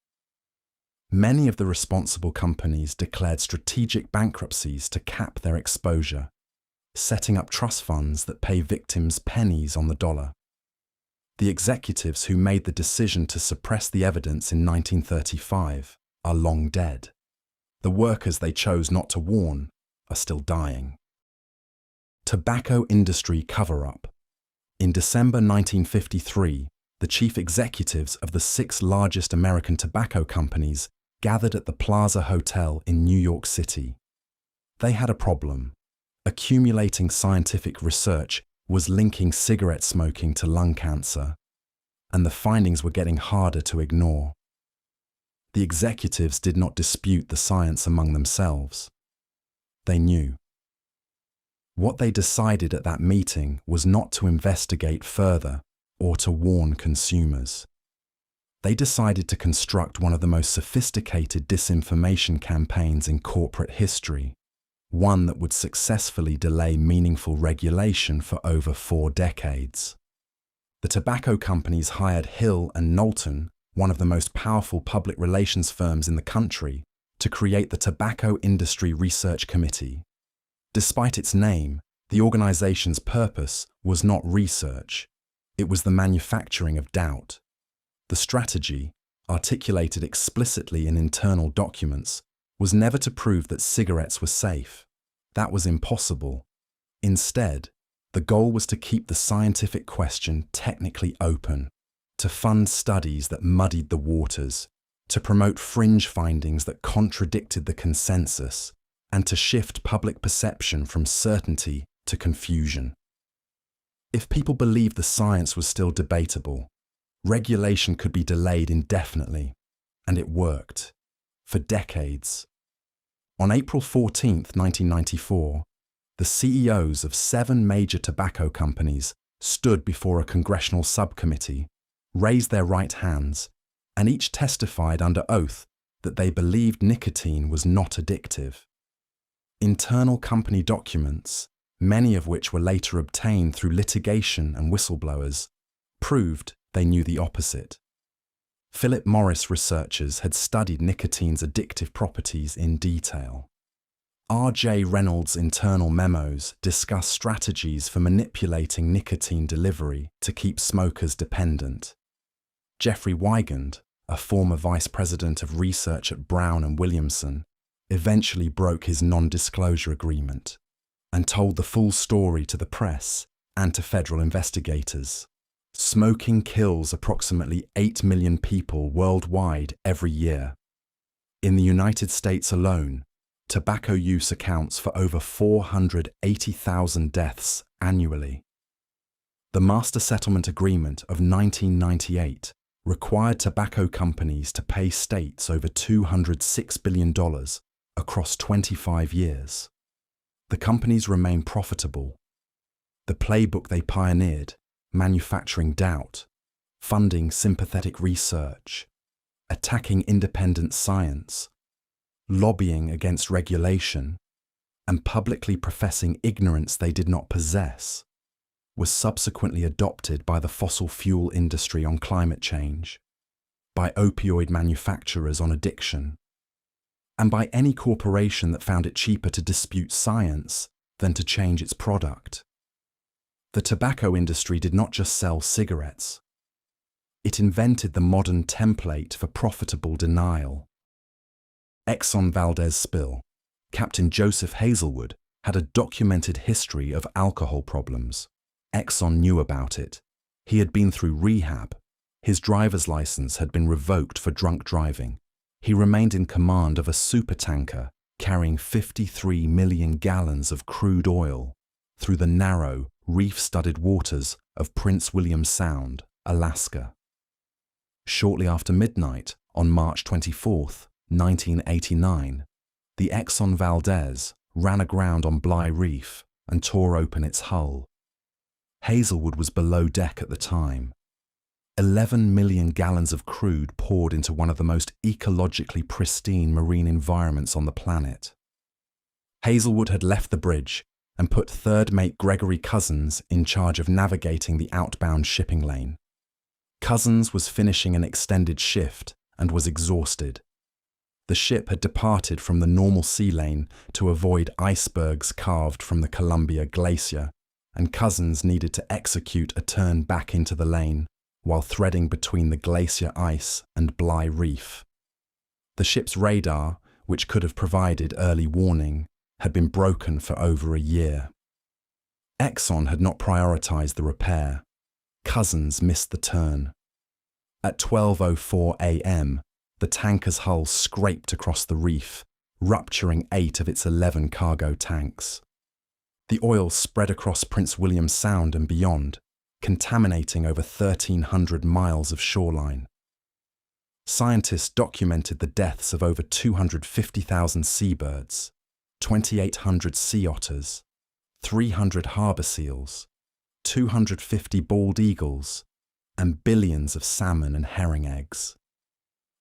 Many of the responsible companies declared strategic bankruptcies to cap their exposure, setting up trust funds that pay victims pennies on the dollar. The executives who made the decision to suppress the evidence in 1935 are long dead. The workers they chose not to warn are still dying. Tobacco industry cover-up. In December 1953, the chief executives of the 6 largest American tobacco companies gathered at the Plaza Hotel in New York City. They had a problem. Accumulating scientific research was linking cigarette smoking to lung cancer, and the findings were getting harder to ignore. The executives did not dispute the science among themselves. They knew. What they decided at that meeting was not to investigate further or to warn consumers. They decided to construct one of the most sophisticated disinformation campaigns in corporate history, one that would successfully delay meaningful regulation for over 4 decades. The tobacco companies hired Hill and Knowlton, one of the most powerful public relations firms in the country, to create the Tobacco Industry Research Committee. Despite its name, the organization's purpose was not research. It was the manufacturing of doubt. The strategy, articulated explicitly in internal documents, was never to prove that cigarettes were safe. That was impossible. Instead, the goal was to keep the scientific question technically open, to fund studies that muddied the waters, to promote fringe findings that contradicted the consensus, and to shift public perception from certainty to confusion. If people believed the science was still debatable, regulation could be delayed indefinitely, and it worked, for decades. On April 14, 1994, the CEOs of 7 major tobacco companies stood before a congressional subcommittee, raised their right hands, and each testified under oath that they believed nicotine was not addictive. Internal company documents, many of which were later obtained through litigation and whistleblowers, proved they knew the opposite. Philip Morris researchers had studied nicotine's addictive properties in detail. R.J. Reynolds' internal memos discuss strategies for manipulating nicotine delivery to keep smokers dependent. Jeffrey Wigand, a former vice president of research at Brown and Williamson, eventually broke his non-disclosure agreement and told the full story to the press and to federal investigators. Smoking kills approximately 8 million people worldwide every year. In the United States alone, tobacco use accounts for over 480,000 deaths annually. The Master Settlement Agreement of 1998 required tobacco companies to pay states over $206 billion across 25 years. The companies remain profitable. The playbook they pioneered, manufacturing doubt, funding sympathetic research, attacking independent science, lobbying against regulation, and publicly professing ignorance they did not possess, was subsequently adopted by the fossil fuel industry on climate change, by opioid manufacturers on addiction, and by any corporation that found it cheaper to dispute science than to change its product. The tobacco industry did not just sell cigarettes. It invented the modern template for profitable denial. Exxon Valdez spill. Captain Joseph Hazelwood had a documented history of alcohol problems. Exxon knew about it. He had been through rehab. His driver's license had been revoked for drunk driving. He remained in command of a supertanker carrying 53 million gallons of crude oil through the narrow, reef-studded waters of Prince William Sound, Alaska. Shortly after midnight, on March 24, 1989, the Exxon Valdez ran aground on Bligh Reef and tore open its hull. Hazelwood was below deck at the time. 11 million gallons of crude poured into one of the most ecologically pristine marine environments on the planet. Hazelwood had left the bridge and put third mate Gregory Cousins in charge of navigating the outbound shipping lane. Cousins was finishing an extended shift and was exhausted. The ship had departed from the normal sea lane to avoid icebergs carved from the Columbia Glacier, and Cousins needed to execute a turn back into the lane while threading between the glacier ice and Bly Reef. The ship's radar, which could have provided early warning, had been broken for over a year. Exxon had not prioritized the repair. Cousins missed the turn. At 12:04 a.m., the tanker's hull scraped across the reef, rupturing 8 of its 11 cargo tanks. The oil spread across Prince William Sound and beyond, contaminating over 1,300 miles of shoreline. Scientists documented the deaths of over 250,000 seabirds, 2,800 sea otters, 300 harbour seals, 250 bald eagles, and billions of salmon and herring eggs.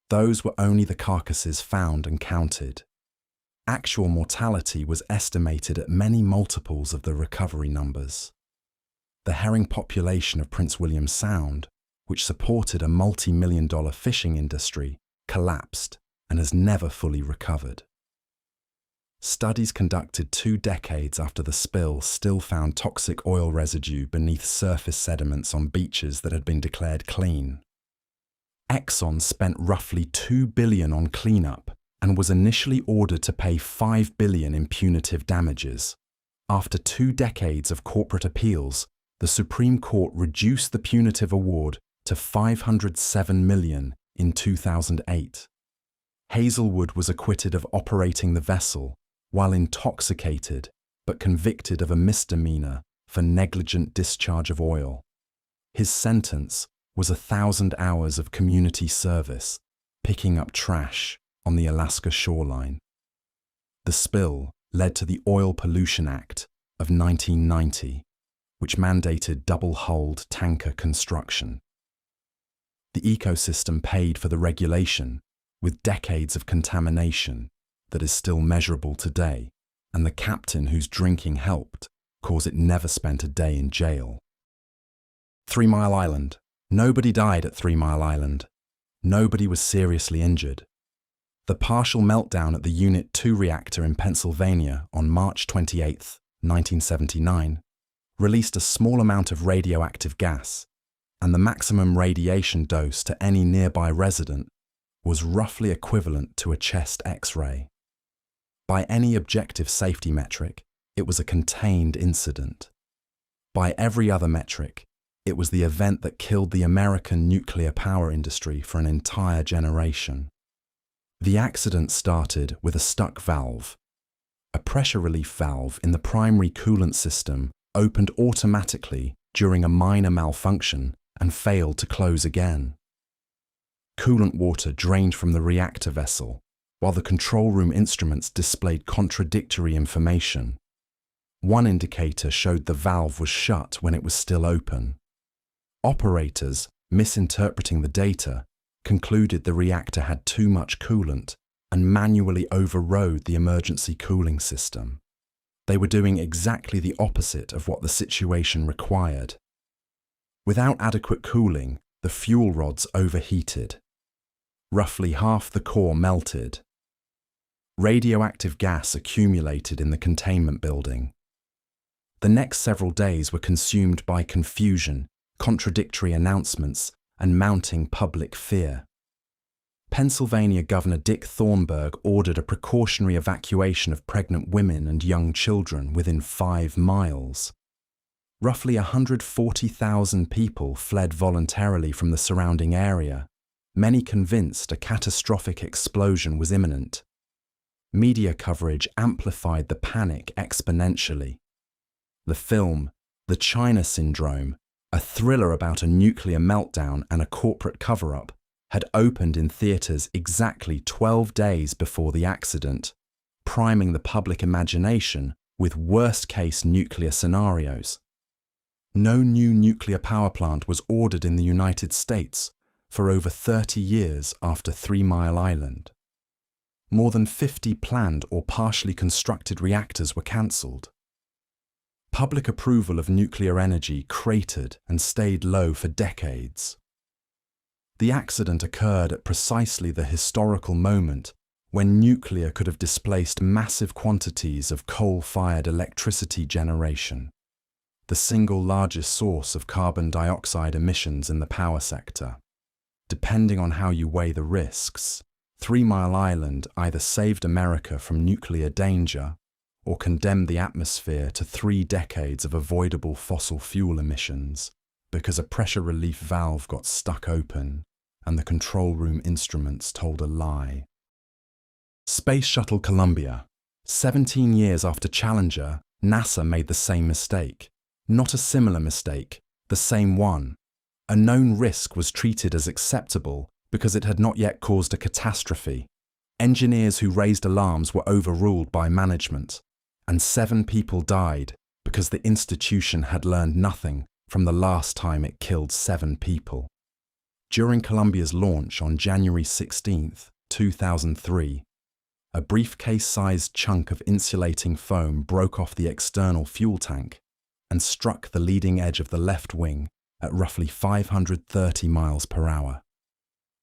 Those were only the carcasses found and counted. Actual mortality was estimated at many multiples of the recovery numbers. The herring population of Prince William Sound, which supported a multi-million-dollar fishing industry, collapsed and has never fully recovered. Studies conducted 2 decades after the spill still found toxic oil residue beneath surface sediments on beaches that had been declared clean. Exxon spent roughly $2 billion on cleanup and was initially ordered to pay $5 billion in punitive damages. After 2 decades of corporate appeals, the Supreme Court reduced the punitive award to $507 million in 2008. Hazelwood was acquitted of operating the vessel while intoxicated, but convicted of a misdemeanor for negligent discharge of oil. His sentence was 1,000 hours of community service, picking up trash on the Alaska shoreline. The spill led to the Oil Pollution Act of 1990, which mandated double-hulled tanker construction. The ecosystem paid for the regulation, with decades of contamination that is still measurable today, and the captain whose drinking helped cause it never spent a day in jail. 3 Mile Island. Nobody died at 3 Mile Island. Nobody was seriously injured. The partial meltdown at the Unit 2 reactor in Pennsylvania on March 28, 1979, released a small amount of radioactive gas, and the maximum radiation dose to any nearby resident was roughly equivalent to a chest X-ray. By any objective safety metric, it was a contained incident. By every other metric, it was the event that killed the American nuclear power industry for an entire generation. The accident started with a stuck valve. A pressure relief valve in the primary coolant system opened automatically during a minor malfunction and failed to close again. Coolant water drained from the reactor vessel, while the control room instruments displayed contradictory information. One indicator showed the valve was shut when it was still open. Operators, misinterpreting the data, concluded the reactor had too much coolant and manually overrode the emergency cooling system. They were doing exactly the opposite of what the situation required. Without adequate cooling, the fuel rods overheated. Roughly half the core melted. Radioactive gas accumulated in the containment building. The next several days were consumed by confusion, contradictory announcements, and mounting public fear. Pennsylvania Governor Dick Thornburgh ordered a precautionary evacuation of pregnant women and young children within 5 miles. Roughly 140,000 people fled voluntarily from the surrounding area, many convinced a catastrophic explosion was imminent. Media coverage amplified the panic exponentially. The film, The China Syndrome, a thriller about a nuclear meltdown and a corporate cover-up, had opened in theaters exactly 12 days before the accident, priming the public imagination with worst-case nuclear scenarios. No new nuclear power plant was ordered in the United States for over 30 years after 3 Mile Island. More than 50 planned or partially constructed reactors were cancelled. Public approval of nuclear energy cratered and stayed low for decades. The accident occurred at precisely the historical moment when nuclear could have displaced massive quantities of coal-fired electricity generation. the single largest source of carbon dioxide emissions in the power sector. Depending on how you weigh the risks, 3 Mile Island either saved America from nuclear danger or condemned the atmosphere to 3 decades of avoidable fossil fuel emissions because a pressure relief valve got stuck open and the control room instruments told a lie. Space Shuttle Columbia. 17 years after Challenger, NASA made the same mistake. Not a similar mistake, the same one. A known risk was treated as acceptable because it had not yet caused a catastrophe. Engineers who raised alarms were overruled by management, and 7 people died because the institution had learned nothing from the last time it killed 7 people. During Columbia's launch on January 16, 2003, a briefcase-sized chunk of insulating foam broke off the external fuel tank and struck the leading edge of the left wing at roughly 530 miles per hour.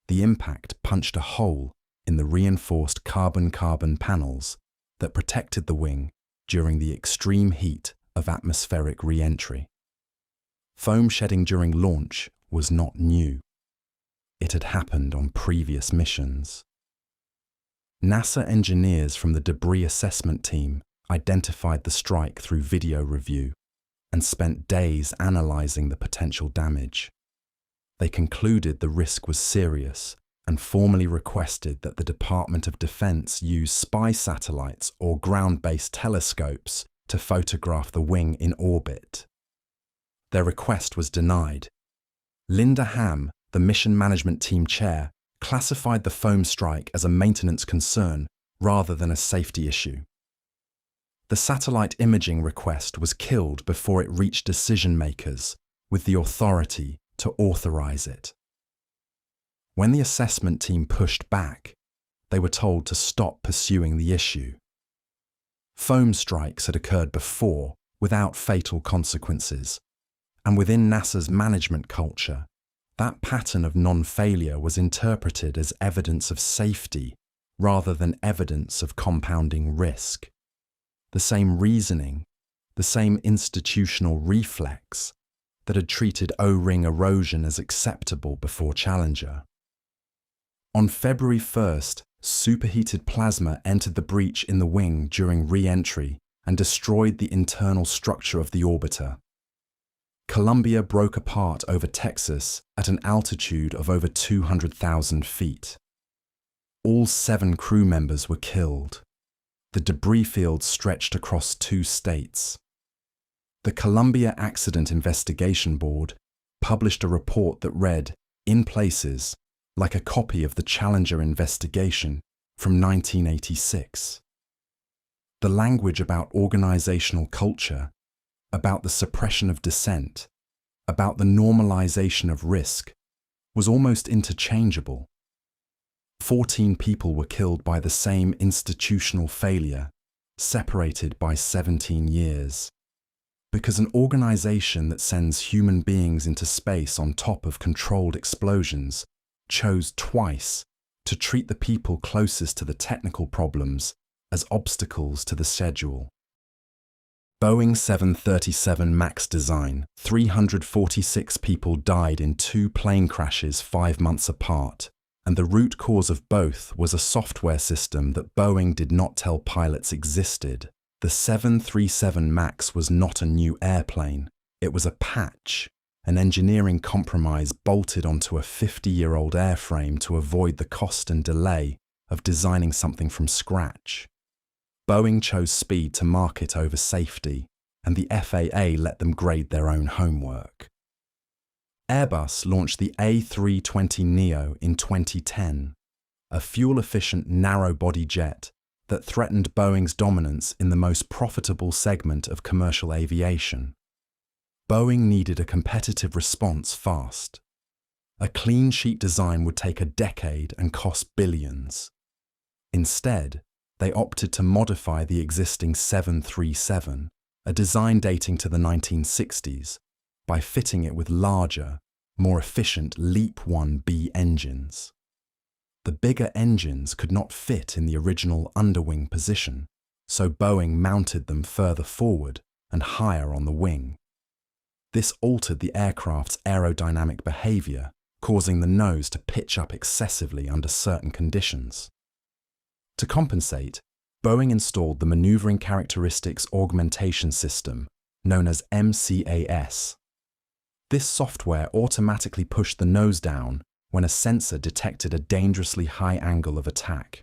The impact punched a hole in the reinforced carbon-carbon panels that protected the wing during the extreme heat of atmospheric re-entry. Foam shedding during launch was not new. It had happened on previous missions. NASA engineers from the debris assessment team identified the strike through video review and spent days analyzing the potential damage. They concluded the risk was serious and formally requested that the Department of Defense use spy satellites or ground-based telescopes to photograph the wing in orbit. Their request was denied. Linda Ham, the mission management team chair, classified the foam strike as a maintenance concern rather than a safety issue. The satellite imaging request was killed before it reached decision makers with the authority to authorize it. When the assessment team pushed back, they were told to stop pursuing the issue. Foam strikes had occurred before without fatal consequences, and within NASA's management culture, that pattern of non-failure was interpreted as evidence of safety rather than evidence of compounding risk. The same reasoning, the same institutional reflex that had treated O-ring erosion as acceptable before Challenger. On February 1st, superheated plasma entered the breach in the wing during re-entry and destroyed the internal structure of the orbiter. Columbia broke apart over Texas at an altitude of over 200,000 feet. All 7 crew members were killed. The debris field stretched across 2 states. The Columbia Accident Investigation Board published a report that read, in places, like a copy of the Challenger investigation from 1986. The language about organizational culture, about the suppression of dissent, about the normalization of risk, was almost interchangeable. 14 people were killed by the same institutional failure, separated by 17 years. Because an organization that sends human beings into space on top of controlled explosions chose twice to treat the people closest to the technical problems as obstacles to the schedule. Boeing 737 MAX design, 346 people died in 2 plane crashes 5 months apart, and the root cause of both was a software system that Boeing did not tell pilots existed. The 737 MAX was not a new airplane, it was a patch, an engineering compromise bolted onto a 50-year-old airframe to avoid the cost and delay of designing something from scratch. Boeing chose speed to market over safety, and the FAA let them grade their own homework. Airbus launched the A320neo in 2010, a fuel-efficient narrow-body jet that threatened Boeing's dominance in the most profitable segment of commercial aviation. Boeing needed a competitive response fast. A clean sheet design would take a decade and cost billions. Instead, they opted to modify the existing 737, a design dating to the 1960s, by fitting it with larger, more efficient LEAP 1B engines. The bigger engines could not fit in the original underwing position, so Boeing mounted them further forward and higher on the wing. This altered the aircraft's aerodynamic behavior, causing the nose to pitch up excessively under certain conditions. To compensate, Boeing installed the Maneuvering Characteristics Augmentation System, known as MCAS. This software automatically pushed the nose down when a sensor detected a dangerously high angle of attack.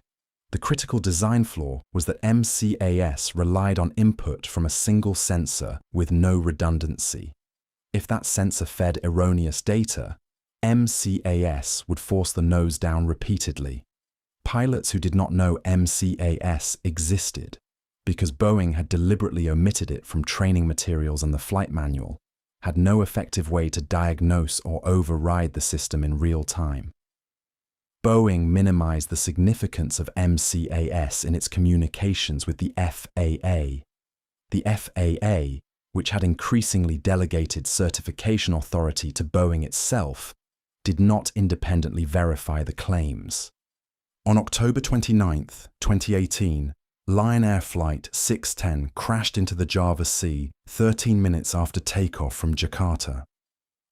The critical design flaw was that MCAS relied on input from a single sensor with no redundancy. If that sensor fed erroneous data, MCAS would force the nose down repeatedly. Pilots who did not know MCAS existed, because Boeing had deliberately omitted it from training materials and the flight manual, had no effective way to diagnose or override the system in real time. Boeing minimized the significance of MCAS in its communications with the FAA. The FAA, which had increasingly delegated certification authority to Boeing itself, did not independently verify the claims. On October 29, 2018, Lion Air Flight 610 crashed into the Java Sea 13 minutes after takeoff from Jakarta.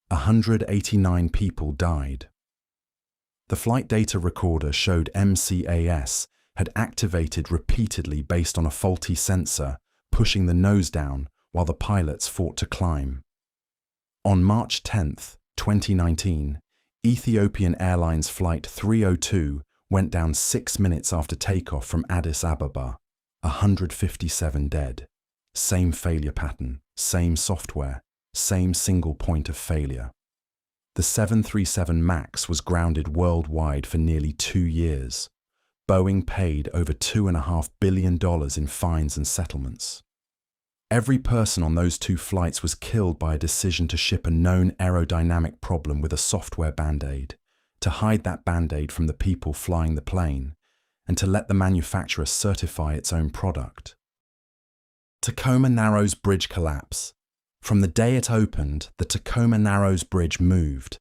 189 people died. The flight data recorder showed MCAS had activated repeatedly based on a faulty sensor, pushing the nose down while the pilots fought to climb. On March 10, 2019, Ethiopian Airlines Flight 302 went down 6 minutes after takeoff from Addis Ababa, 157 dead. Same failure pattern, same software, same single point of failure. The 737 MAX was grounded worldwide for nearly 2 years. Boeing paid over $2.5 billion in fines and settlements. Every person on those 2 flights was killed by a decision to ship a known aerodynamic problem with a software band-aid, to hide that band-aid from the people flying the plane, and to let the manufacturer certify its own product. Tacoma Narrows Bridge collapse. From the day it opened, the Tacoma Narrows Bridge moved.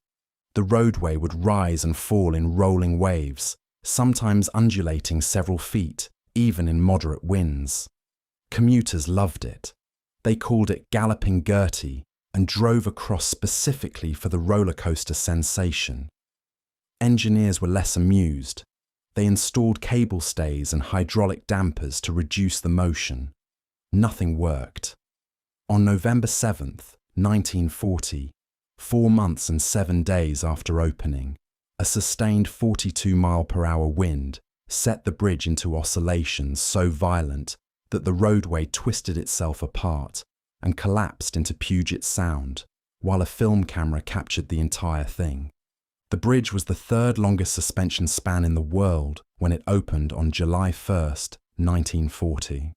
The roadway would rise and fall in rolling waves, sometimes undulating several feet, even in moderate winds. Commuters loved it. They called it Galloping Gertie and drove across specifically for the roller coaster sensation. Engineers were less amused. They installed cable stays and hydraulic dampers to reduce the motion. Nothing worked. On November 7, 1940, 4 months and 7 days after opening, a sustained 42-mile-per-hour wind set the bridge into oscillations so violent that the roadway twisted itself apart and collapsed into Puget Sound, while a film camera captured the entire thing. The bridge was the 3rd longest suspension span in the world when it opened on July 1, 1940.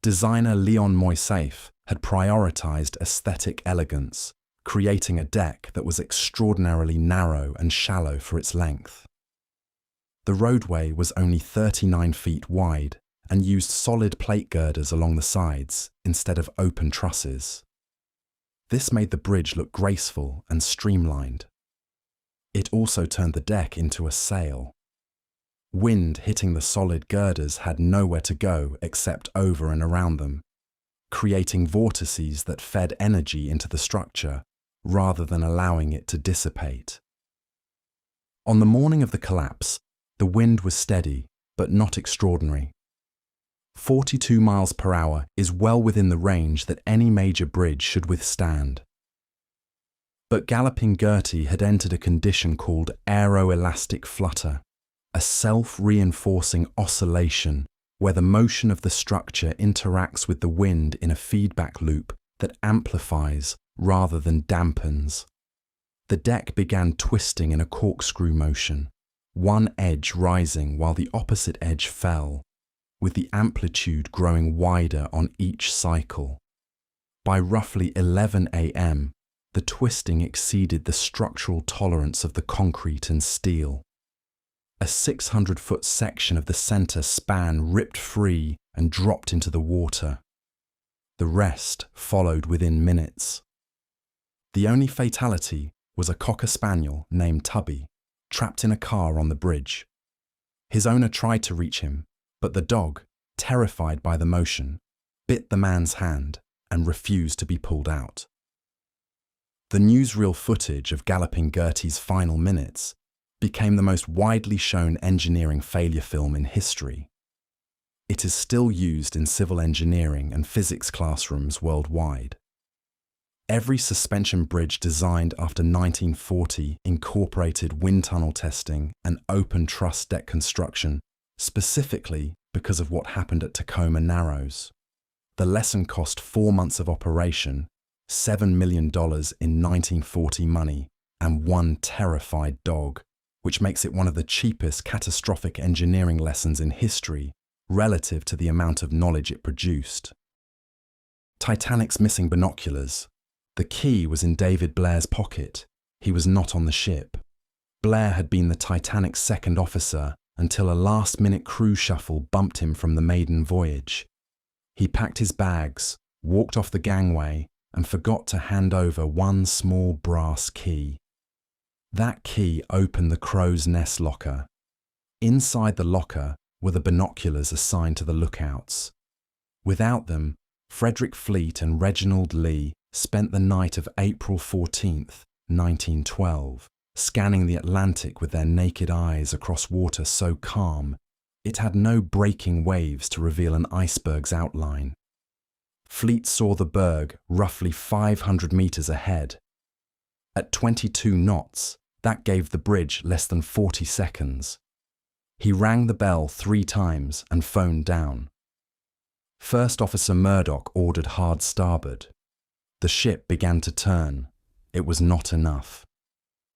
Designer Leon Moisseiff had prioritized aesthetic elegance, creating a deck that was extraordinarily narrow and shallow for its length. The roadway was only 39 feet wide and used solid plate girders along the sides instead of open trusses. This made the bridge look graceful and streamlined. It also turned the deck into a sail. Wind hitting the solid girders had nowhere to go except over and around them, creating vortices that fed energy into the structure rather than allowing it to dissipate. On the morning of the collapse, the wind was steady but not extraordinary. 42 miles per hour is well within the range that any major bridge should withstand. But Galloping Gertie had entered a condition called aeroelastic flutter, a self-reinforcing oscillation where the motion of the structure interacts with the wind in a feedback loop that amplifies rather than dampens. The deck began twisting in a corkscrew motion, one edge rising while the opposite edge fell, with the amplitude growing wider on each cycle. By roughly 11 a.m., the twisting exceeded the structural tolerance of the concrete and steel. A 600-foot section of the center span ripped free and dropped into the water. The rest followed within minutes. The only fatality was a cocker spaniel named Tubby, trapped in a car on the bridge. His owner tried to reach him, but the dog, terrified by the motion, bit the man's hand and refused to be pulled out. The newsreel footage of Galloping Gertie's final minutes became the most widely shown engineering failure film in history. It is still used in civil engineering and physics classrooms worldwide. Every suspension bridge designed after 1940 incorporated wind tunnel testing and open truss deck construction, specifically because of what happened at Tacoma Narrows. The lesson cost 4 months of operation, $7 million in 1940 money, and one terrified dog, which makes it one of the cheapest catastrophic engineering lessons in history relative to the amount of knowledge it produced. Titanic's missing binoculars. The key was in David Blair's pocket. He was not on the ship. Blair had been the Titanic's second officer until a last-minute crew shuffle bumped him from the maiden voyage. He packed his bags, walked off the gangway, and forgot to hand over one small brass key. That key opened the crow's nest locker. Inside the locker were the binoculars assigned to the lookouts. Without them, Frederick Fleet and Reginald Lee spent the night of April 14th, 1912, scanning the Atlantic with their naked eyes across water so calm it had no breaking waves to reveal an iceberg's outline. Fleet saw the berg roughly 500 meters ahead. At 22 knots, that gave the bridge less than 40 seconds. He rang the bell 3 times and phoned down. First Officer Murdoch ordered hard starboard. The ship began to turn. It was not enough.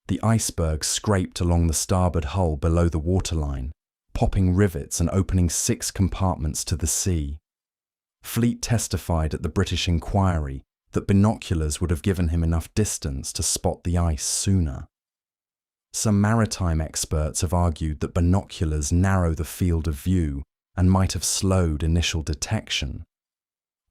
The iceberg scraped along the starboard hull below the waterline, popping rivets and opening 6 compartments to the sea. Fleet testified at the British inquiry that binoculars would have given him enough distance to spot the ice sooner. Some maritime experts have argued that binoculars narrow the field of view and might have slowed initial detection.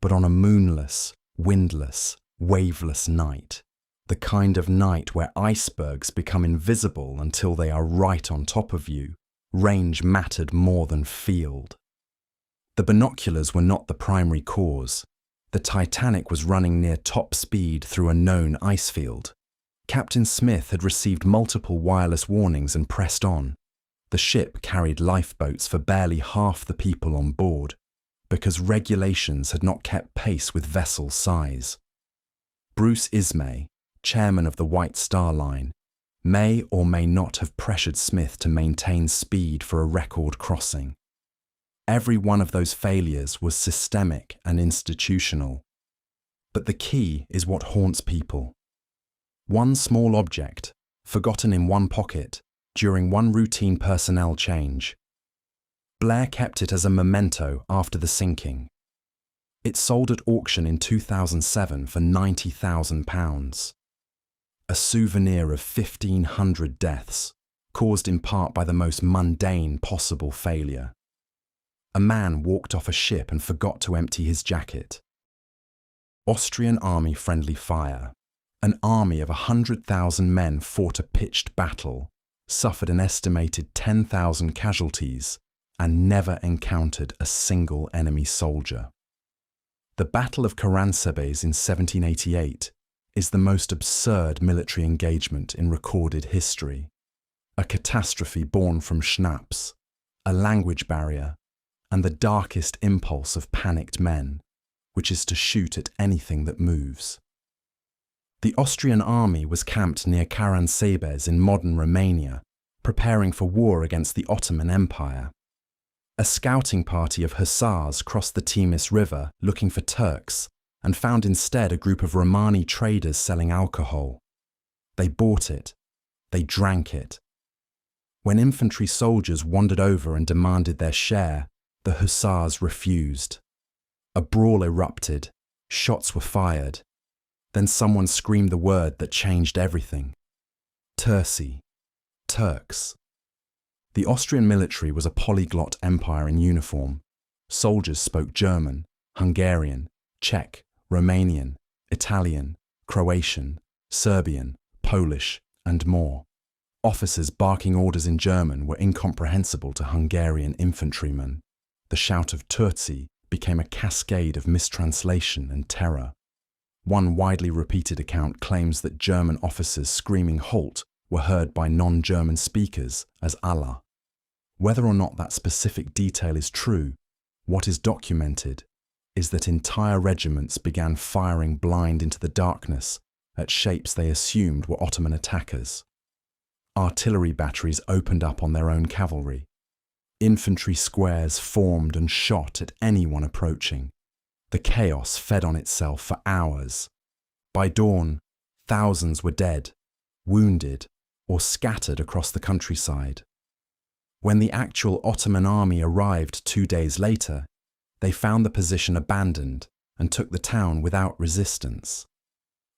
But on a moonless, windless, waveless night, the kind of night where icebergs become invisible until they are right on top of you, range mattered more than field. The binoculars were not the primary cause. The Titanic was running near top speed through a known ice field. Captain Smith had received multiple wireless warnings and pressed on. The ship carried lifeboats for barely half the people on board, because regulations had not kept pace with vessel size. Bruce Ismay, chairman of the White Star Line, may or may not have pressured Smith to maintain speed for a record crossing. Every one of those failures was systemic and institutional. But the key is what haunts people. One small object, forgotten in one pocket, during one routine personnel change. Blair kept it as a memento after the sinking. It sold at auction in 2007 for £90,000. A souvenir of 1,500 deaths, caused in part by the most mundane possible failure. A man walked off a ship and forgot to empty his jacket. Austrian army-friendly fire. An army of 100,000 men fought a pitched battle, suffered an estimated 10,000 casualties, and never encountered a single enemy soldier. The Battle of Karansebes in 1788 is the most absurd military engagement in recorded history. A catastrophe born from schnapps, a language barrier, and the darkest impulse of panicked men, which is to shoot at anything that moves. The Austrian army was camped near Karansebes in modern Romania, preparing for war against the Ottoman Empire. A scouting party of hussars crossed the Timis River looking for Turks and found instead a group of Romani traders selling alcohol. They bought it. They drank it. When infantry soldiers wandered over and demanded their share, the hussars refused. A brawl erupted. Shots were fired. Then someone screamed the word that changed everything. Terci. Turks. The Austrian military was a polyglot empire in uniform. Soldiers spoke German, Hungarian, Czech, Romanian, Italian, Croatian, Serbian, Polish, and more. Officers barking orders in German were incomprehensible to Hungarian infantrymen. The shout of Terci became a cascade of mistranslation and terror. One widely repeated account claims that German officers screaming "halt" were heard by non-German speakers as Allah. Whether or not that specific detail is true, what is documented is that entire regiments began firing blind into the darkness at shapes they assumed were Ottoman attackers. Artillery batteries opened up on their own cavalry. Infantry squares formed and shot at anyone approaching. The chaos fed on itself for hours. By dawn, thousands were dead, wounded, or scattered across the countryside. When the actual Ottoman army arrived 2 days later, they found the position abandoned and took the town without resistance.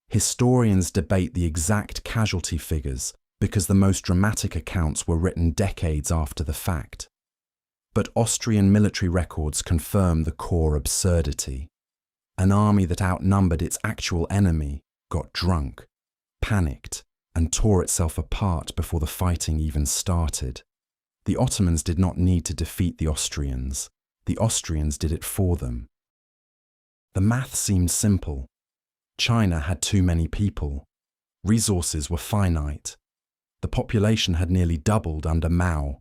Historians debate the exact casualty figures because the most dramatic accounts were written decades after the fact. But Austrian military records confirm the core absurdity. An army that outnumbered its actual enemy got drunk, panicked, and tore itself apart before the fighting even started. The Ottomans did not need to defeat the Austrians. The Austrians did it for them. The math seemed simple. China had too many people. Resources were finite. The population had nearly doubled under Mao,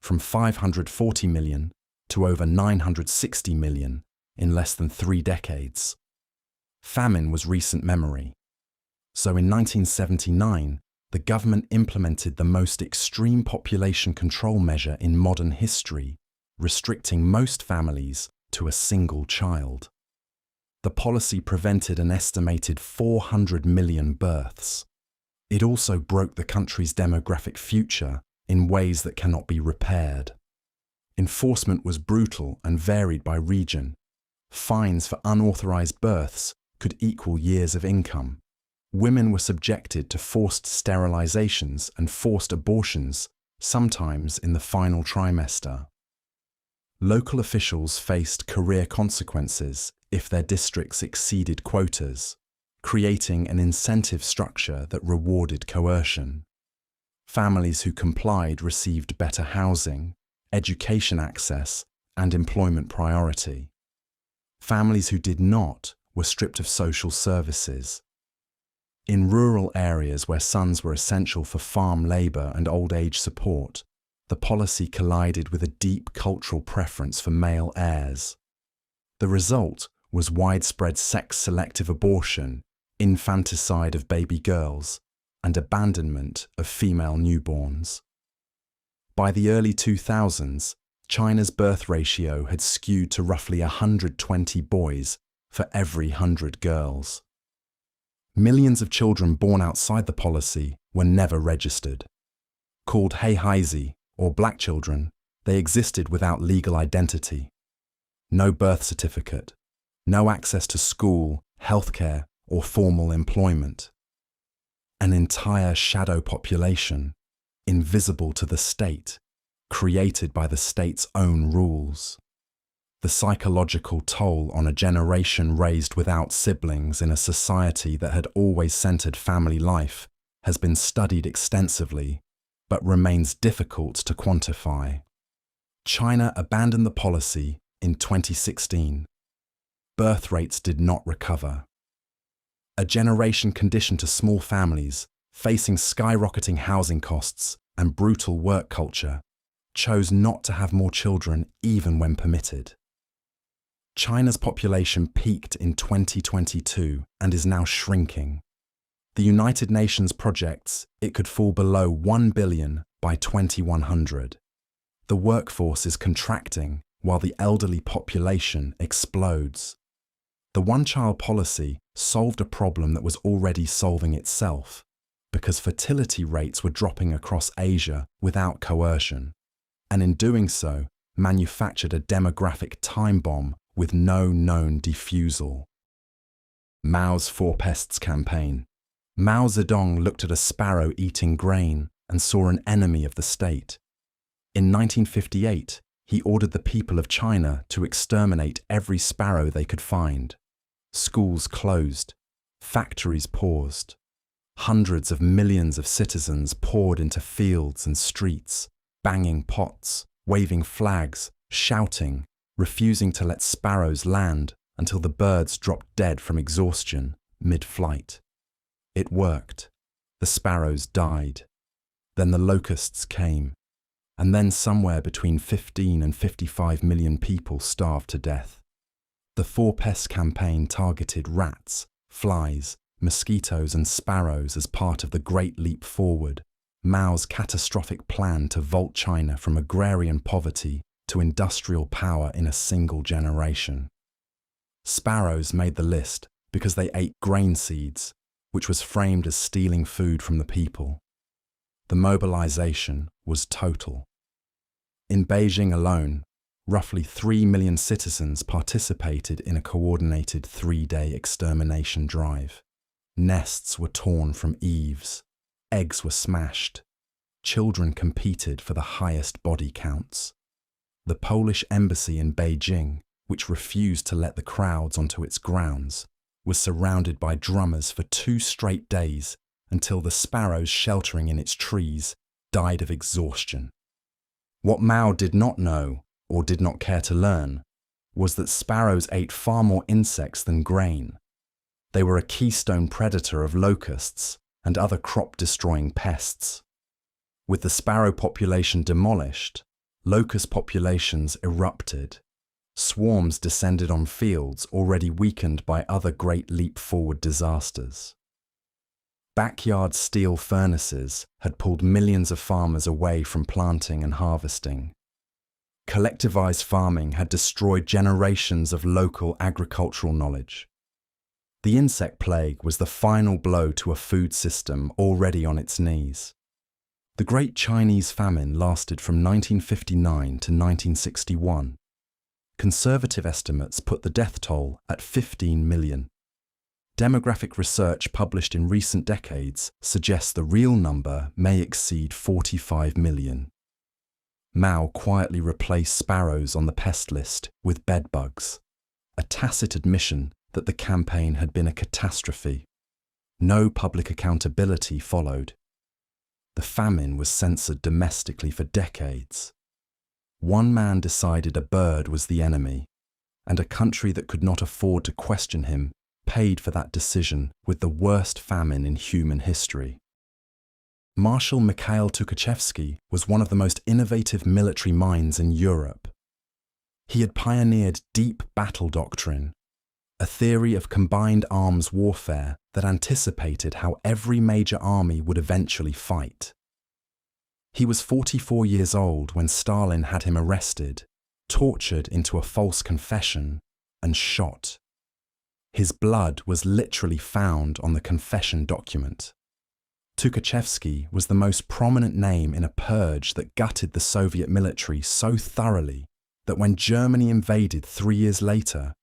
from 540 million to over 960 million in less than 3 decades. Famine was recent memory. So in 1979, the government implemented the most extreme population control measure in modern history, restricting most families to a single child. The policy prevented an estimated 400 million births. It also broke the country's demographic future in ways that cannot be repaired. Enforcement was brutal and varied by region. Fines for unauthorized births could equal years of income. Women were subjected to forced sterilizations and forced abortions, sometimes in the final trimester. Local officials faced career consequences if their districts exceeded quotas, creating an incentive structure that rewarded coercion. Families who complied received better housing, education access, and employment priority. Families who did not were stripped of social services. In rural areas where sons were essential for farm labour and old age support, the policy collided with a deep cultural preference for male heirs. The result was widespread sex-selective abortion, infanticide of baby girls, and abandonment of female newborns. By the early 2000s, China's birth ratio had skewed to roughly 120 boys for every 100 girls. Millions of children born outside the policy were never registered. Called Heihaizi, or black children, they existed without legal identity. No birth certificate, no access to school, healthcare, or formal employment. An entire shadow population, invisible to the state, created by the state's own rules. The psychological toll on a generation raised without siblings in a society that had always centered family life has been studied extensively, but remains difficult to quantify. China abandoned the policy in 2016. Birth rates did not recover. A generation conditioned to small families, facing skyrocketing housing costs and brutal work culture, chose not to have more children even when permitted. China's population peaked in 2022 and is now shrinking. The United Nations projects it could fall below 1 billion by 2100. The workforce is contracting while the elderly population explodes. The one-child policy solved a problem that was already solving itself, because fertility rates were dropping across Asia without coercion, and in doing so, manufactured a demographic time bomb with no known defusal. Mao's Four Pests campaign. Mao Zedong looked at a sparrow eating grain and saw an enemy of the state. In 1958, he ordered the people of China to exterminate every sparrow they could find. Schools closed, factories paused. Hundreds of millions of citizens poured into fields and streets, banging pots, waving flags, shouting, refusing to let sparrows land until the birds dropped dead from exhaustion mid-flight. It worked. The sparrows died. Then the locusts came. And then somewhere between 15 and 55 million people starved to death. The four-pest campaign targeted rats, flies, mosquitoes and sparrows as part of the Great Leap Forward, Mao's catastrophic plan to vault China from agrarian poverty to industrial power in a single generation. Sparrows made the list because they ate grain seeds, which was framed as stealing food from the people. The mobilization was total. In Beijing alone, roughly 3 million citizens participated in a coordinated 3-day extermination drive. Nests were torn from eaves. Eggs were smashed. Children competed for the highest body counts. The Polish embassy in Beijing, which refused to let the crowds onto its grounds, was surrounded by drummers for 2 straight days until the sparrows sheltering in its trees died of exhaustion. What Mao did not know, or did not care to learn, was that sparrows ate far more insects than grain. They were a keystone predator of locusts and other crop-destroying pests. With the sparrow population demolished, locust populations erupted. Swarms descended on fields already weakened by other Great Leap Forward disasters. Backyard steel furnaces had pulled millions of farmers away from planting and harvesting. Collectivized farming had destroyed generations of local agricultural knowledge. The insect plague was the final blow to a food system already on its knees. The Great Chinese Famine lasted from 1959 to 1961. Conservative estimates put the death toll at 15 million. Demographic research published in recent decades suggests the real number may exceed 45 million. Mao quietly replaced sparrows on the pest list with bedbugs, a tacit admission that the campaign had been a catastrophe. No public accountability followed. The famine was censored domestically for decades. One man decided a bird was the enemy, and a country that could not afford to question him paid for that decision with the worst famine in human history. Marshal Mikhail Tukhachevsky was one of the most innovative military minds in Europe. He had pioneered deep battle doctrine, a theory of combined arms warfare that anticipated how every major army would eventually fight. He was 44 years old when Stalin had him arrested, tortured into a false confession, and shot. His blood was literally found on the confession document. Tukhachevsky was the most prominent name in a purge that gutted the Soviet military so thoroughly that when Germany invaded 3 years later,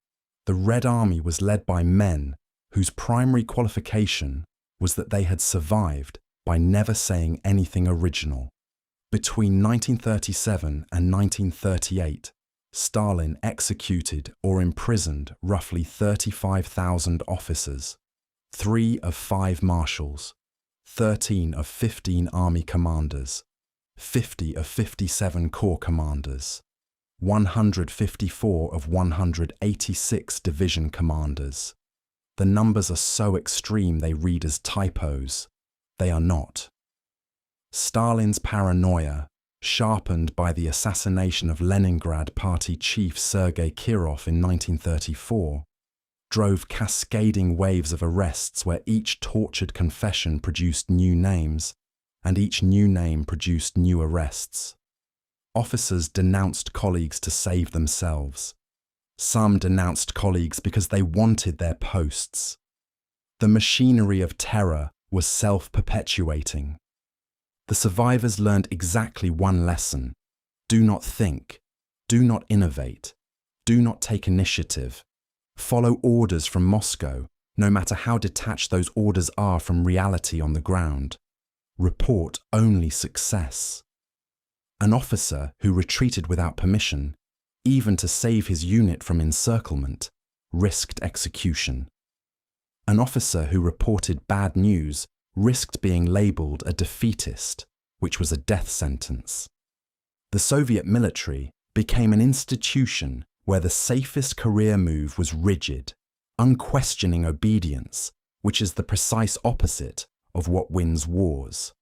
the Red Army was led by men whose primary qualification was that they had survived by never saying anything original. Between 1937 and 1938, Stalin executed or imprisoned roughly 35,000 officers, 3 of 5 marshals, 13 of 15 army commanders, 50 of 57 corps commanders, 154 of 186 division commanders. The numbers are so extreme they read as typos. They are not. Stalin's paranoia, sharpened by the assassination of Leningrad Party chief Sergei Kirov in 1934, drove cascading waves of arrests where each tortured confession produced new names, and each new name produced new arrests. Officers denounced colleagues to save themselves. Some denounced colleagues because they wanted their posts. The machinery of terror was self-perpetuating. The survivors learned exactly one lesson: do not think, do not innovate, do not take initiative. Follow orders from Moscow, no matter how detached those orders are from reality on the ground. Report only success. An officer who retreated without permission, even to save his unit from encirclement, risked execution. An officer who reported bad news risked being labelled a defeatist, which was a death sentence. The Soviet military became an institution where the safest career move was rigid, unquestioning obedience which is the precise opposite of what wins wars.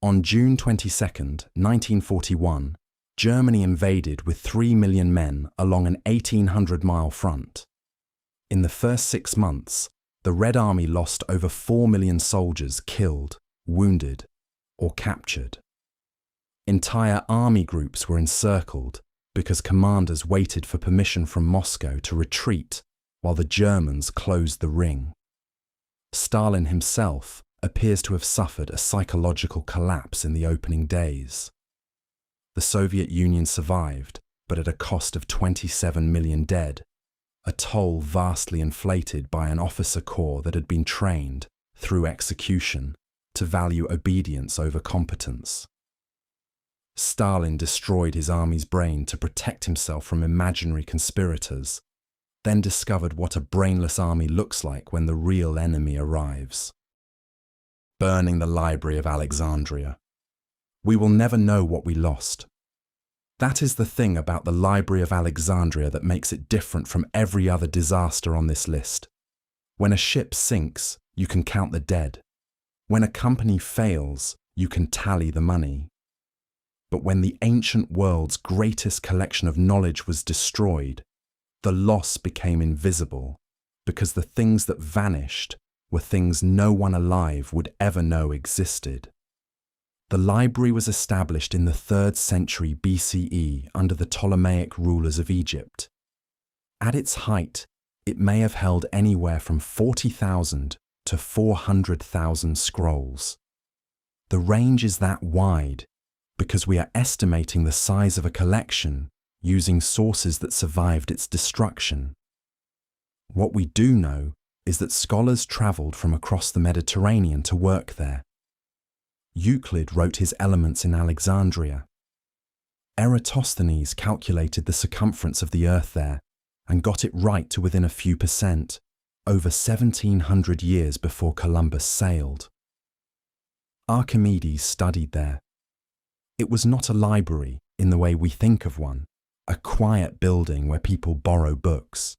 On June 22, 1941, Germany invaded with 3 million men along an 1,800-mile front. In the first 6 months, the Red Army lost over 4 million soldiers killed, wounded, or captured. Entire army groups were encircled because commanders waited for permission from Moscow to retreat while the Germans closed the ring. Stalin himself appears to have suffered a psychological collapse in the opening days. The Soviet Union survived, but at a cost of 27 million dead, a toll vastly inflated by an officer corps that had been trained, through execution, to value obedience over competence. Stalin destroyed his army's brain to protect himself from imaginary conspirators, then discovered what a brainless army looks like when the real enemy arrives. Burning the Library of Alexandria. We will never know what we lost. That is the thing about the Library of Alexandria that makes it different from every other disaster on this list. When a ship sinks, you can count the dead. When a company fails, you can tally the money. But when the ancient world's greatest collection of knowledge was destroyed, the loss became invisible, because the things that vanished were things no one alive would ever know existed. The library was established in the 3rd century BCE under the Ptolemaic rulers of Egypt. At its height, it may have held anywhere from 40,000 to 400,000 scrolls. The range is that wide because we are estimating the size of a collection using sources that survived its destruction. What we do know is that scholars travelled from across the Mediterranean to work there. Euclid wrote his Elements in Alexandria. Eratosthenes calculated the circumference of the earth there and got it right to within a few percent, over 1,700 years before Columbus sailed. Archimedes studied there. It was not a library in the way we think of one, a quiet building where people borrow books.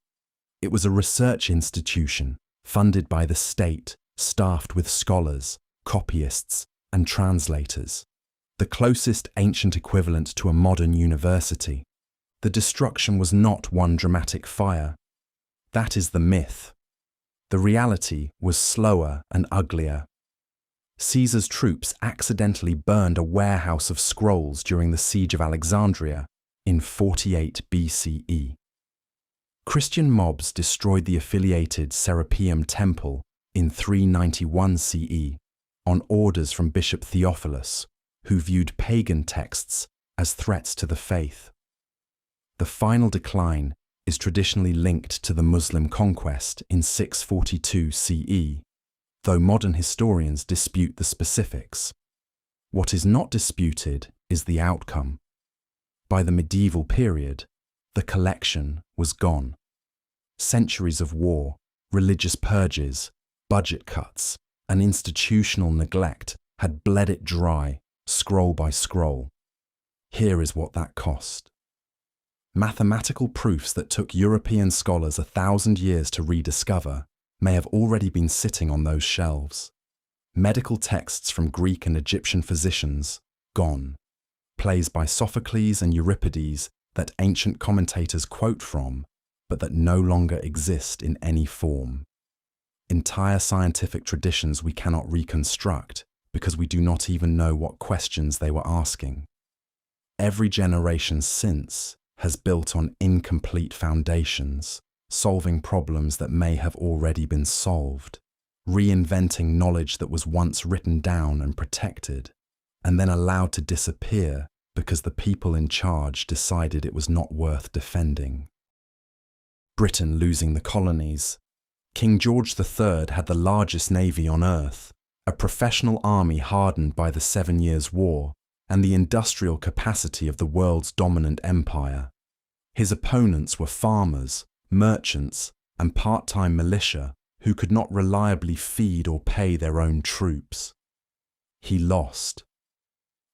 It was a research institution funded by the state, staffed with scholars, copyists, and translators, the closest ancient equivalent to a modern university. The destruction was not one dramatic fire. That is the myth. The reality was slower and uglier. Caesar's troops accidentally burned a warehouse of scrolls during the siege of Alexandria in 48 BCE. Christian mobs destroyed the affiliated Serapeum Temple in 391 CE on orders from Bishop Theophilus, who viewed pagan texts as threats to the faith. The final decline is traditionally linked to the Muslim conquest in 642 CE, though modern historians dispute the specifics. What is not disputed is the outcome. By the medieval period, the collection was gone. Centuries of war, religious purges, budget cuts, and institutional neglect had bled it dry, scroll by scroll. Here is what that cost. Mathematical proofs that took European scholars 1,000 years to rediscover may have already been sitting on those shelves. Medical texts from Greek and Egyptian physicians, gone. Plays by Sophocles and Euripides that ancient commentators quote from, but that no longer exist in any form. Entire scientific traditions we cannot reconstruct because we do not even know what questions they were asking. Every generation since has built on incomplete foundations, solving problems that may have already been solved, reinventing knowledge that was once written down and protected, and then allowed to disappear because the people in charge decided it was not worth defending. Britain losing the colonies. King George III had the largest navy on earth, a professional army hardened by the 7 Years' War, and the industrial capacity of the world's dominant empire. His opponents were farmers, merchants, and part-time militia who could not reliably feed or pay their own troops. He lost.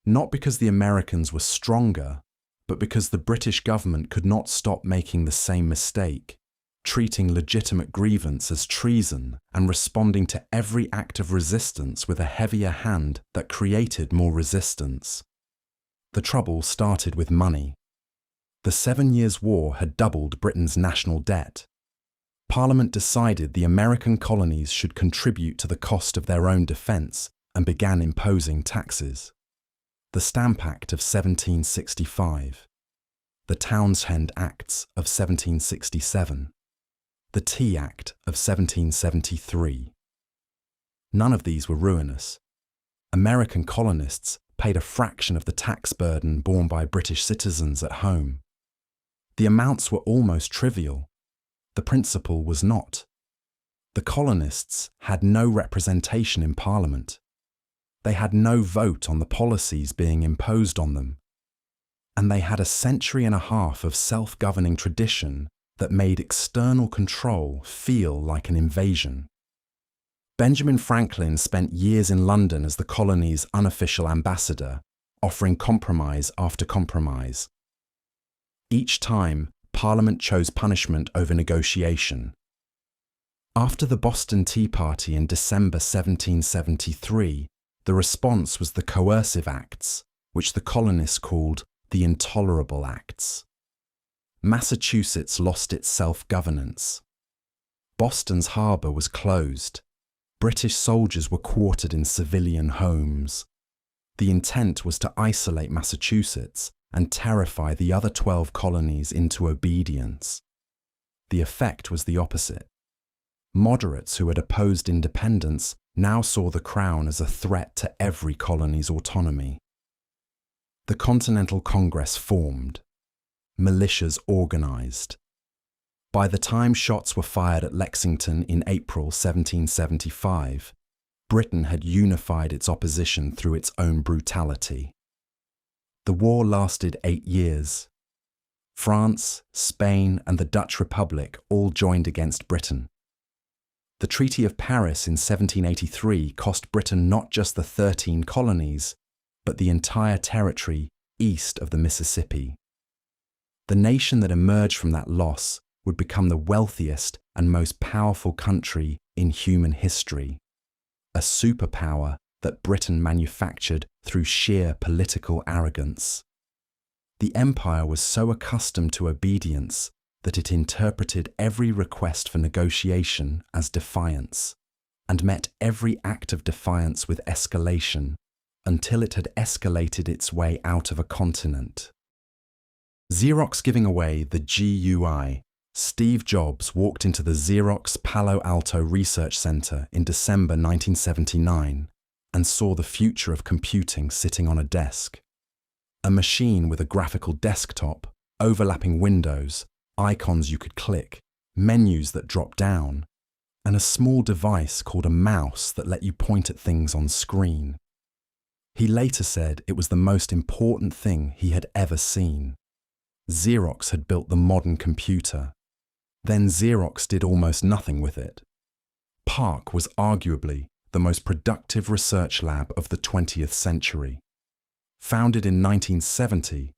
Not because the Americans were stronger, but because the British government could not stop making the same mistake, treating legitimate grievance as treason and responding to every act of resistance with a heavier hand that created more resistance. The trouble started with money. The 7 Years' War had doubled Britain's national debt. Parliament decided the American colonies should contribute to the cost of their own defence and began imposing taxes. The Stamp Act of 1765, the Townshend Acts of 1767, the Tea Act of 1773. None of these were ruinous. American colonists paid a fraction of the tax burden borne by British citizens at home. The amounts were almost trivial. The principle was not. The colonists had no representation in Parliament. They had no vote on the policies being imposed on them. And they had a century and a half of self-governing tradition that made external control feel like an invasion. Benjamin Franklin spent years in London as the colony's unofficial ambassador, offering compromise after compromise. Each time, Parliament chose punishment over negotiation. After the Boston Tea Party in December 1773, the response was the Coercive Acts, which the colonists called the Intolerable Acts. Massachusetts lost its self-governance. Boston's harbour was closed. British soldiers were quartered in civilian homes. The intent was to isolate Massachusetts and terrify the other 12 colonies into obedience. The effect was the opposite. Moderates who had opposed independence now saw the Crown as a threat to every colony's autonomy. The Continental Congress formed. Militias organised. By the time shots were fired at Lexington in April 1775, Britain had unified its opposition through its own brutality. The war lasted 8 years. France, Spain, and the Dutch Republic all joined against Britain. The Treaty of Paris in 1783 cost Britain not just the 13 colonies, but the entire territory east of the Mississippi. The nation that emerged from that loss would become the wealthiest and most powerful country in human history, a superpower that Britain manufactured through sheer political arrogance. The empire was so accustomed to obedience that it interpreted every request for negotiation as defiance, and met every act of defiance with escalation until it had escalated its way out of a continent. Xerox giving away the GUI, Steve Jobs walked into the Xerox Palo Alto Research Center in December 1979 and saw the future of computing sitting on a desk. A machine with a graphical desktop, overlapping windows, icons you could click, menus that drop down, and a small device called a mouse that let you point at things on screen. He later said it was the most important thing he had ever seen. Xerox had built the modern computer. Then Xerox did almost nothing with it. PARC was arguably the most productive research lab of the 20th century. Founded in 1970,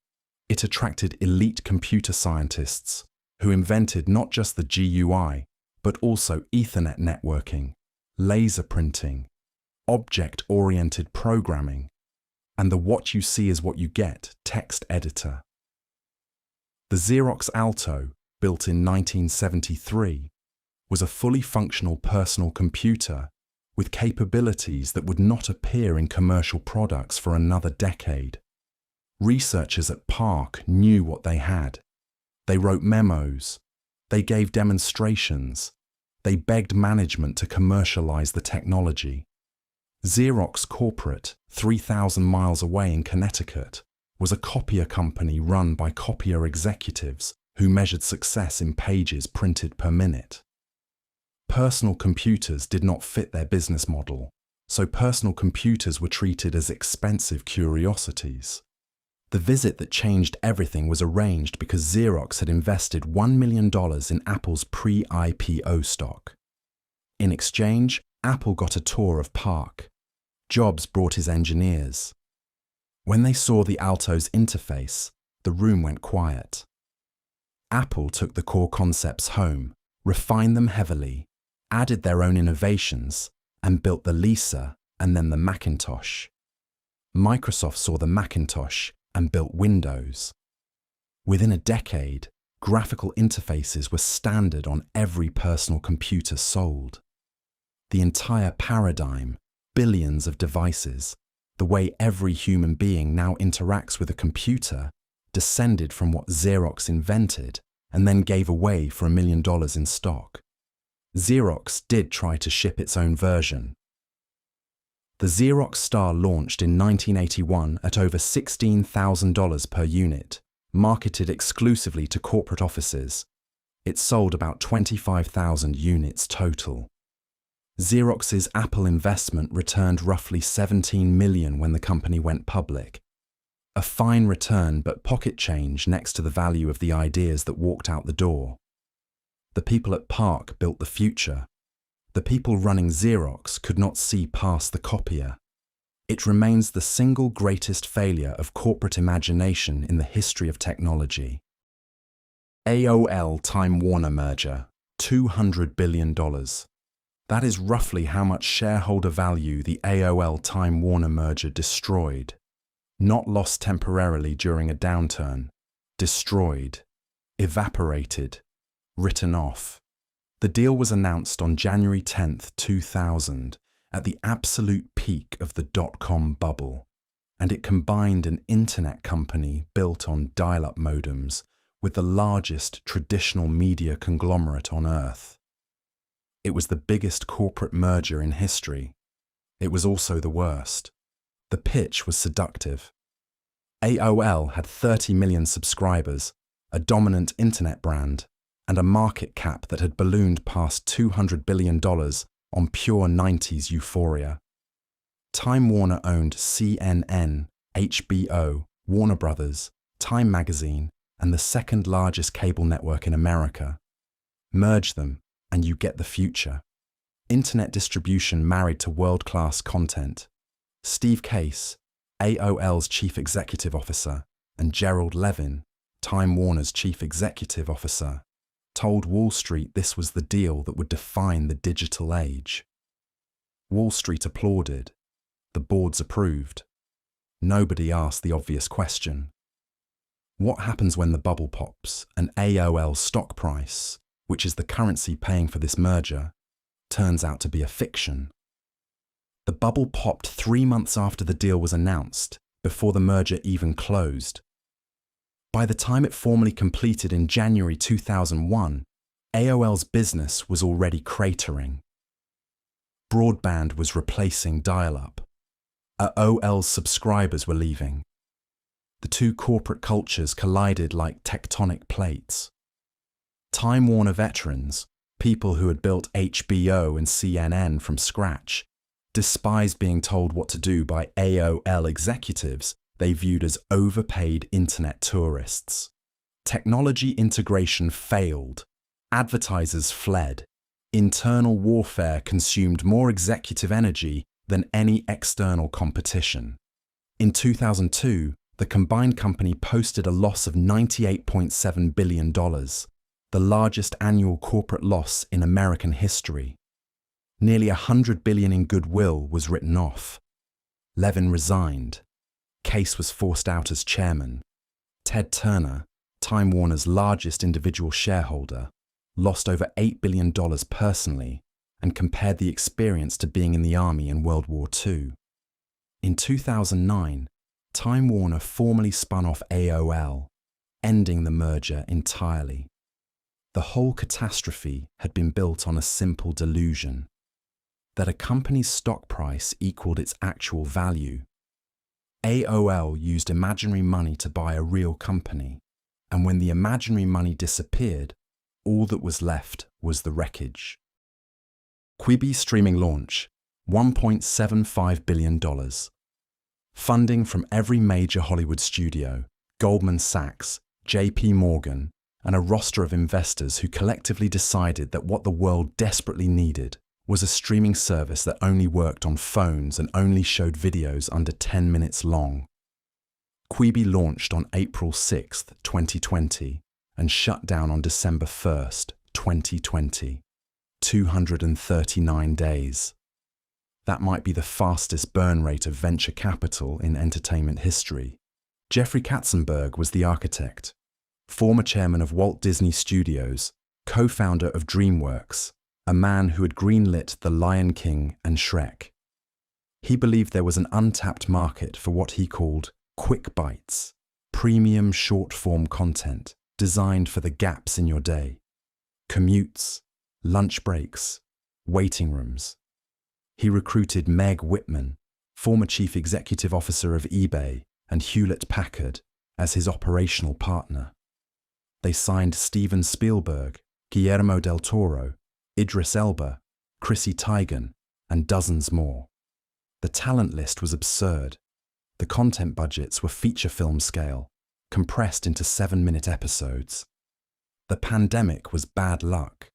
it attracted elite computer scientists who invented not just the GUI, but also Ethernet networking, laser printing, object-oriented programming, and the what you see is what you get text editor. The Xerox Alto, built in 1973, was a fully functional personal computer with capabilities that would not appear in commercial products for another decade. Researchers at PARC knew what they had. They wrote memos. They gave demonstrations. They begged management to commercialize the technology. Xerox Corporate, 3,000 miles away in Connecticut, was a copier company run by copier executives who measured success in pages printed per minute. Personal computers did not fit their business model, so personal computers were treated as expensive curiosities. The visit that changed everything was arranged because Xerox had invested $1 million in Apple's pre-IPO stock. In exchange, Apple got a tour of PARC. Jobs brought his engineers. When they saw the Alto's interface, the room went quiet. Apple took the core concepts home, refined them heavily, added their own innovations, and built the Lisa and then the Macintosh. Microsoft saw the Macintosh and built Windows. Within a decade, graphical interfaces were standard on every personal computer sold. The entire paradigm, billions of devices, the way every human being now interacts with a computer, descended from what Xerox invented and then gave away for $1 million in stock. Xerox did try to ship its own version. The Xerox Star launched in 1981 at over $16,000 per unit, marketed exclusively to corporate offices. It sold about 25,000 units total. Xerox's Apple investment returned roughly $17 million when the company went public. A fine return, but pocket change next to the value of the ideas that walked out the door. The people at Park built the future. The people running Xerox could not see past the copier. It remains the single greatest failure of corporate imagination in the history of technology. AOL-Time Warner merger, $200 billion. That is roughly how much shareholder value the AOL-Time Warner merger destroyed. Not lost temporarily during a downturn. Destroyed. Evaporated. Written off. The deal was announced on January 10, 2000, at the absolute peak of the dot-com bubble, and it combined an internet company built on dial-up modems with the largest traditional media conglomerate on Earth. It was the biggest corporate merger in history. It was also the worst. The pitch was seductive. AOL had 30 million subscribers, a dominant internet brand, and a market cap that had ballooned past $200 billion on pure 90s euphoria. Time Warner owned CNN, HBO, Warner Brothers, Time Magazine, and the second largest cable network in America. Merge them, and you get the future. Internet distribution married to world-class content. Steve Case, AOL's chief executive officer, and Gerald Levin, Time Warner's chief executive officer, told Wall Street this was the deal that would define the digital age. Wall Street applauded. The boards approved. Nobody asked the obvious question. What happens when the bubble pops and AOL's stock price, which is the currency paying for this merger, turns out to be a fiction? The bubble popped 3 months after the deal was announced, before the merger even closed. By the time it formally completed in January 2001, AOL's business was already cratering. Broadband was replacing dial-up. AOL's subscribers were leaving. The two corporate cultures collided like tectonic plates. Time Warner veterans, people who had built HBO and CNN from scratch, despised being told what to do by AOL executives they viewed as overpaid internet tourists. Technology integration failed. Advertisers fled. Internal warfare consumed more executive energy than any external competition. In 2002, the combined company posted a loss of $98.7 billion, the largest annual corporate loss in American history. Nearly $100 billion in goodwill was written off. Levin resigned. Case was forced out as chairman. Ted Turner, Time Warner's largest individual shareholder, lost over $8 billion personally and compared the experience to being in the army in World War II. In 2009, Time Warner formally spun off AOL, ending the merger entirely. The whole catastrophe had been built on a simple delusion, that a company's stock price equaled its actual value. AOL used imaginary money to buy a real company, and when the imaginary money disappeared, all that was left was the wreckage. Quibi streaming launch, $1.75 billion. Funding from every major Hollywood studio, Goldman Sachs, JP Morgan, and a roster of investors who collectively decided that what the world desperately needed was a streaming service that only worked on phones and only showed videos under 10 minutes long. Quibi launched on April 6, 2020, and shut down on December 1, 2020. 239 days. That might be the fastest burn rate of venture capital in entertainment history. Jeffrey Katzenberg was the architect, former chairman of Walt Disney Studios, co-founder of DreamWorks, a man who had greenlit The Lion King and Shrek. He believed there was an untapped market for what he called quick bites, premium short-form content designed for the gaps in your day. Commutes, lunch breaks, waiting rooms. He recruited Meg Whitman, former chief executive officer of eBay and Hewlett-Packard, as his operational partner. They signed Steven Spielberg, Guillermo del Toro, Idris Elba, Chrissy Teigen, and dozens more. The talent list was absurd. The content budgets were feature film scale, compressed into 7-minute episodes. The pandemic was bad luck.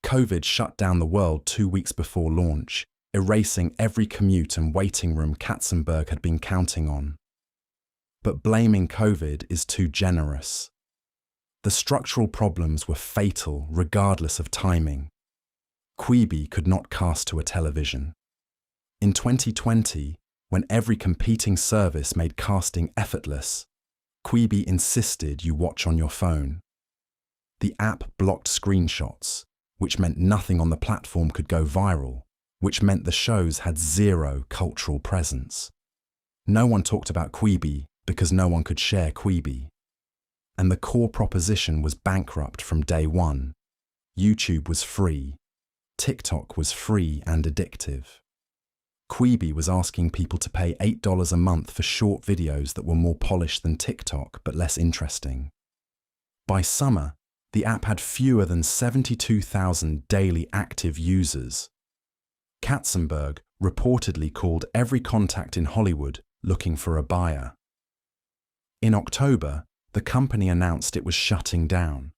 COVID shut down the world 2 weeks before launch, erasing every commute and waiting room Katzenberg had been counting on. But blaming COVID is too generous. The structural problems were fatal regardless of timing. Quibi could not cast to a television. In 2020, when every competing service made casting effortless, Quibi insisted you watch on your phone. The app blocked screenshots, which meant nothing on the platform could go viral, which meant the shows had zero cultural presence. No one talked about Quibi because no one could share Quibi. And the core proposition was bankrupt from day one. YouTube was free. TikTok was free and addictive. Quibi was asking people to pay $8 a month for short videos that were more polished than TikTok but less interesting. By summer, the app had fewer than 72,000 daily active users. Katzenberg reportedly called every contact in Hollywood looking for a buyer. In October, the company announced it was shutting down.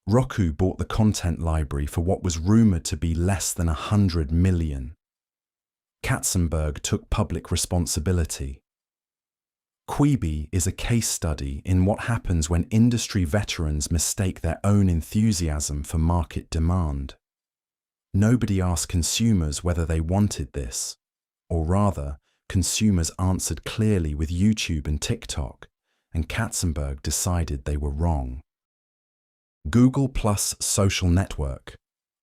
Roku bought the content library for what was rumored to be less than $100 million. Katzenberg took public responsibility. Quibi is a case study in what happens when industry veterans mistake their own enthusiasm for market demand. Nobody asked consumers whether they wanted this, or rather, consumers answered clearly with YouTube and TikTok, and Katzenberg decided they were wrong. Google plus social network.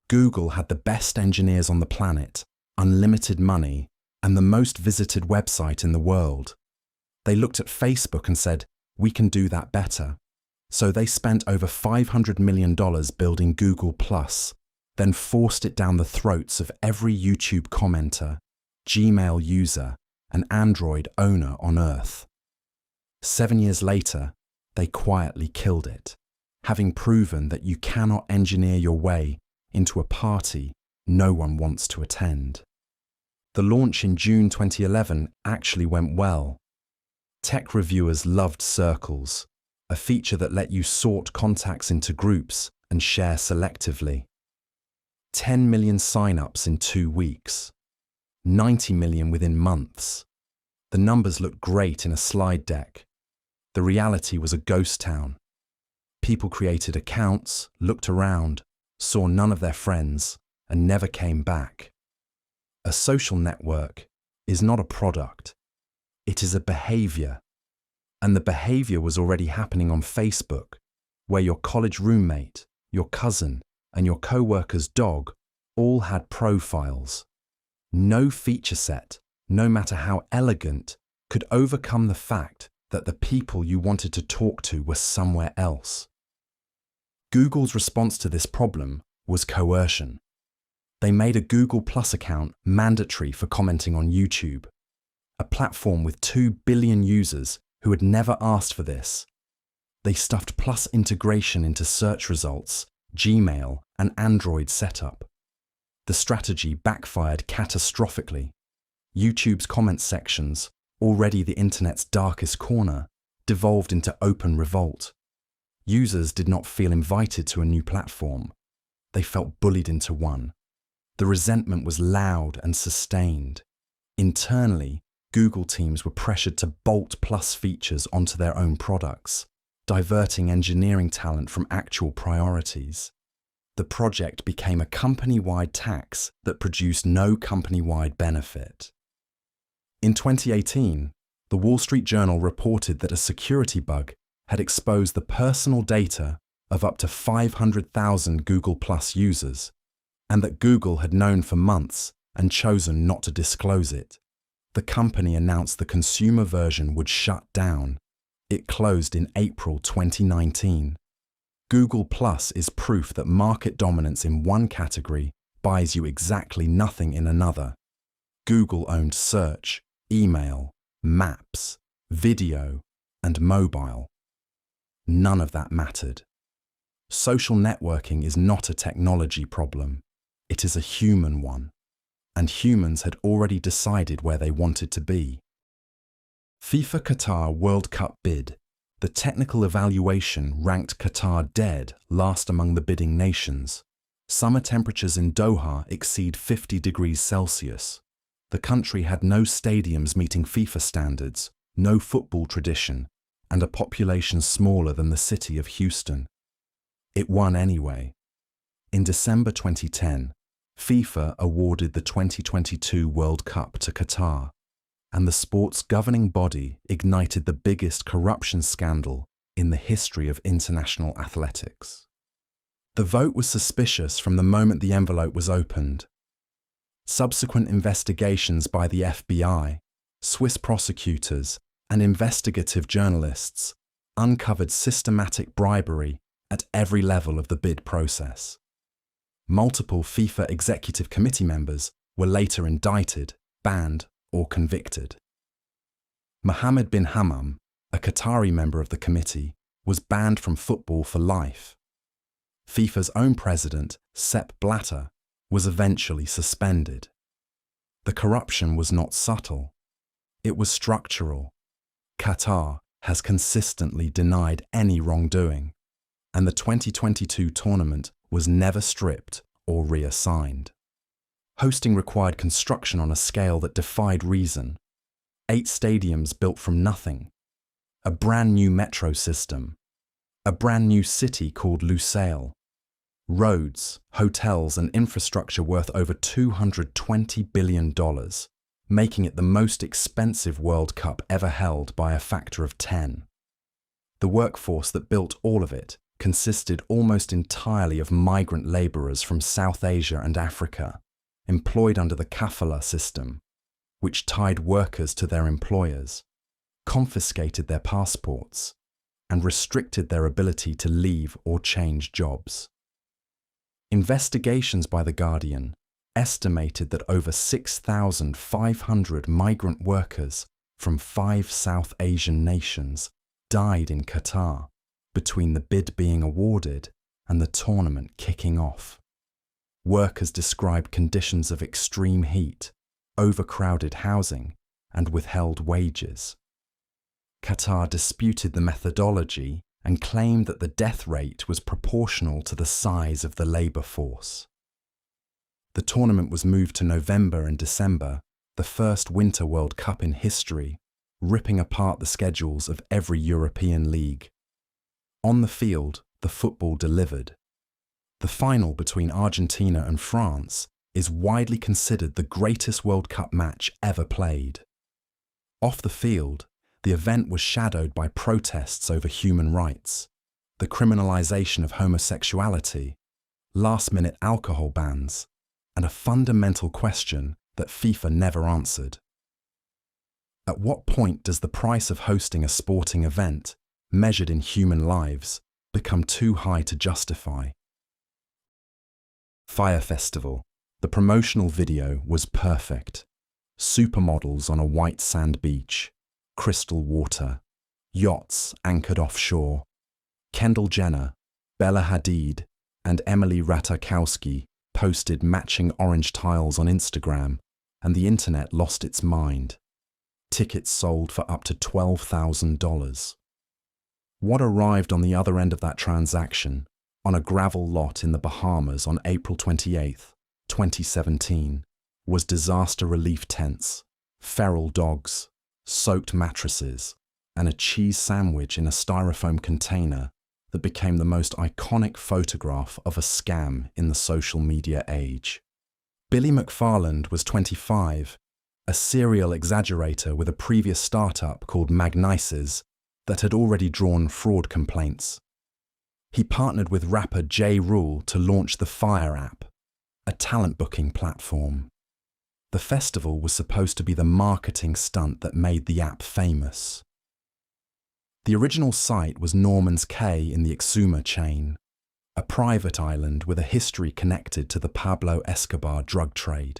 Google had the best engineers on the planet, unlimited money, and the most visited website in the world. They looked at Facebook and said, "We can do that better." So they spent over $500 million building Google Plus, then forced it down the throats of every YouTube commenter, Gmail user, and Android owner on Earth. 7 years later, they quietly killed it, having proven that you cannot engineer your way into a party no one wants to attend. The launch in June 2011 actually went well. Tech reviewers loved Circles, a feature that let you sort contacts into groups and share selectively. 10 million sign-ups in 2 weeks. 90 million within months. The numbers looked great in a slide deck. The reality was a ghost town. People created accounts, looked around, saw none of their friends, and never came back. A social network is not a product. It is a behavior. And the behavior was already happening on Facebook, where your college roommate, your cousin, and your co-worker's dog all had profiles. No feature set, no matter how elegant, could overcome the fact that the people you wanted to talk to were somewhere else. Google's response to this problem was coercion. They made a Google Plus account mandatory for commenting on YouTube, a platform with 2 billion users who had never asked for this. They stuffed Plus integration into search results, Gmail, and Android setup. The strategy backfired catastrophically. YouTube's comment sections, already the internet's darkest corner, devolved into open revolt. Users did not feel invited to a new platform. They felt bullied into one. The resentment was loud and sustained. Internally, Google teams were pressured to bolt Plus features onto their own products, diverting engineering talent from actual priorities. The project became a company-wide tax that produced no company-wide benefit. In 2018, the Wall Street Journal reported that a security bug had exposed the personal data of up to 500,000 Google+ users, and that Google had known for months and chosen not to disclose it. The company announced the consumer version would shut down. It closed in April 2019. Google+ is proof that market dominance in one category buys you exactly nothing in another. Google owned search, email, maps, video, and mobile. None of that mattered. Social networking is not a technology problem. It is a human one. And humans had already decided where they wanted to be. FIFA Qatar World Cup bid. The technical evaluation ranked Qatar dead last among the bidding nations. Summer temperatures in Doha exceed 50 degrees Celsius. The country had no stadiums meeting FIFA standards, no football tradition, and a population smaller than the city of Houston. It won anyway. In December 2010, FIFA awarded the 2022 World Cup to Qatar, and the sport's governing body ignited the biggest corruption scandal in the history of international athletics. The vote was suspicious from the moment the envelope was opened. Subsequent investigations by the FBI, Swiss prosecutors, and investigative journalists uncovered systematic bribery at every level of the bid process. Multiple FIFA Executive Committee members were later indicted, banned, or convicted. Mohammed bin Hammam, a Qatari member of the committee, was banned from football for life. FIFA's own president, Sepp Blatter, was eventually suspended. The corruption was not subtle. It was structural. Qatar has consistently denied any wrongdoing, and the 2022 tournament was never stripped or reassigned. Hosting required construction on a scale that defied reason. 8 stadiums built from nothing. A brand new metro system. A brand new city called Lusail. Roads, hotels and infrastructure worth over $220 billion, making it the most expensive World Cup ever held by a factor of 10. The workforce that built all of it consisted almost entirely of migrant labourers from South Asia and Africa, employed under the kafala system, which tied workers to their employers, confiscated their passports, and restricted their ability to leave or change jobs. Investigations by The Guardian estimated that over 6,500 migrant workers from 5 South Asian nations died in Qatar between the bid being awarded and the tournament kicking off. Workers described conditions of extreme heat, overcrowded housing, and withheld wages. Qatar disputed the methodology and claimed that the death rate was proportional to the size of the labour force. The tournament was moved to November and December, the first Winter World Cup in history, ripping apart the schedules of every European league. On the field, the football delivered. The final between Argentina and France is widely considered the greatest World Cup match ever played. Off the field, the event was shadowed by protests over human rights, the criminalisation of homosexuality, last-minute alcohol bans, and a fundamental question that FIFA never answered. At what point does the price of hosting a sporting event, measured in human lives, become too high to justify? Fyre Festival. The promotional video was perfect. Supermodels on a white sand beach, crystal water, yachts anchored offshore. Kendall Jenner, Bella Hadid, and Emily Ratajkowski posted matching orange tiles on Instagram, and the internet lost its mind. Tickets sold for up to $12,000. What arrived on the other end of that transaction, on a gravel lot in the Bahamas on April 28, 2017, was disaster relief tents, feral dogs, soaked mattresses, and a cheese sandwich in a styrofoam container that became the most iconic photograph of a scam in the social media age. Billy McFarland was 25, a serial exaggerator with a previous startup called Magnizes that had already drawn fraud complaints. He partnered with rapper J. Rule to launch the Fyre app, a talent booking platform. The festival was supposed to be the marketing stunt that made the app famous. The original site was Norman's Cay in the Exuma chain, a private island with a history connected to the Pablo Escobar drug trade.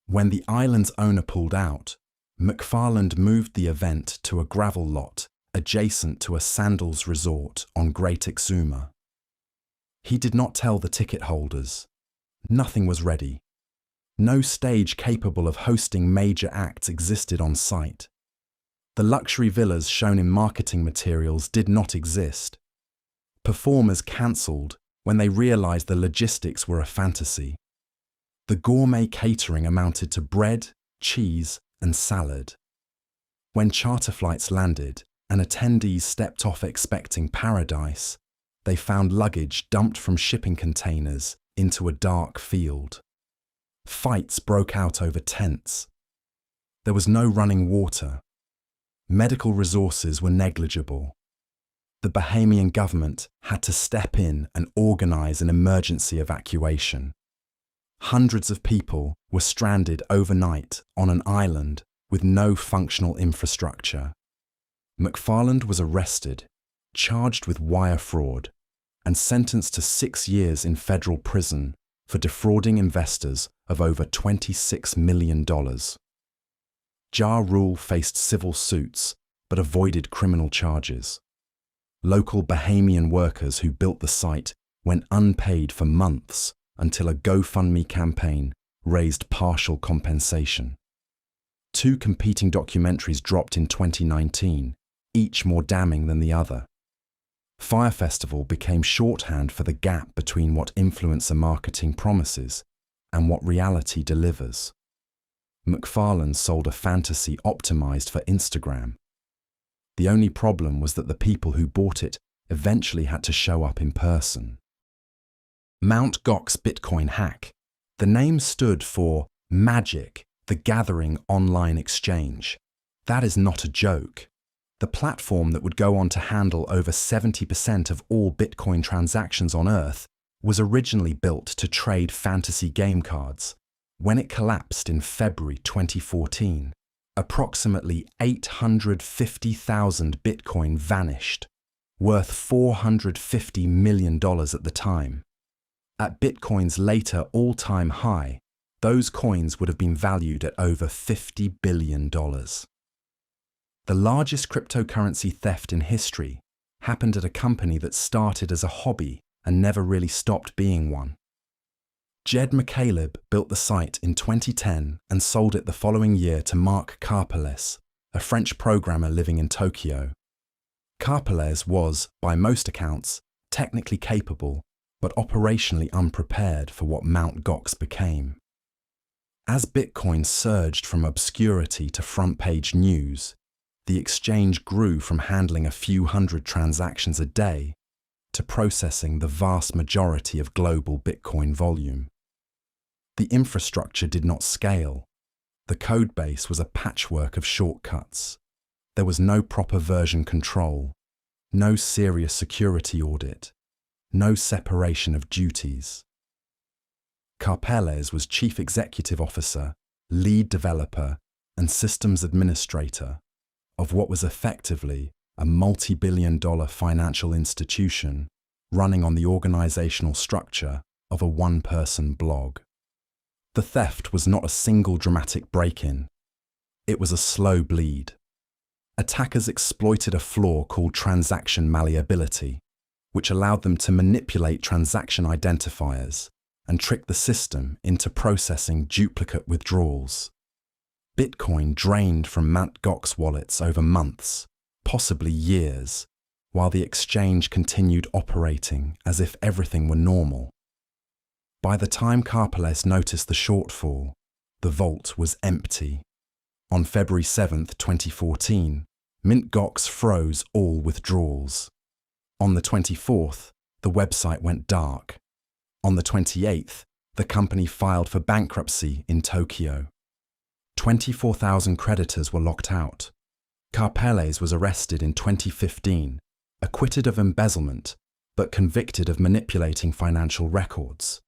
When the island's owner pulled out, McFarland moved the event to a gravel lot adjacent to a sandals resort on Great Exuma. He did not tell the ticket holders. Nothing was ready. No stage capable of hosting major acts existed on site. The luxury villas shown in marketing materials did not exist. Performers cancelled when they realized the logistics were a fantasy. The gourmet catering amounted to bread, cheese, and salad. When charter flights landed and attendees stepped off expecting paradise, they found luggage dumped from shipping containers into a dark field. Fights broke out over tents. There was no running water. Medical resources were negligible. The Bahamian government had to step in and organize an emergency evacuation. Hundreds of people were stranded overnight on an island with no functional infrastructure. McFarland was arrested, charged with wire fraud, and sentenced to 6 years in federal prison for defrauding investors of over $26 million. Ja Rule faced civil suits but avoided criminal charges. Local Bahamian workers who built the site went unpaid for months until a GoFundMe campaign raised partial compensation. 2 competing documentaries dropped in 2019, each more damning than the other. Fyre Festival became shorthand for the gap between what influencer marketing promises and what reality delivers. McFarland sold a fantasy optimized for Instagram. The only problem was that the people who bought it eventually had to show up in person. Mt. Gox Bitcoin Hack. The name stood for Magic, the Gathering Online Exchange. That is not a joke. The platform that would go on to handle over 70% of all Bitcoin transactions on Earth was originally built to trade fantasy game cards. When it collapsed in February 2014, approximately 850,000 Bitcoin vanished, worth $450 million at the time. At Bitcoin's later all-time high, those coins would have been valued at over $50 billion. The largest cryptocurrency theft in history happened at a company that started as a hobby and never really stopped being one. Jed McCaleb built the site in 2010 and sold it the following year to Marc Carpeles, a French programmer living in Tokyo. Carpeles was, by most accounts, technically capable, but operationally unprepared for what Mt. Gox became. As Bitcoin surged from obscurity to front-page news, the exchange grew from handling a few hundred transactions a day to processing the vast majority of global Bitcoin volume. The infrastructure did not scale. The codebase was a patchwork of shortcuts. There was no proper version control, no serious security audit, no separation of duties. Carpeles was chief executive officer, lead developer, and systems administrator of what was effectively a multi-billion-dollar financial institution running on the organizational structure of a one-person blog. The theft was not a single dramatic break-in. It was a slow bleed. Attackers exploited a flaw called transaction malleability, which allowed them to manipulate transaction identifiers and trick the system into processing duplicate withdrawals. Bitcoin drained from Mt. Gox wallets over months, possibly years, while the exchange continued operating as if everything were normal. By the time Carpeles noticed the shortfall, the vault was empty. On February 7, 2014, Mt. Gox froze all withdrawals. On the 24th, the website went dark. On the 28th, the company filed for bankruptcy in Tokyo. 24,000 creditors were locked out. Karpeles was arrested in 2015, acquitted of embezzlement, but convicted of manipulating financial records.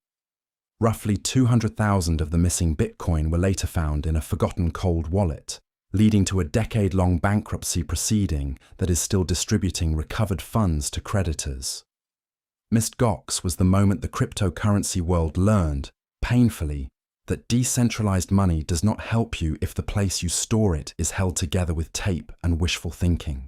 Roughly 200,000 of the missing Bitcoin were later found in a forgotten cold wallet, leading to a decade-long bankruptcy proceeding that is still distributing recovered funds to creditors. Mt. Gox was the moment the cryptocurrency world learned, painfully, that decentralized money does not help you if the place you store it is held together with tape and wishful thinking.